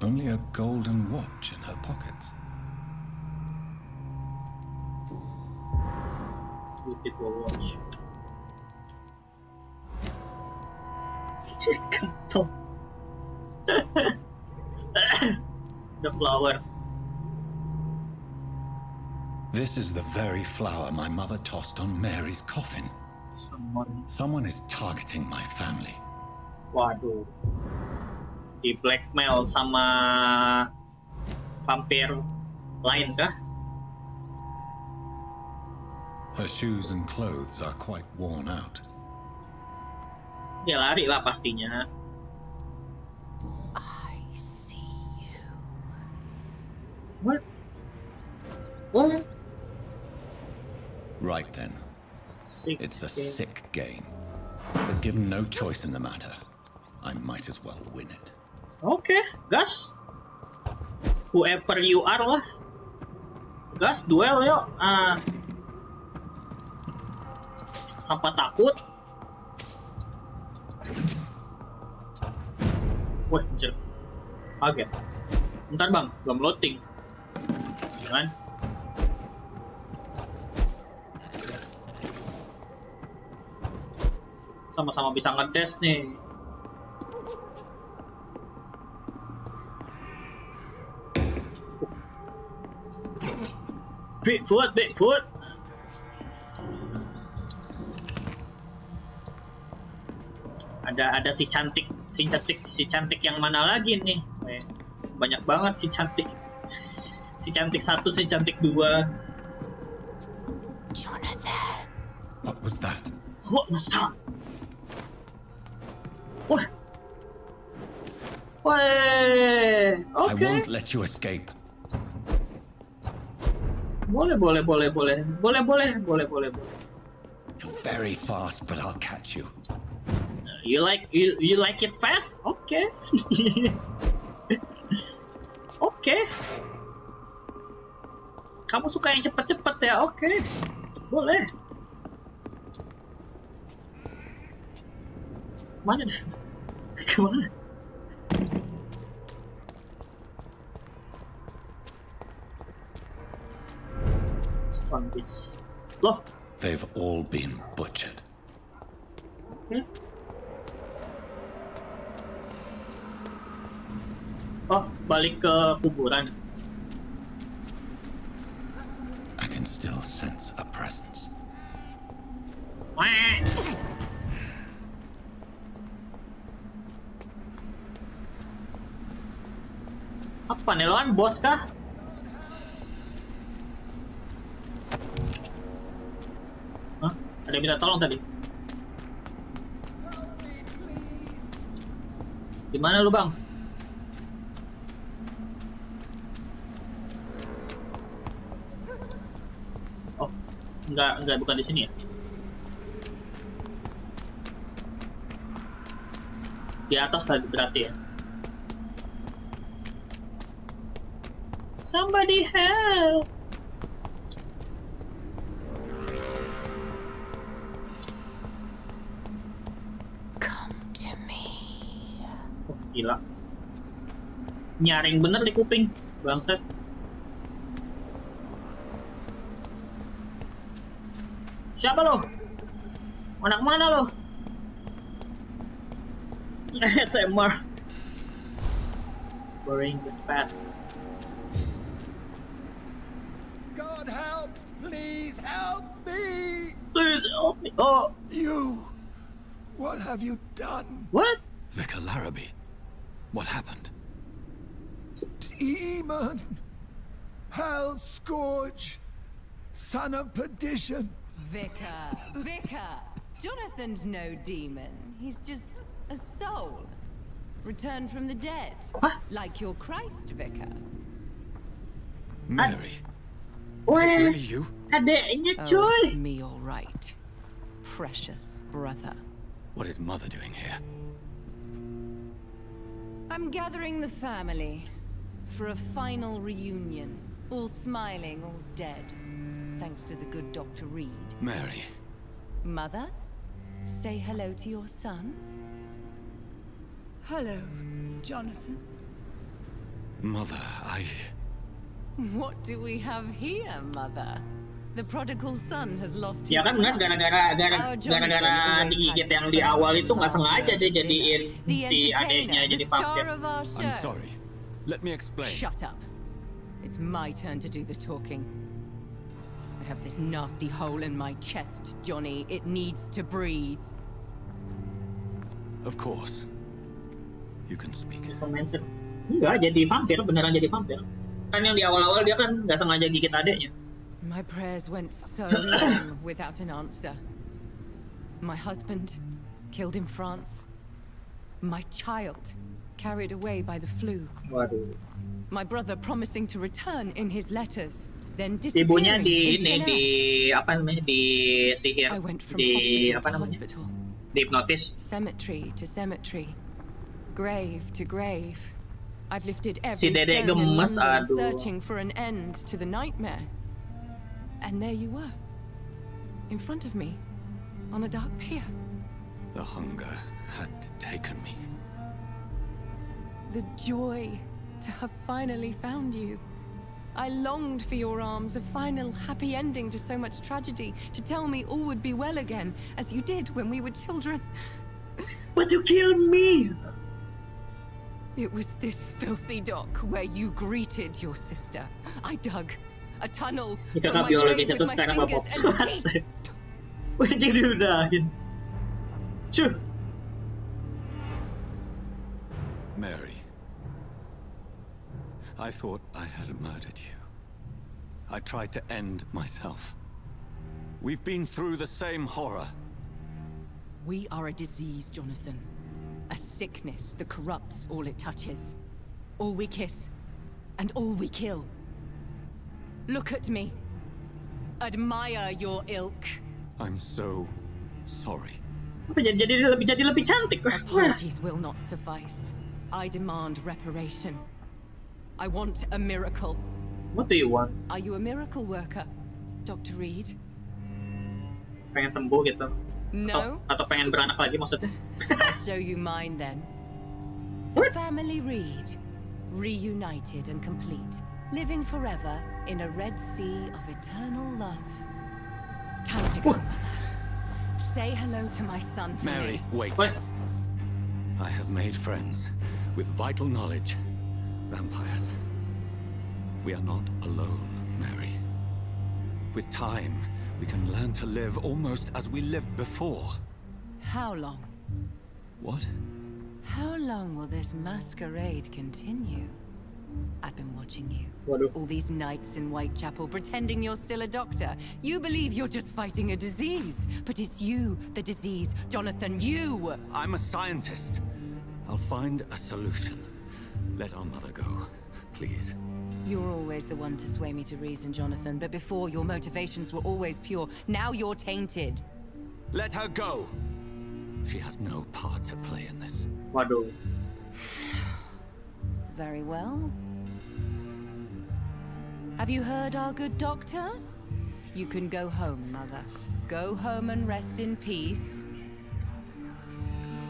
Only a golden watch in her pockets. Beautiful watch. Kantong. The flower. This is the very flower my mother tossed on Mary's coffin. Someone is targeting my family. Waduh. Di blackmail sama vampir lain kah? Her shoes and clothes are quite worn out. Dia lari lah pastinya. I see you. What? What? Right then. It's a sick game. But given no choice in the matter, I might as well win it. Okay, gas. Whoever you are lah. Gas, duel yuk. Sampai takut. Wah, anjir. Kaget. Bentar bang, belum loading. Jangan. Sama-sama bisa ngedes nih. Bigfoot. Ada si cantik yang mana lagi nih? Banyak banget si cantik. Si cantik 1, si cantik 2. Jonathan. What was that? What was that? Wah. Weh. I Okay. won't let you escape. Boleh. You're very fast, but I'll catch you. You like it fast? Okay. Okay. Kamu suka yang cepet-cepet ya? Oke. Boleh. Mana? Kemana? Stun Beach. Loh. They've all been butchered. Oh, balik ke kuburan. I can still sense a presence. Apa nih, lawan bos kah? Hah? Ada yang minta tolong tadi? Di mana lu, Bang? Oh, enggak bukan di sini ya. Di atas tadi berarti ya. Somebody help. Come to me. Oh, gila. Nyaring bener di kuping, bangsat. Siapa lo? Anak mana lo? SMR. Boring but fast. God help! Please help me! Please help me! Oh! You! What have you done? What? Vicar Larrabee. What happened? Demon! Hell scourge! Son of perdition! Vicar! Jonathan's no demon. He's just a soul. Returned from the dead. What? Like your Christ, Vicar. Mary. What? Is it really you? Adeknya Oh, cuy. it's me, all right. Precious brother. What is Mother doing here? I'm gathering the family for a final reunion. All smiling, all dead. Thanks to the good Dr. Reed. Mary. Mother, say hello to your son. Hello, Jonathan. Mother, What do we have here, Mother? The prodigal son has lost Ya his kan benar tongue. gara-gara digigit yang di awal itu nggak sengaja dia jadiin si adeknya jadi vampir. I'm sorry. Let me explain. Shut up. It's my turn to do the talking. I have this nasty hole in my chest, Johnny. It needs to breathe. Of course. You can speak. Enggak, jadi vampir, beneran jadi vampir. Kan yang di awal-awal dia kan nggak sengaja gigit adeknya. My prayers went so long without an answer. My husband, killed in France. My child, carried away by the flu. Waduh. My brother promising to return in his letters, then Ibunya disappearing di in thin air. apa namanya di sihir, I went from di hospital apa to namanya, hospital, di hipnotis. cemetery to cemetery, grave to grave. I've lifted Si every dedek stone in gemes, London, aduh. searching for an end to the nightmare. And there you were, in front of me, on a dark pier. The hunger had taken me. The joy to have finally found you. I longed for your arms, a final happy ending to so much tragedy, to tell me all would be well again, as you did when we were children. But you killed me! It was this filthy dock where you greeted your sister. I dug a tunnel Kita from my biologis grave itu with my sekarang fingers apa? and teeth. Wajib diudahin. Cuh. Mary. I thought I had murdered you. I tried to end myself. We've been through the same horror. We are a disease, Jonathan. A sickness that corrupts all it touches. All we kiss, and all we kill. Look at me. Admire your ilk. I'm so sorry. Apa jadi lebih cantik. Apologies will not suffice. I demand reparation. I want a miracle. What do you want? Are you a miracle worker, Dr. Reed? Pengen sembuh gitu. No? Atau pengen beranak lagi maksudnya. I'll show you mine then. The family Reed, reunited and complete, living forever in a red sea of eternal love. Time to go, Mother. Say hello to my son for Mary, me. wait. What? I have made friends with vital knowledge. Vampires. We are not alone, Mary. With time, we can learn to live almost as we lived before. How long? What? How long will this masquerade continue? I've been watching you. Waduh. All these nights in Whitechapel pretending you're still a doctor. You believe you're just fighting a disease. But it's you, the disease. Jonathan, you! I'm a scientist. I'll find a solution. Let our mother go, please. You're always the one to sway me to reason, Jonathan. But before, your motivations were always pure. Now you're tainted. Let her go! She has no part to play in this. Waduh. Very well. Have you heard our good doctor? You can go home, Mother. Go home and rest in peace.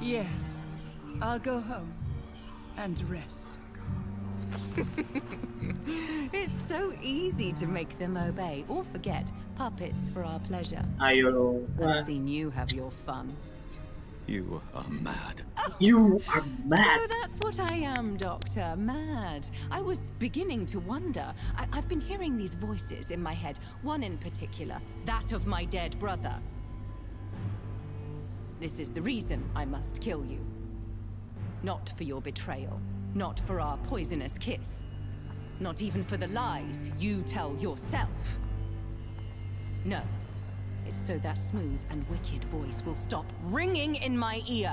Yes, I'll go home and rest. It's so easy to make them obey or forget. Puppets for our pleasure. Ayo. I've seen you have your fun. You are mad. You are mad. So that's what I am, Doctor. Mad. I was beginning to wonder. I've been hearing these voices in my head. One in particular, that of my dead brother. This is the reason I must kill you. Not for your betrayal. Not for our poisonous kiss. Not even for the lies you tell yourself. No. It's so that smooth and wicked voice will stop ringing in my ear.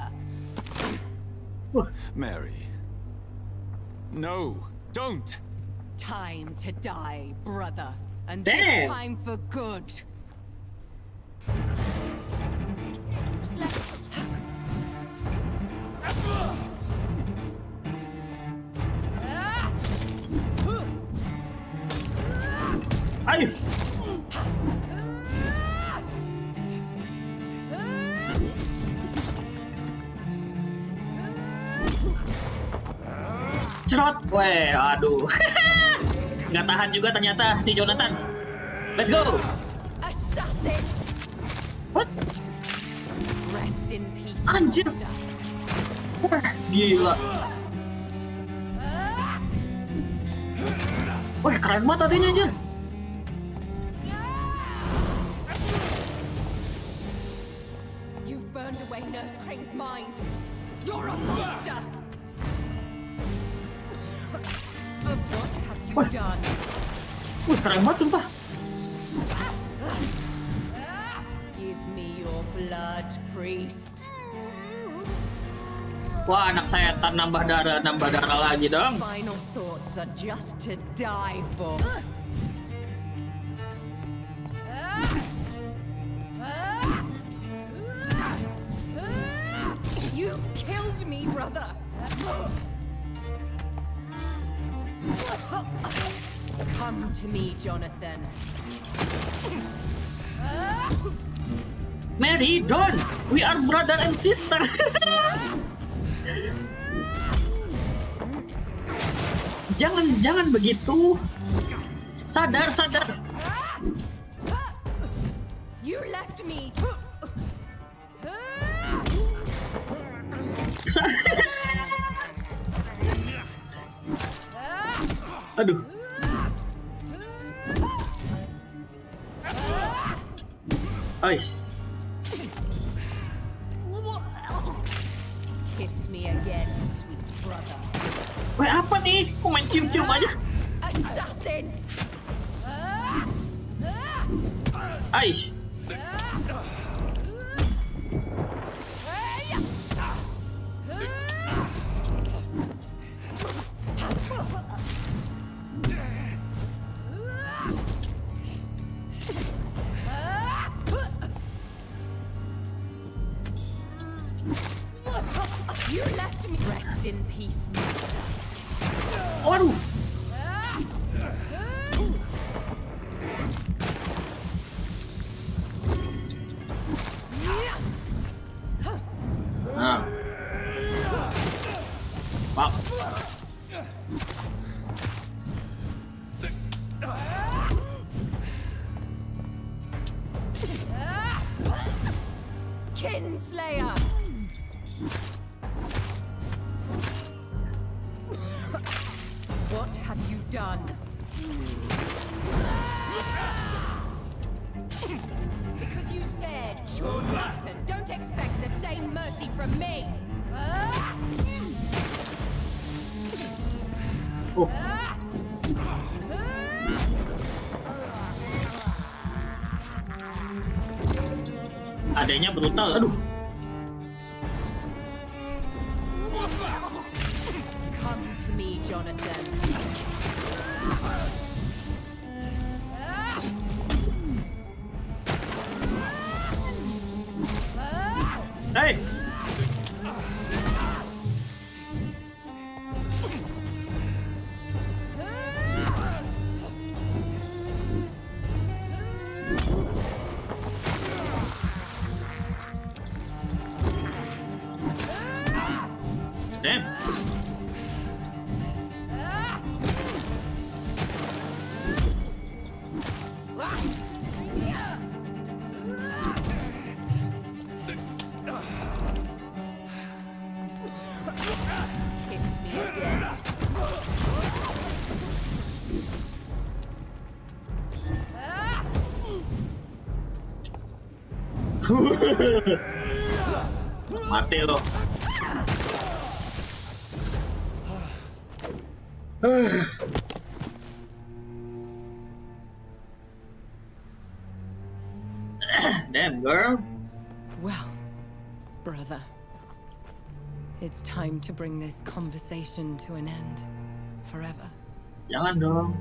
Mary. No, don't! Time to die, brother. And Damn. this time for good. Ayo. Cerot, weh, aduh. Nggak tahan juga ternyata si Jonathan. Let's go. Assassin. What? Rest in peace. Anjir. Master. Wah, gila. Wah, keren banget tadinya aja. You've burned away Nurse Crane's mind. You're a monster. What have you Wah. done? Wah, keren banget sumpah. Give me your blood, priest. Wah, anak setan nambah darah lagi dong. Final thoughts are just to die for. You killed me, brother. Come to me, Jonathan. Mary, John, we are brother and sister. Jangan begitu. Sadar. You left me. Aduh. Ais. Kiss me again, sweet brother. Weh, apa nih? Kok main cium-cium aja? Assassin. Ais. You left me. Rest in peace, master. Waduh. Nah. Pak. Kinslayer. What have you done? Because you spared Sean Hampton, don't expect the same mercy from me. Oh. Adanya brutal, aduh. Come to me, Jonathan. Hey. Damn. Kiss me again. Mati lo. Damn, girl. Well, brother, it's time to bring this conversation to an end. Forever. Jangan dong.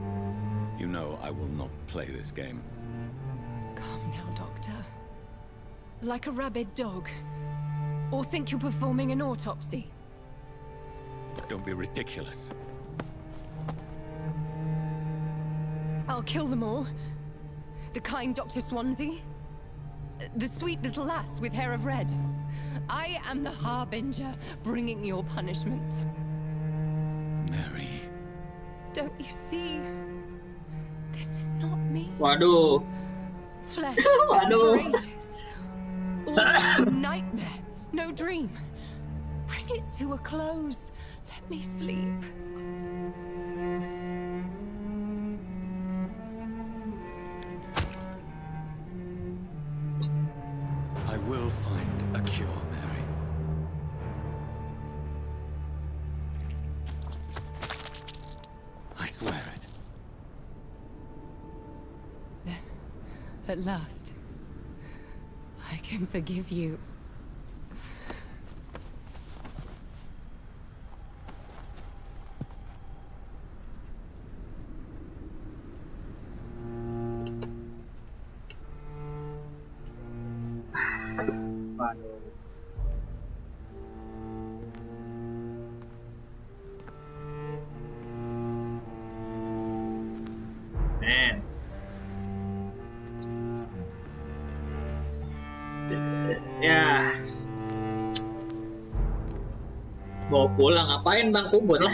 You know I will not play this game. Calm now, Doctor. Like a rabid dog. Or think you're performing an autopsy. Don't be ridiculous. I'll kill them all. The kind Dr. Swansea. The sweet little lass with hair of red. I am the Harbinger, bringing your punishment. Mary. Don't you see? This is not me. Waduh. Flesh Waduh. for ages. All nightmare, no dream. Bring it to a close. Let me sleep. I will find a cure, Mary. I swear it. Then, at last, I can forgive you. Waduh. Man. Ya. Bawa pulang ngapain bang, kubur lah.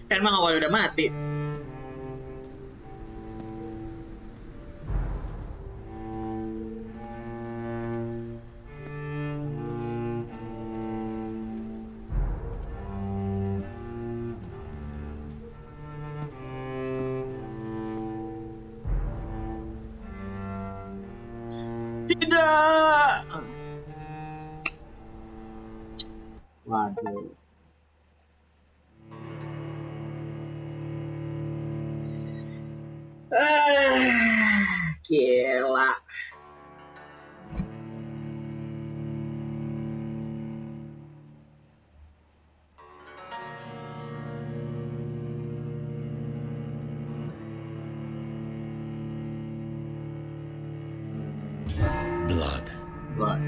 Kan bang awal udah mati. Tidak. Waduh. Gila. Blood. Buat.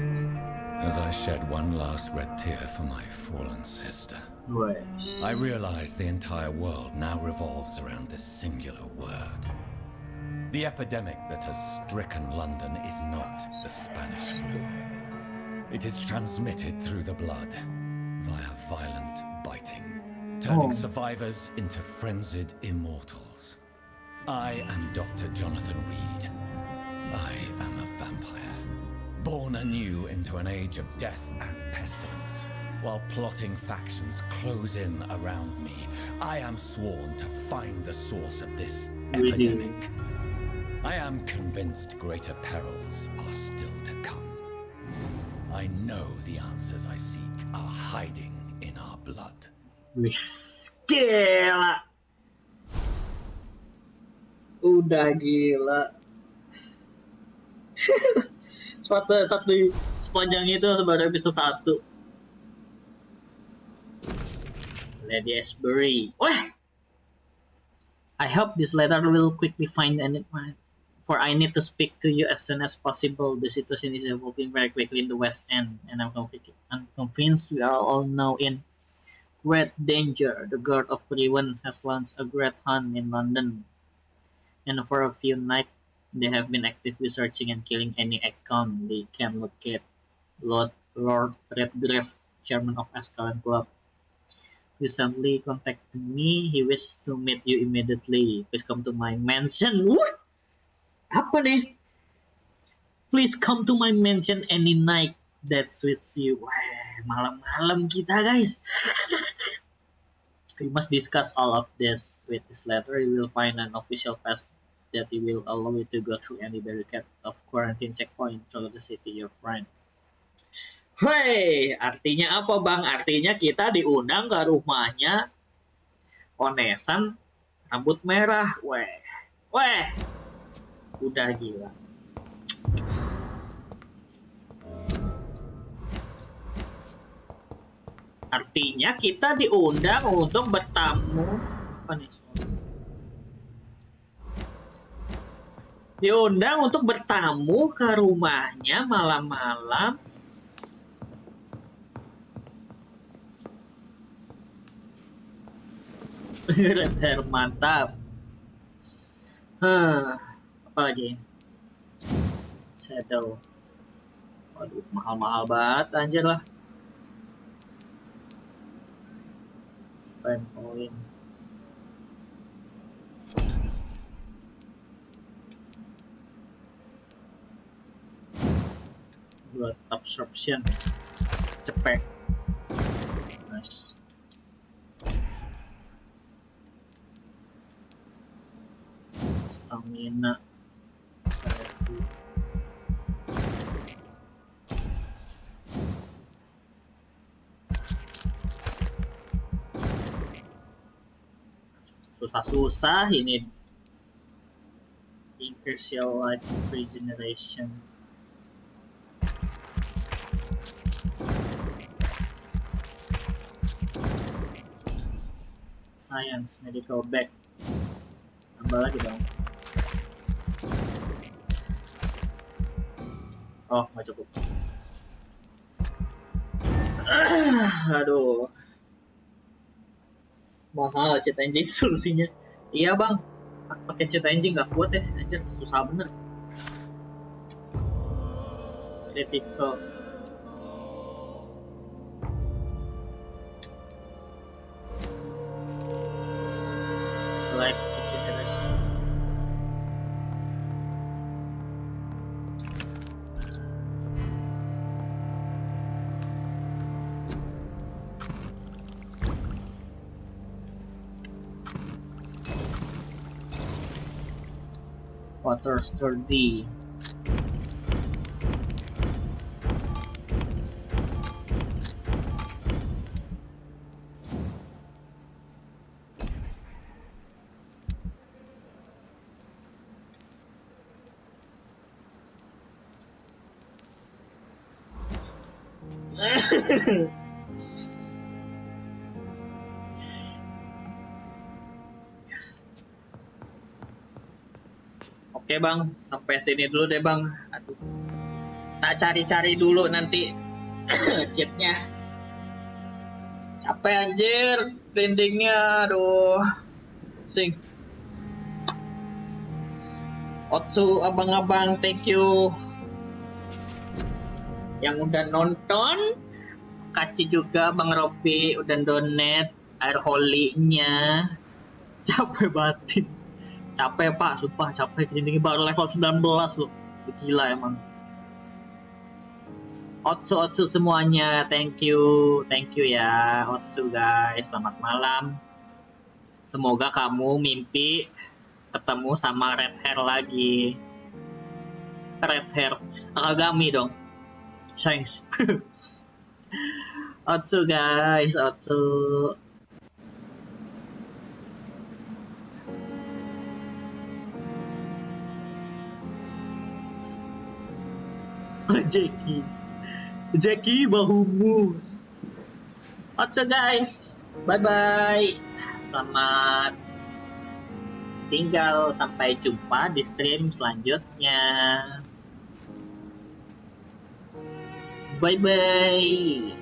As I shed one last red tear for my fallen sister, Wes. I realize the entire world now revolves around this singular word. The epidemic that has stricken London is not the Spanish flu. It is transmitted through the blood via violent biting, turning survivors into frenzied immortals. I am Dr. Jonathan Reed. I am a vampire, born anew into an age of death and pestilence. While plotting factions close in around me, I am sworn to find the source of this epidemic. I am convinced greater perils are still to come. I know the answers I seek are hiding in our blood. Wis, gila. Udah gila. Satu sepanjang itu baru episode 1. Lady Ashbury. Wah! I hope this letter will quickly find an end, for I need to speak to you as soon as possible. The situation is evolving very quickly in the West End, and I'm convinced we are all now in great danger. The Guard of Priwen has launched a great hunt in London, and for a few nights they have been actively searching and killing any account they can locate. Lord Redgrave, chairman of Ascalon Club, recently contacted me. He wishes to meet you immediately. Please come to my mansion. What? Apa nih? Please come to my mansion any night that suits you. Wah, malam-malam kita guys. We must discuss all of this. With this letter, you will find an official pass that will allow you to go through any barricade of quarantine checkpoint through the city, your friend. Hei, artinya apa bang? Artinya kita diundang ke rumahnya Onesan rambut merah. Weh, udah gila. Artinya kita diundang untuk bertamu. Apa nih? Diundang untuk bertamu ke rumahnya malam-malam. Red hair mantap. Apa lagi? Shadow. Waduh, mahal-mahal banget anjir lah. Spend point. Buat absorption. Cepet. Nice. Stamina. Susah-susah ini. Increase your life regeneration. Science, medical bag. Tambah lagi dong. Oh, nggak cukup. Aduh. Mahal cheat engine solusinya. Iya bang, pakai cheat engine nggak kuat ya, anjir susah bener. Critical. Life regeneration. Water sturdy. Oke bang, sampai sini dulu deh bang. Aduh, tak cari-cari dulu nanti cheatnya. Capek anjir, grindingnya, aduh, sing. Otsu, abang-abang, thank you yang udah nonton. Kaci juga Bang Robi udah donate air holy-nya. Capek batin. Capek pak, sumpah capek. Ini baru level 19 loh. Gila emang. Otsu semuanya, thank you ya Otsu guys. Selamat malam. Semoga kamu mimpi ketemu sama red hair lagi. Red hair Akagami dong. Thanks. Otsu guys, Otsu. Jackie bahumu. Oke guys, bye bye. Selamat tinggal, sampai jumpa di stream selanjutnya. Bye bye.